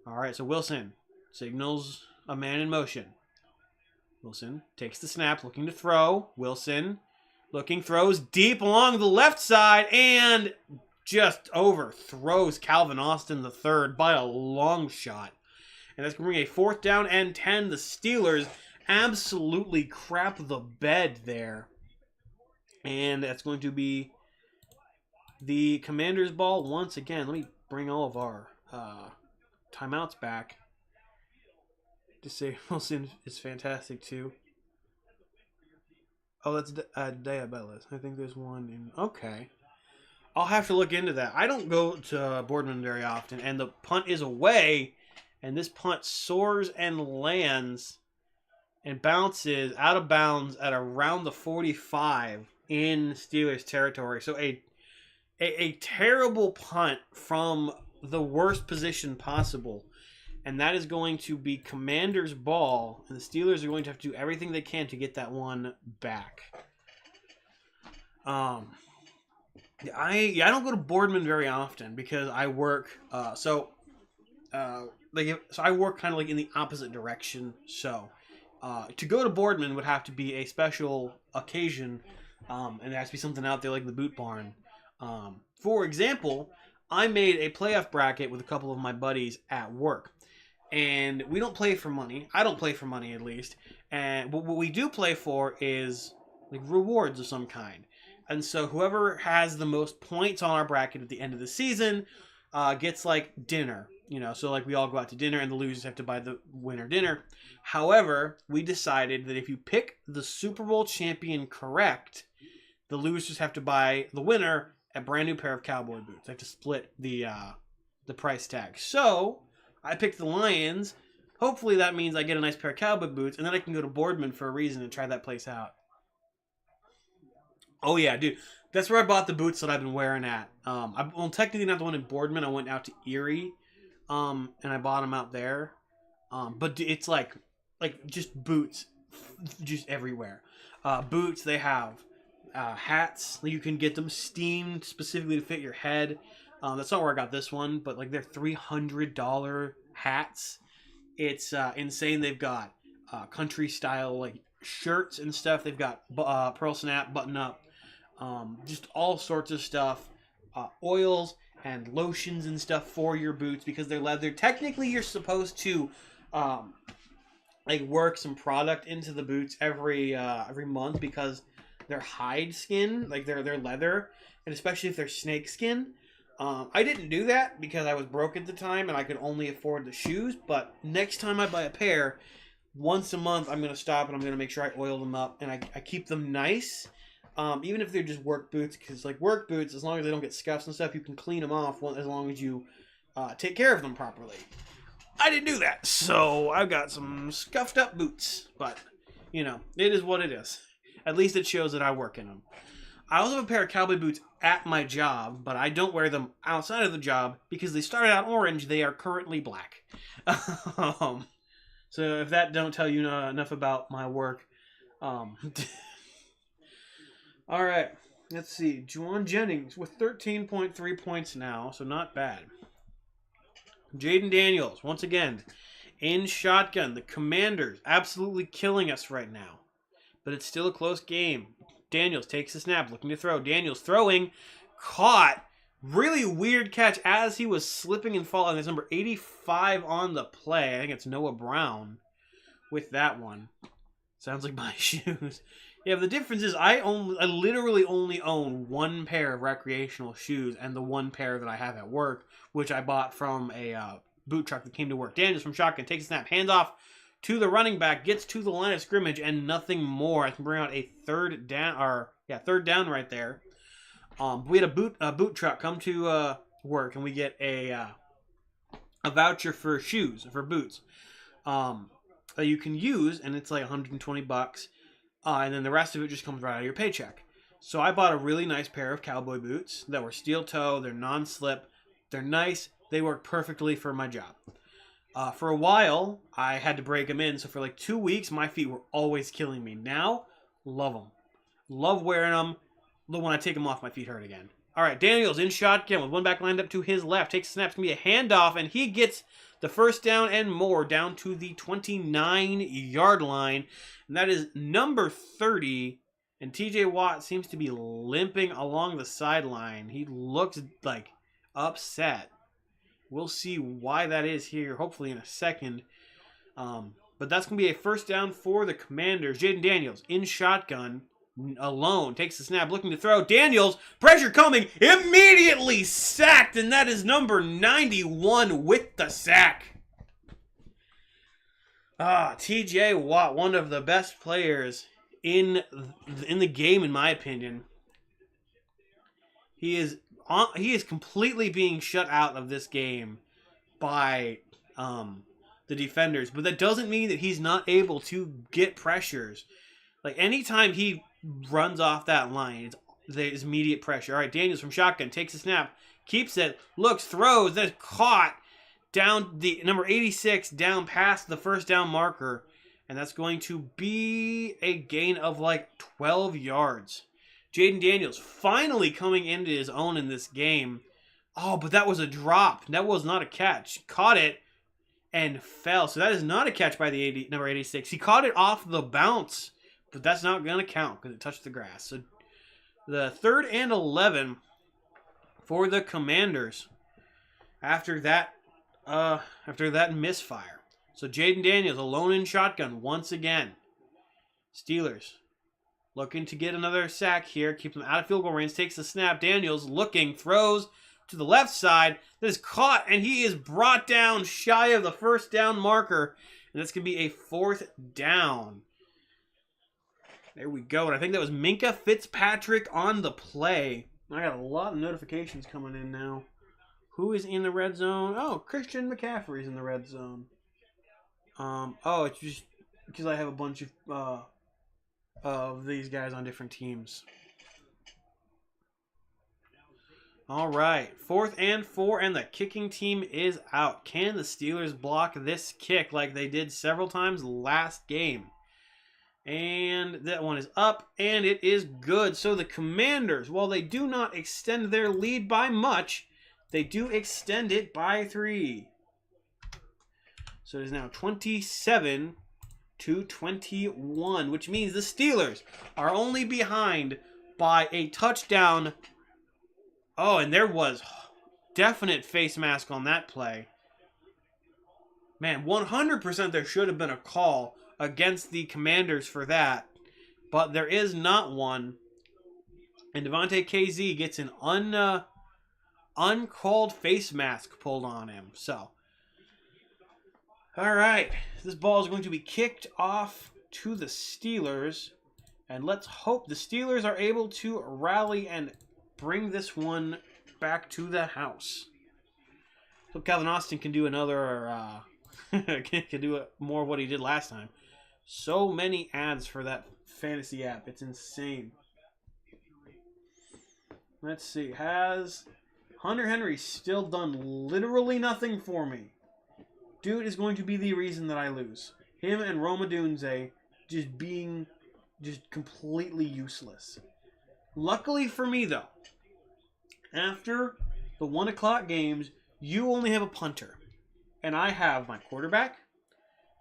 All right, so Wilson signals a man in motion. Wilson takes the snap, looking to throw. Wilson looking, throws deep along the left side, and just overthrows Calvin Austin III by a long shot. And that's going to bring a 4th down and 10. The Steelers absolutely crap the bed there. And that's going to be the Commanders' ball once again. Let me bring all of our timeouts back. Just say Wilson is fantastic too. Oh, that's Diabelas. I think there's one in... Okay. I'll have to look into that. I don't go to Boardman very often, and the punt is away, and this punt soars and lands and bounces out of bounds at around the 45 in Steelers territory. So a terrible punt from the worst position possible. And that is going to be Commanders' ball, and the Steelers are going to have to do everything they can to get that one back. I don't go to Boardman very often because I work. So I work kind of like in the opposite direction. So to go to Boardman would have to be a special occasion, and there has to be something out there like the Boot Barn. For example, I made a playoff bracket with a couple of my buddies at work. And we don't play for money. I don't play for money, at least. And what we do play for is like rewards of some kind. And so whoever has the most points on our bracket at the end of the season gets like dinner. So like we all go out to dinner and the losers have to buy the winner dinner. However, we decided that if you pick the Super Bowl champion correct, the losers have to buy the winner a brand new pair of cowboy boots. They have to split the price tag. So I picked the Lions. Hopefully that means I get a nice pair of cowboy boots, and then I can go to Boardman for a reason and try that place out. Oh yeah, dude. That's where I bought the boots that I've been wearing at. Technically not the one in Boardman. I went out to Erie, and I bought them out there. But it's like just boots, just everywhere. Boots, they have hats. You can get them steamed specifically to fit your head. That's not where I got this one, but like they're $300 hats. It's insane. They've got country style like shirts and stuff. They've got pearl snap, button up, just all sorts of stuff. Oils and lotions and stuff for your boots because they're leather. Technically, you're supposed to work some product into the boots every month because they're hide skin, like they're leather, and especially if they're snake skin. I didn't do that because I was broke at the time and I could only afford the shoes, but next time I buy a pair, once a month I'm going to stop and I'm going to make sure I oil them up and I keep them nice, even if they're just work boots, because like work boots, as long as they don't get scuffs and stuff, you can clean them off as long as you take care of them properly. I didn't do that, so I've got some scuffed up boots, but it is what it is. At least it shows that I work in them. I also have a pair of cowboy boots at my job, but I don't wear them outside of the job because they started out orange. They are currently black. So if that don't tell you enough about my work. All right, let's see. Juwan Jennings with 13.3 points now, so not bad. Jaden Daniels, once again, in shotgun. The Commanders absolutely killing us right now, but it's still a close game. Daniels takes the snap, looking to throw. Daniels throwing, caught. Really weird catch as he was slipping and falling. There's number 85 on the play. I think it's Noah Brown with that one. Sounds like my shoes. Yeah, but the difference is I literally only own one pair of recreational shoes and the one pair that I have at work, which I bought from a boot truck that came to work. Daniels from shotgun takes a snap, hands off to the running back, gets to the line of scrimmage, and nothing more. I can bring out a third down right there. We had a boot truck come to work, and we get a voucher for shoes, for boots, that you can use, and it's like $120, and then the rest of it just comes right out of your paycheck. So I bought a really nice pair of cowboy boots that were steel toe. They're non-slip. They're nice. They work perfectly for my job. For a while, I had to break them in. So for like 2 weeks, my feet were always killing me. Now, love them. Love wearing them. But when I take them off, my feet hurt again. All right, Daniels in shotgun with one back lined up to his left. Takes a snap. It's going to be a handoff, and he gets the first down and more down to the 29-yard line. And that is number 30. And TJ Watt seems to be limping along the sideline. He looks like upset. We'll see why that is here, hopefully in a second. But that's going to be a first down for the Commanders. Jaden Daniels in shotgun, alone, takes the snap, looking to throw. Daniels, pressure coming, immediately sacked, and that is number 91 with the sack. TJ Watt, one of the best players in the game, in my opinion. He is completely being shut out of this game by the defenders, but that doesn't mean that he's not able to get pressures. Like anytime he runs off that line, there's immediate pressure. All right, Daniels from shotgun takes a snap, keeps it, looks, throws, then caught down the number 86 down past the first down marker. And that's going to be a gain of like 12 yards. Jaden Daniels finally coming into his own in this game. Oh, but that was a drop. That was not a catch. Caught it and fell. So that is not a catch by the number 86. He caught it off the bounce, but that's not going to count because it touched the grass. So the 3rd and 11 for the Commanders after that misfire. So Jaden Daniels alone in shotgun once again. Steelers looking to get another sack here. Keep them out of field goal range. Takes the snap. Daniels looking. Throws to the left side. That is caught. And he is brought down shy of the first down marker. And that's going to be a 4th down. There we go. And I think that was Minka Fitzpatrick on the play. I got a lot of notifications coming in now. Who is in the red zone? Oh, Christian McCaffrey's in the red zone. It's just because I have a bunch of these guys on different teams. All right, 4th and 4, and the kicking team is out. Can the Steelers block this kick like they did several times last game? And that one is up, and it is good. So the Commanders, while they do not extend their lead by much, they do extend it by 3. So it is now 27-21, which means the Steelers are only behind by a touchdown. Oh, and there was definite face mask on that play. Man, 100% there should have been a call against the Commanders for that, but there is not one. And Devontae KZ gets an uncalled face mask pulled on him. So, all right, this ball is going to be kicked off to the Steelers, and let's hope the Steelers are able to rally and bring this one back to the house. So Calvin Austin can do another, can do more of what he did last time. So many ads for that fantasy app, it's insane. Let's see, has Hunter Henry still done literally nothing for me? Dude is going to be the reason that I lose. Him and Roma Dunze just being completely useless. Luckily for me, though, after the 1 o'clock games, you only have a punter. And I have my quarterback,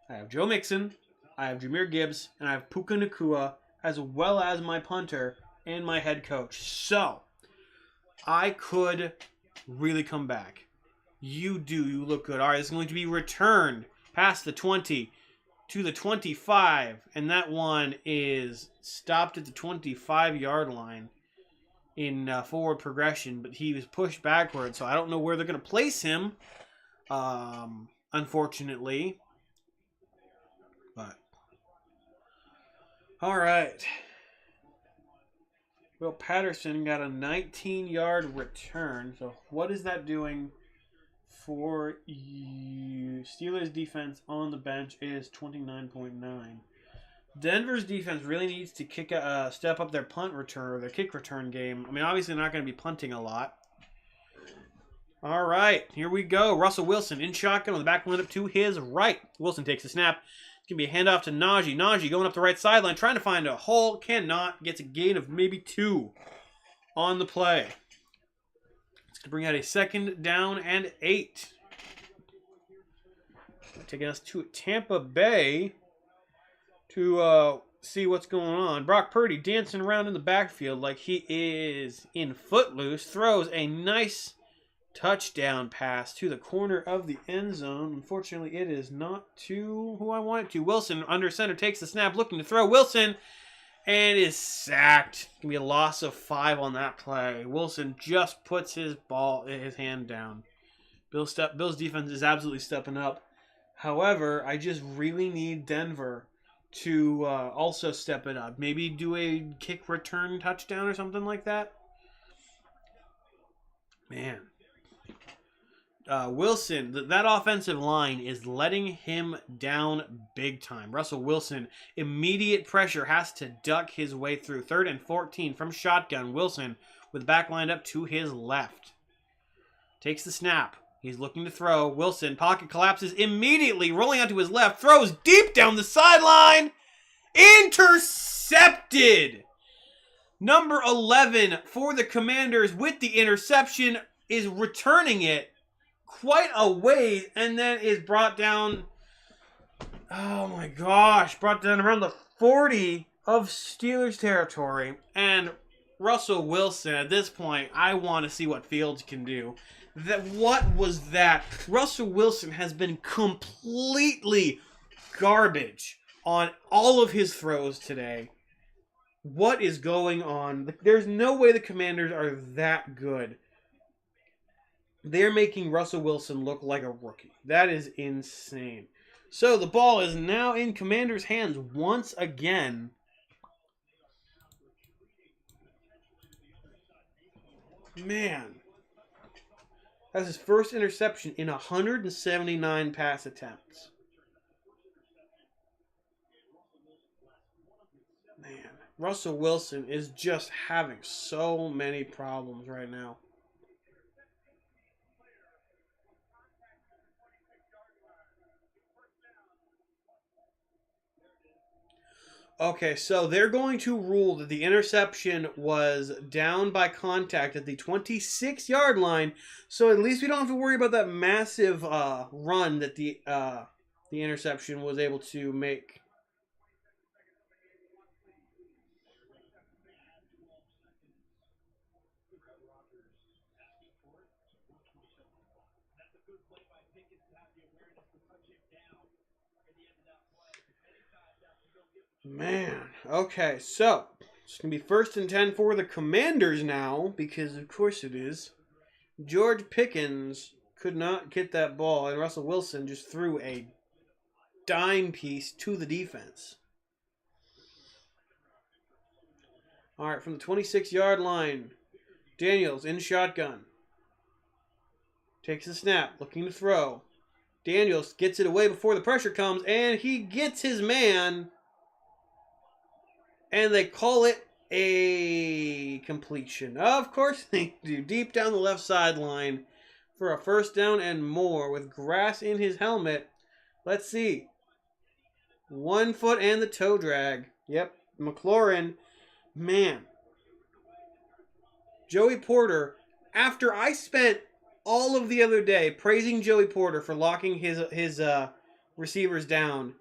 I have Joe Mixon, I have Jahmyr Gibbs, and I have Puka Nacua, as well as my punter and my head coach. So, I could really come back. You look good. All right, it's going to be returned past the 20 to the 25, and that one is stopped at the 25-yard line in forward progression, but he was pushed backward, so I don't know where they're going to place him, unfortunately. But, all right. Will Patterson got a 19-yard return, so what is that doing for you? Steelers defense on the bench is 29.9. Denver's defense really needs to step up their punt return or their kick return game. I mean, obviously they're not going to be punting a lot. All right, here we go. Russell Wilson in shotgun with the back lined up to his right. Wilson takes the snap. It's going to be a handoff to Najee. Najee going up the right sideline, trying to find a hole. Cannot. Gets a gain of maybe 2 on the play. It's going to bring out a 2nd down and 8. Taking us to Tampa Bay to see what's going on. Brock Purdy dancing around in the backfield like he is in Footloose. Throws a nice touchdown pass to the corner of the end zone. Unfortunately, it is not to who I want it to. Wilson under center takes the snap, looking to throw. Wilson and is sacked. Gonna be a loss of 5 on that play. Wilson just puts his hand down. Bill's defense is absolutely stepping up. However, I just really need Denver to also step it up. Maybe do a kick return touchdown or something like that. Man. Wilson, that offensive line is letting him down big time. Russell Wilson, immediate pressure, has to duck his way through. 3rd and 14 from shotgun. Wilson with back lined up to his left. Takes the snap. He's looking to throw. Wilson, pocket collapses immediately, rolling out to his left. Throws deep down the sideline. Intercepted. Number 11 for the Commanders with the interception is returning it quite a ways and then is brought down, oh my gosh, brought down around the 40 of Steelers territory. And Russell Wilson, at this point, I want to see what Fields can do. What was that? Russell Wilson has been completely garbage on all of his throws today. What is going on? There's no way the Commanders are that good. They're making Russell Wilson look like a rookie. That is insane. So the ball is now in Commanders' hands once again. Man. That's his first interception in 179 pass attempts. Man, Russell Wilson is just having so many problems right now. Okay, so they're going to rule that the interception was down by contact at the 26-yard line, so at least we don't have to worry about that massive run that the interception was able to make. Man, okay, so it's going to be 1st and 10 for the Commanders now, because of course it is. George Pickens could not get that ball, and Russell Wilson just threw a dime piece to the defense. All right, from the 26-yard line, Daniels in shotgun. Takes the snap, looking to throw. Daniels gets it away before the pressure comes, and he gets his man. And they call it a completion. Of course they do. Deep down the left sideline for a 1st down and more with grass in his helmet. Let's see. 1 foot and the toe drag. Yep. McLaurin. Man. Joey Porter. After I spent all of the other day praising Joey Porter for locking his receivers down,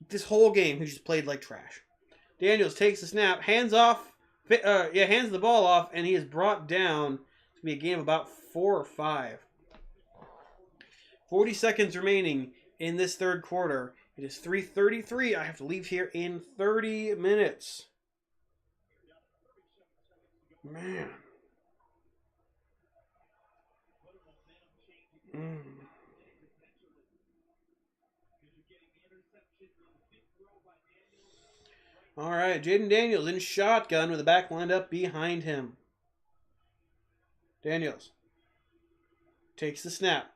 this whole game he just played like trash. Daniels takes the snap, hands the ball off, and he is brought down to be a game of about 4 or 5. 40 seconds remaining in this 3rd quarter. It is 3:33. I have to leave here in 30 minutes. Man. All right, Jaden Daniels in shotgun with the back lined up behind him. Daniels takes the snap,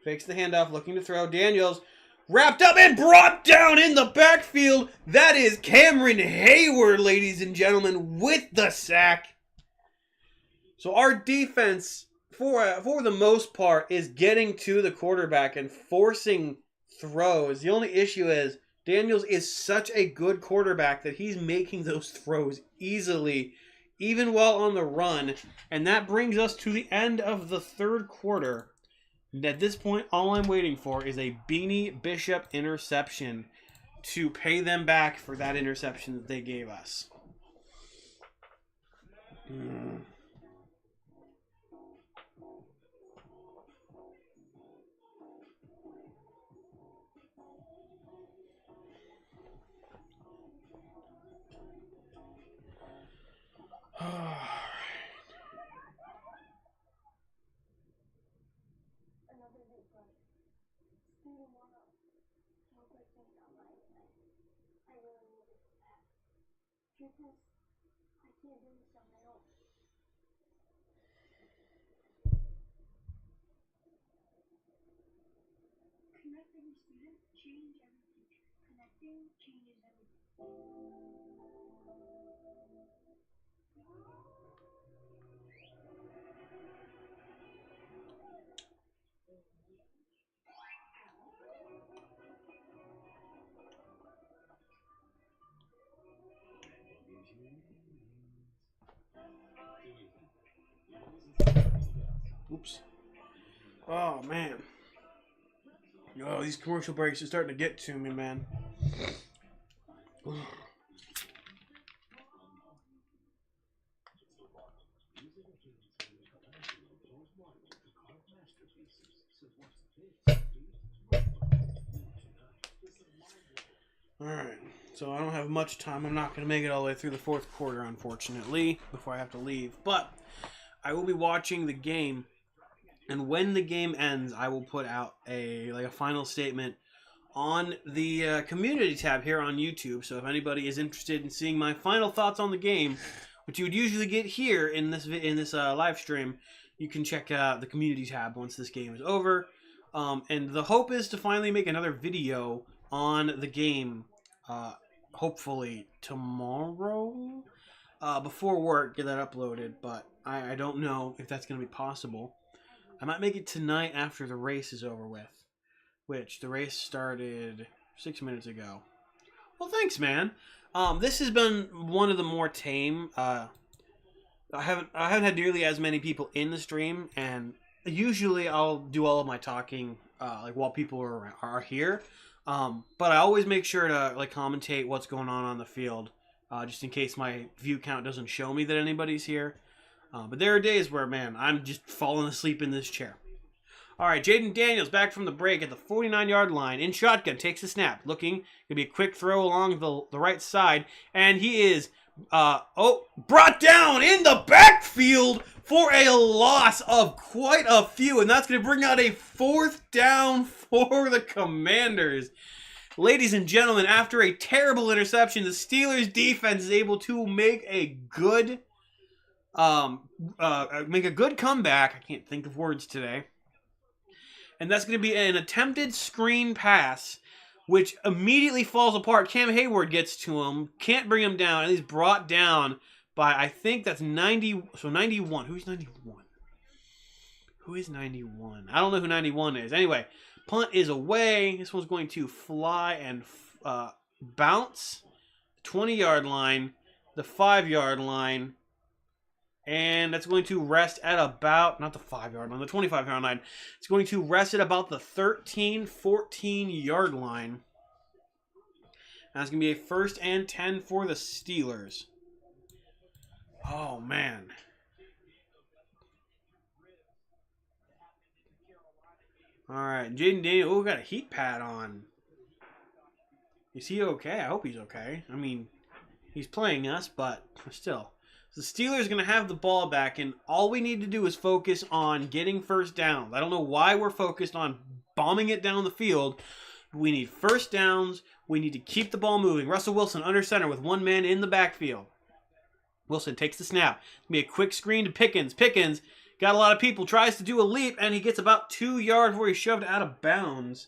fakes the handoff, looking to throw. Daniels Wrapped up and brought down in the backfield. That is Cameron Hayward, ladies and gentlemen, with the sack. So our defense, for the most part, is getting to the quarterback and forcing throws. The only issue is Daniels is such a good quarterback that he's making those throws easily, even while on the run. And that brings us to the end of the third quarter. At this point, all I'm waiting for is a Beanie Bishop interception to pay them back for that interception that they gave us. Connecting students change every future. Connecting changes everything. Oops. Oh, man. Oh, these commercial breaks are starting to get to me, man. Alright, so I don't have much time. I'm not going to make it all the way through the fourth quarter, unfortunately, before I have to leave. But I will be watching the game, and when the game ends, I will put out a final statement on the community tab here on YouTube. So if anybody is interested in seeing my final thoughts on the game, which you would usually get here in this live stream, you can check out the community tab once this game is over. And the hope is to finally make another video on the game, hopefully tomorrow, before work, get that uploaded, but I don't know if that's going to be possible. I might make it tonight after the race is over with, which the race started 6 minutes ago. Well, thanks, man. This has been one of the more tame. I haven't had nearly as many people in the stream, and usually I'll do all of my talking while people are here. But I always make sure to commentate what's going on the field, just in case my view count doesn't show me that anybody's here. But there are days where, man, I'm just falling asleep in this chair. All right, Jaden Daniels back from the break at the 49-yard line in shotgun, takes a snap, looking to be a quick throw along the right side, and he is brought down in the backfield for a loss of quite a few, and that's going to bring out a fourth down for the Commanders. Ladies and gentlemen, after a terrible interception, the Steelers defense is able to make a good comeback. I can't think of words today. And that's going to be an attempted screen pass, which immediately falls apart. Cam Hayward gets to him, can't bring him down, and he's brought down by, I think that's 90. So 91. Who's 91? Who is 91? I don't know who 91 is. Anyway, punt is away. This one's going to fly and bounce. 20-yard line, the 5-yard line. And that's going to rest at about, not the 5-yard line, the 25-yard line. It's going to rest at about the 13, 14-yard line. That's going to be a 1st and 10 for the Steelers. Oh, man. All right, Jaden Daniels. Oh, we got a heat pad on. Is he okay? I hope he's okay. I mean, he's playing us, but still. The Steelers are going to have the ball back, and all we need to do is focus on getting first downs. I don't know why we're focused on bombing it down the field. We need first downs. We need to keep the ball moving. Russell Wilson under center with one man in the backfield. Wilson takes the snap. It's going to be a quick screen to Pickens. Pickens got a lot of people, tries to do a leap, and he gets about 2 yards before he's shoved out of bounds.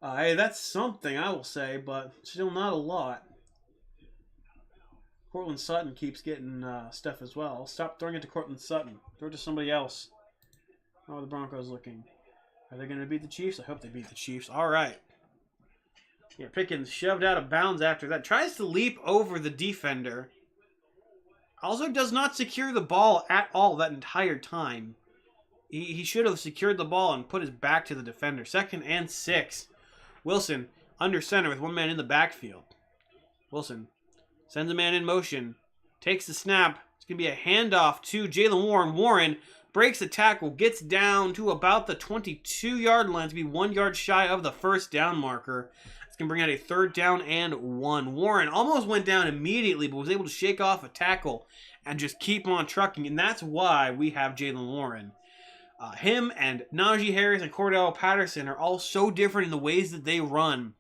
Hey, that's something, I will say, but still not a lot. Cortland Sutton keeps getting stuff as well. Stop throwing it to Cortland Sutton. Throw it to somebody else. How are the Broncos looking? Are they going to beat the Chiefs? I hope they beat the Chiefs. All right. Yeah, Pickens shoved out of bounds after that. Tries to leap over the defender. Also does not secure the ball at all that entire time. He should have secured the ball and put his back to the defender. 2nd and 6. Wilson under center with one man in the backfield. Wilson sends a man in motion. Takes the snap. It's going to be a handoff to Jaylen Warren. Warren breaks the tackle. Gets down to about the 22-yard line to be 1 yard shy of the first down marker. It's going to bring out a 3rd down and 1. Warren almost went down immediately, but was able to shake off a tackle and just keep on trucking. And that's why we have Jaylen Warren. Him and Najee Harris and Cordell Patterson are all so different in the ways that they run,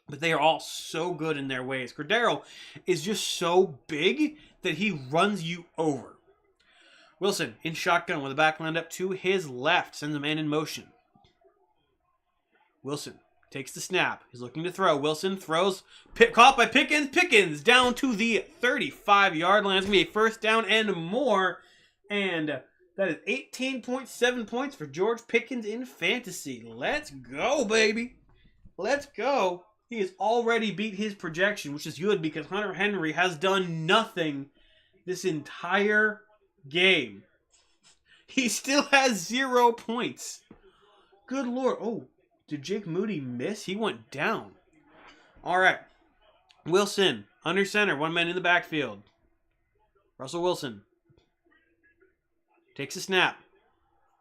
but they are all so good in their ways. Cordero is just so big that he runs you over. Wilson in shotgun with the back lined up to his left, sends a man in motion. Wilson takes the snap. He's looking to throw. Wilson throws, caught by Pickens. Pickens down to the 35-yard line. It's going to be a 1st down and more, and that is 18.7 points for George Pickens in fantasy. Let's go, baby. Let's go. He has already beat his projection, which is good because Hunter Henry has done nothing this entire game. He still has 0 points. Good Lord. Oh, did Jake Moody miss? He went down. All right. Wilson, under center, one man in the backfield. Russell Wilson takes a snap.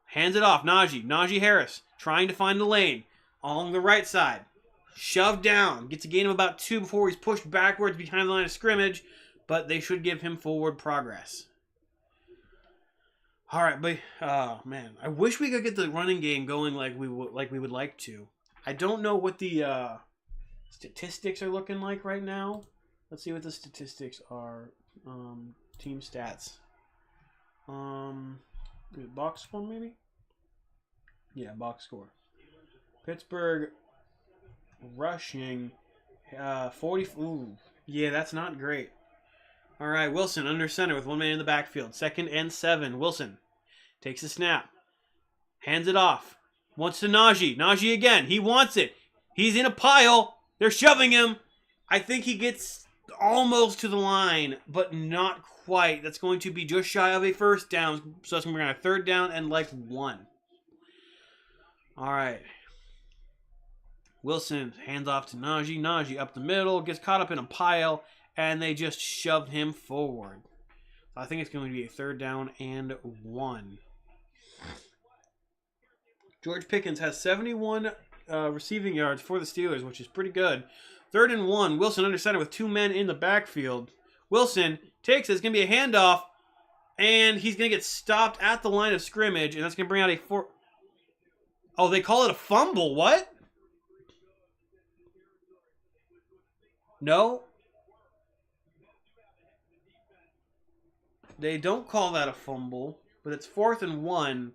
Hands it off. Najee Harris trying to find the lane along the right side. Shoved down. Gets a gain of about 2 before he's pushed backwards behind the line of scrimmage, but they should give him forward progress. All right, but man, I wish we could get the running game going like we would like to. I don't know what the statistics are looking like right now. Let's see what the statistics are. Team stats. Box score maybe? Yeah, box score. Pittsburgh rushing 40. Ooh, yeah, that's not great. All right, Wilson under center with one man in the backfield. 2nd and 7. Wilson takes a snap. Hands it off. Wants to Najee. Najee again. He wants it. He's in a pile. They're shoving him. I think he gets almost to the line, but not quite. That's going to be just shy of a 1st down. So that's going to bring out a 3rd down and like 1. All right. Wilson hands off to Najee. Najee up the middle. Gets caught up in a pile. And they just shoved him forward. I think it's going to be a 3rd down and 1. George Pickens has 71 receiving yards for the Steelers, which is pretty good. 3rd and 1. Wilson under center with 2 men in the backfield. Wilson takes it. It's going to be a handoff. And he's going to get stopped at the line of scrimmage. And that's going to bring out a 4. Oh, they call it a fumble. What? No. They don't call that a fumble, but it's 4th and 1.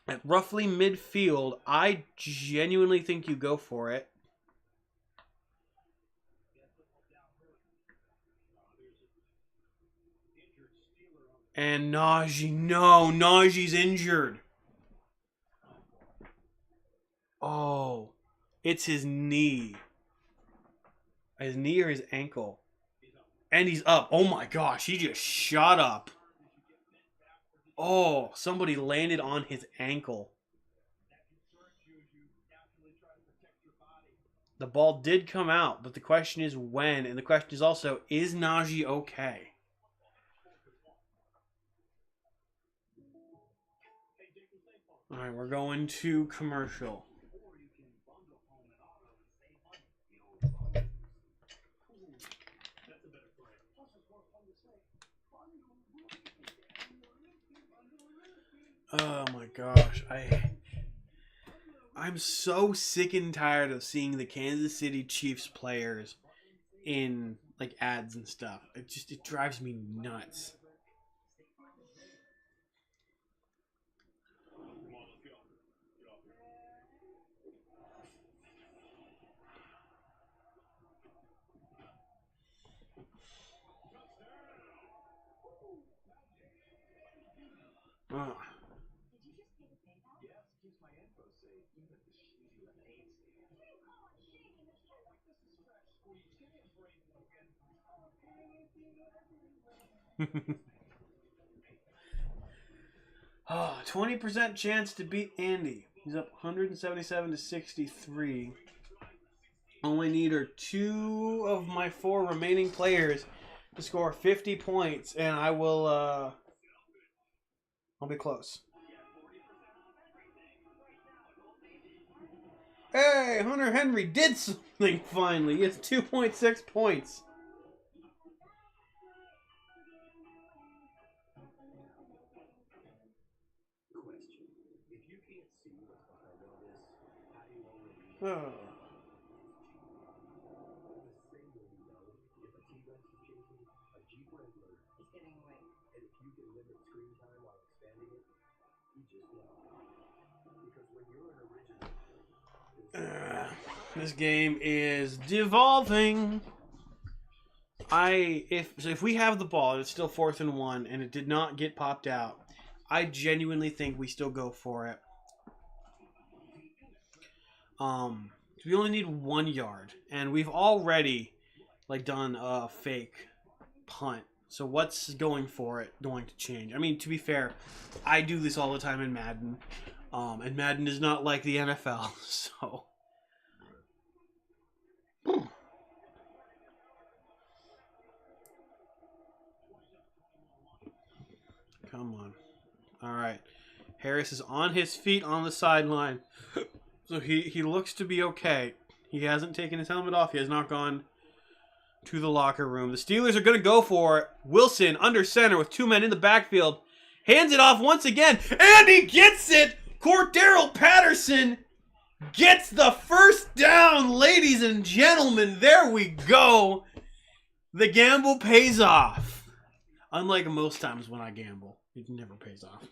At roughly midfield, I genuinely think you go for it. And Najee, no, Najee's injured. Oh, it's his knee. His knee or his ankle. And he's up. Oh my gosh, he just shot up. Oh, somebody landed on his ankle. The ball did come out, but the question is when. And the question is also, is Najee okay? All right, we're going to commercial. Oh my gosh, I'm so sick and tired of seeing the Kansas City Chiefs players in like ads and stuff. It drives me nuts. Oh. Yes, keeps my info safe, even at the sleazy lemonade stand. This is fresh squeeze. Give me a break, Logan. 20% chance to beat Andy. He's up 177 to 63. Only need are 2 of my 4 remaining players to score 50 points, and I will, I'll be close. Hey, Hunter Henry did something finally. He has 2.6 points. Question. If you can't see what's behind all this, how do you already Oh. the same way you know if a T-Rex is chasing a Jeep Wrangler He's getting away. and if you can limit screen time while expanding it, you just know. Because when you're an original, This game is devolving. If we have the ball and it's still 4th and 1 and it did not get popped out, I genuinely think we still go for it. We only need 1 yard, and we've already done a fake punt. So what's going for it going to change? I mean, to be fair, I do this all the time in Madden, and Madden is not like the NFL. So. Come on. All right. Harris is on his feet on the sideline. So he looks to be okay. He hasn't taken his helmet off. He has not gone to the locker room. The Steelers are going to go for it. Wilson under center with 2 men in the backfield. Hands it off once again. And he gets it. Cordero Patterson gets the first down, ladies and gentlemen. There we go. The gamble pays off. Unlike most times when I gamble, it never pays off.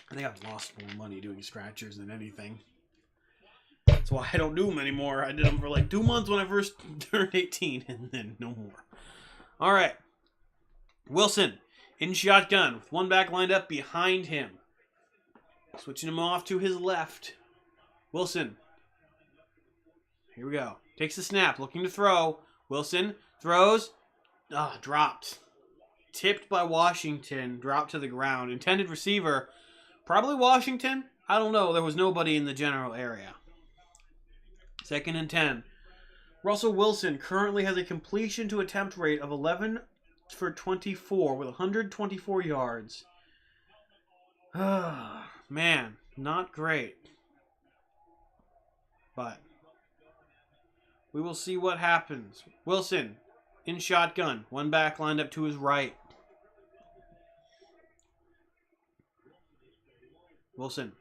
I think I've lost more money doing scratchers than anything. That's why I don't do them anymore. I did them for 2 months when I first turned 18, and then no more. All right. Wilson in shotgun with 1 back lined up behind him. Switching him off to his left. Wilson. Here we go. Takes the snap, looking to throw. Wilson throws. Dropped. Tipped by Washington. Dropped to the ground. Intended receiver. Probably Washington. I don't know. There was nobody in the general area. 2nd and 10. Russell Wilson currently has a completion to attempt rate of 11 for 24 with 124 yards. Man, not great. But we will see what happens. Wilson in shotgun. 1 back lined up to his right. Wilson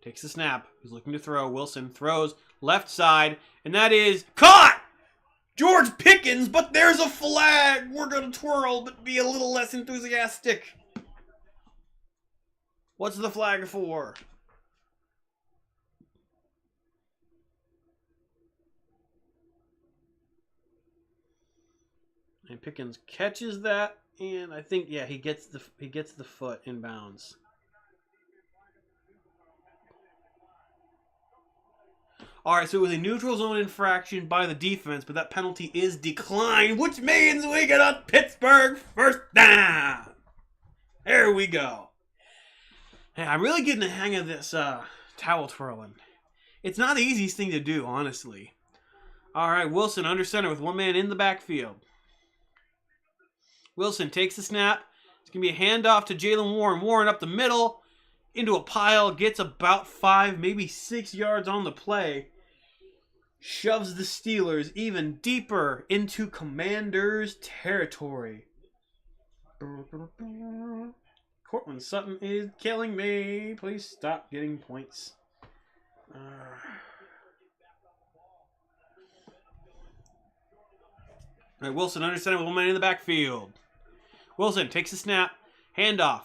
takes the snap. He's looking to throw. Wilson throws left side, and that is caught! George Pickens, but there's a flag. We're going to twirl, but be a little less enthusiastic. What's the flag for? And Pickens catches that, and I think he gets the foot in bounds. All right, so it was a neutral zone infraction by the defense, but that penalty is declined, which means we get a Pittsburgh first down. There we go. Hey, I'm really getting the hang of this towel twirling. It's not the easiest thing to do, honestly. All right, Wilson under center with 1 man in the backfield. Wilson takes the snap. It's going to be a handoff to Jalen Warren. Warren up the middle, into a pile, gets about 5, maybe 6 yards on the play. Shoves the Steelers even deeper into Commanders' territory. Cortland Sutton is killing me. Please stop getting points. All right, Wilson under center with 1 man in the backfield. Wilson takes the snap. Handoff.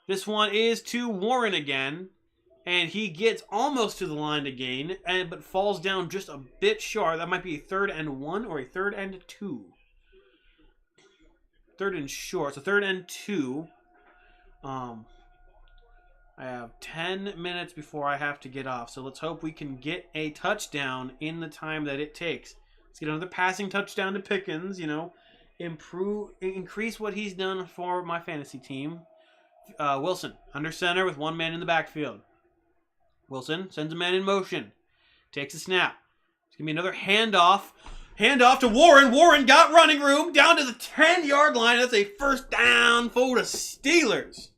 This one is to Warren again. And he gets almost to the line to gain, but falls down just a bit short. That might be a 3rd and 1 or a 3rd and 2. 3rd and short. So 3rd and 2. I have 10 minutes before I have to get off, so let's hope we can get a touchdown in the time that it takes. Let's get another passing touchdown to Pickens, increase what he's done for my fantasy team. Wilson, under center with one man in the backfield. Wilson sends a man in motion. Takes a snap. It's going to be another handoff. Handoff to Warren. Warren got running room down to the 10-yard line. That's a first down for the Steelers.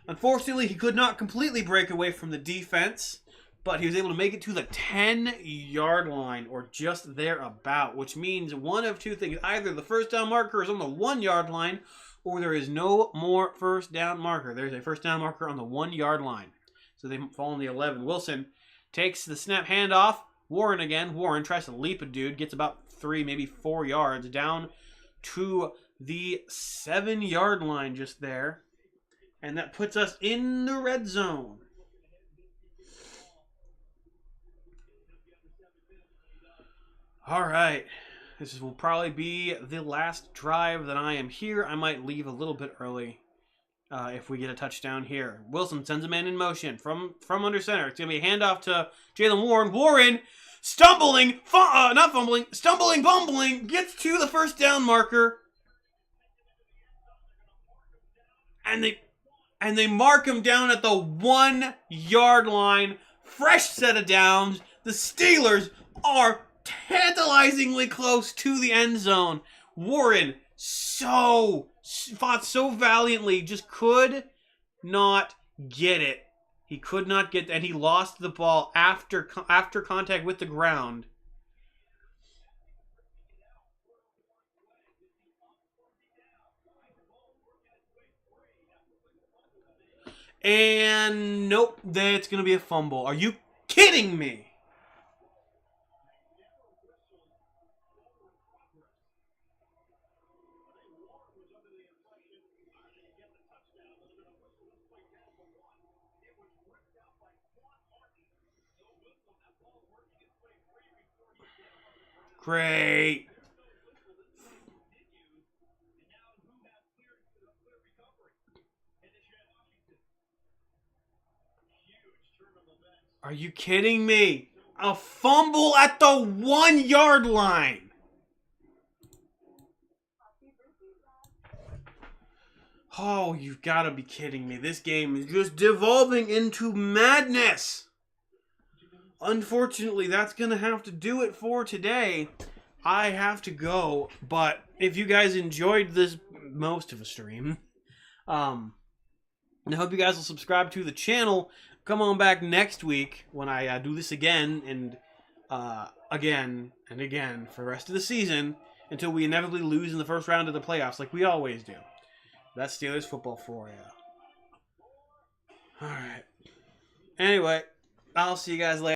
Unfortunately, he could not completely break away from the defense, but he was able to make it to the 10-yard line, or just thereabout, which means one of two things. Either the first down marker is on the 1-yard line, or there is no more first down marker. There's a first down marker on the 1-yard line. So they fall on the 11. Wilson takes the snap handoff. Warren again. Warren tries to leap a dude, gets about 3, maybe 4 yards, down to the 7-yard line just there. And that puts us in the red zone. All right. This will probably be the last drive that I am here. I might leave a little bit early if we get a touchdown here. Wilson sends a man in motion from under center. It's going to be a handoff to Jalen Warren. Warren, stumbling, bumbling, gets to the first down marker. And they mark him down at the 1-yard line. Fresh set of downs. The Steelers are tantalizingly close to the end zone. Warren fought so valiantly, just could not get it. He could not get, and he lost the ball after contact with the ground. And nope, that's going to be a fumble. Are you kidding me? Great. Are you kidding me? A fumble at the 1-yard line. Oh, you've got to be kidding me. This game is just devolving into madness. Unfortunately, that's going to have to do it for today. I have to go, but if you guys enjoyed this most of a stream, I hope you guys will subscribe to the channel. Come on back next week when I do this again and again and again for the rest of the season until we inevitably lose in the first round of the playoffs like we always do. That's Steelers football for you. All right. Anyway, I'll see you guys later.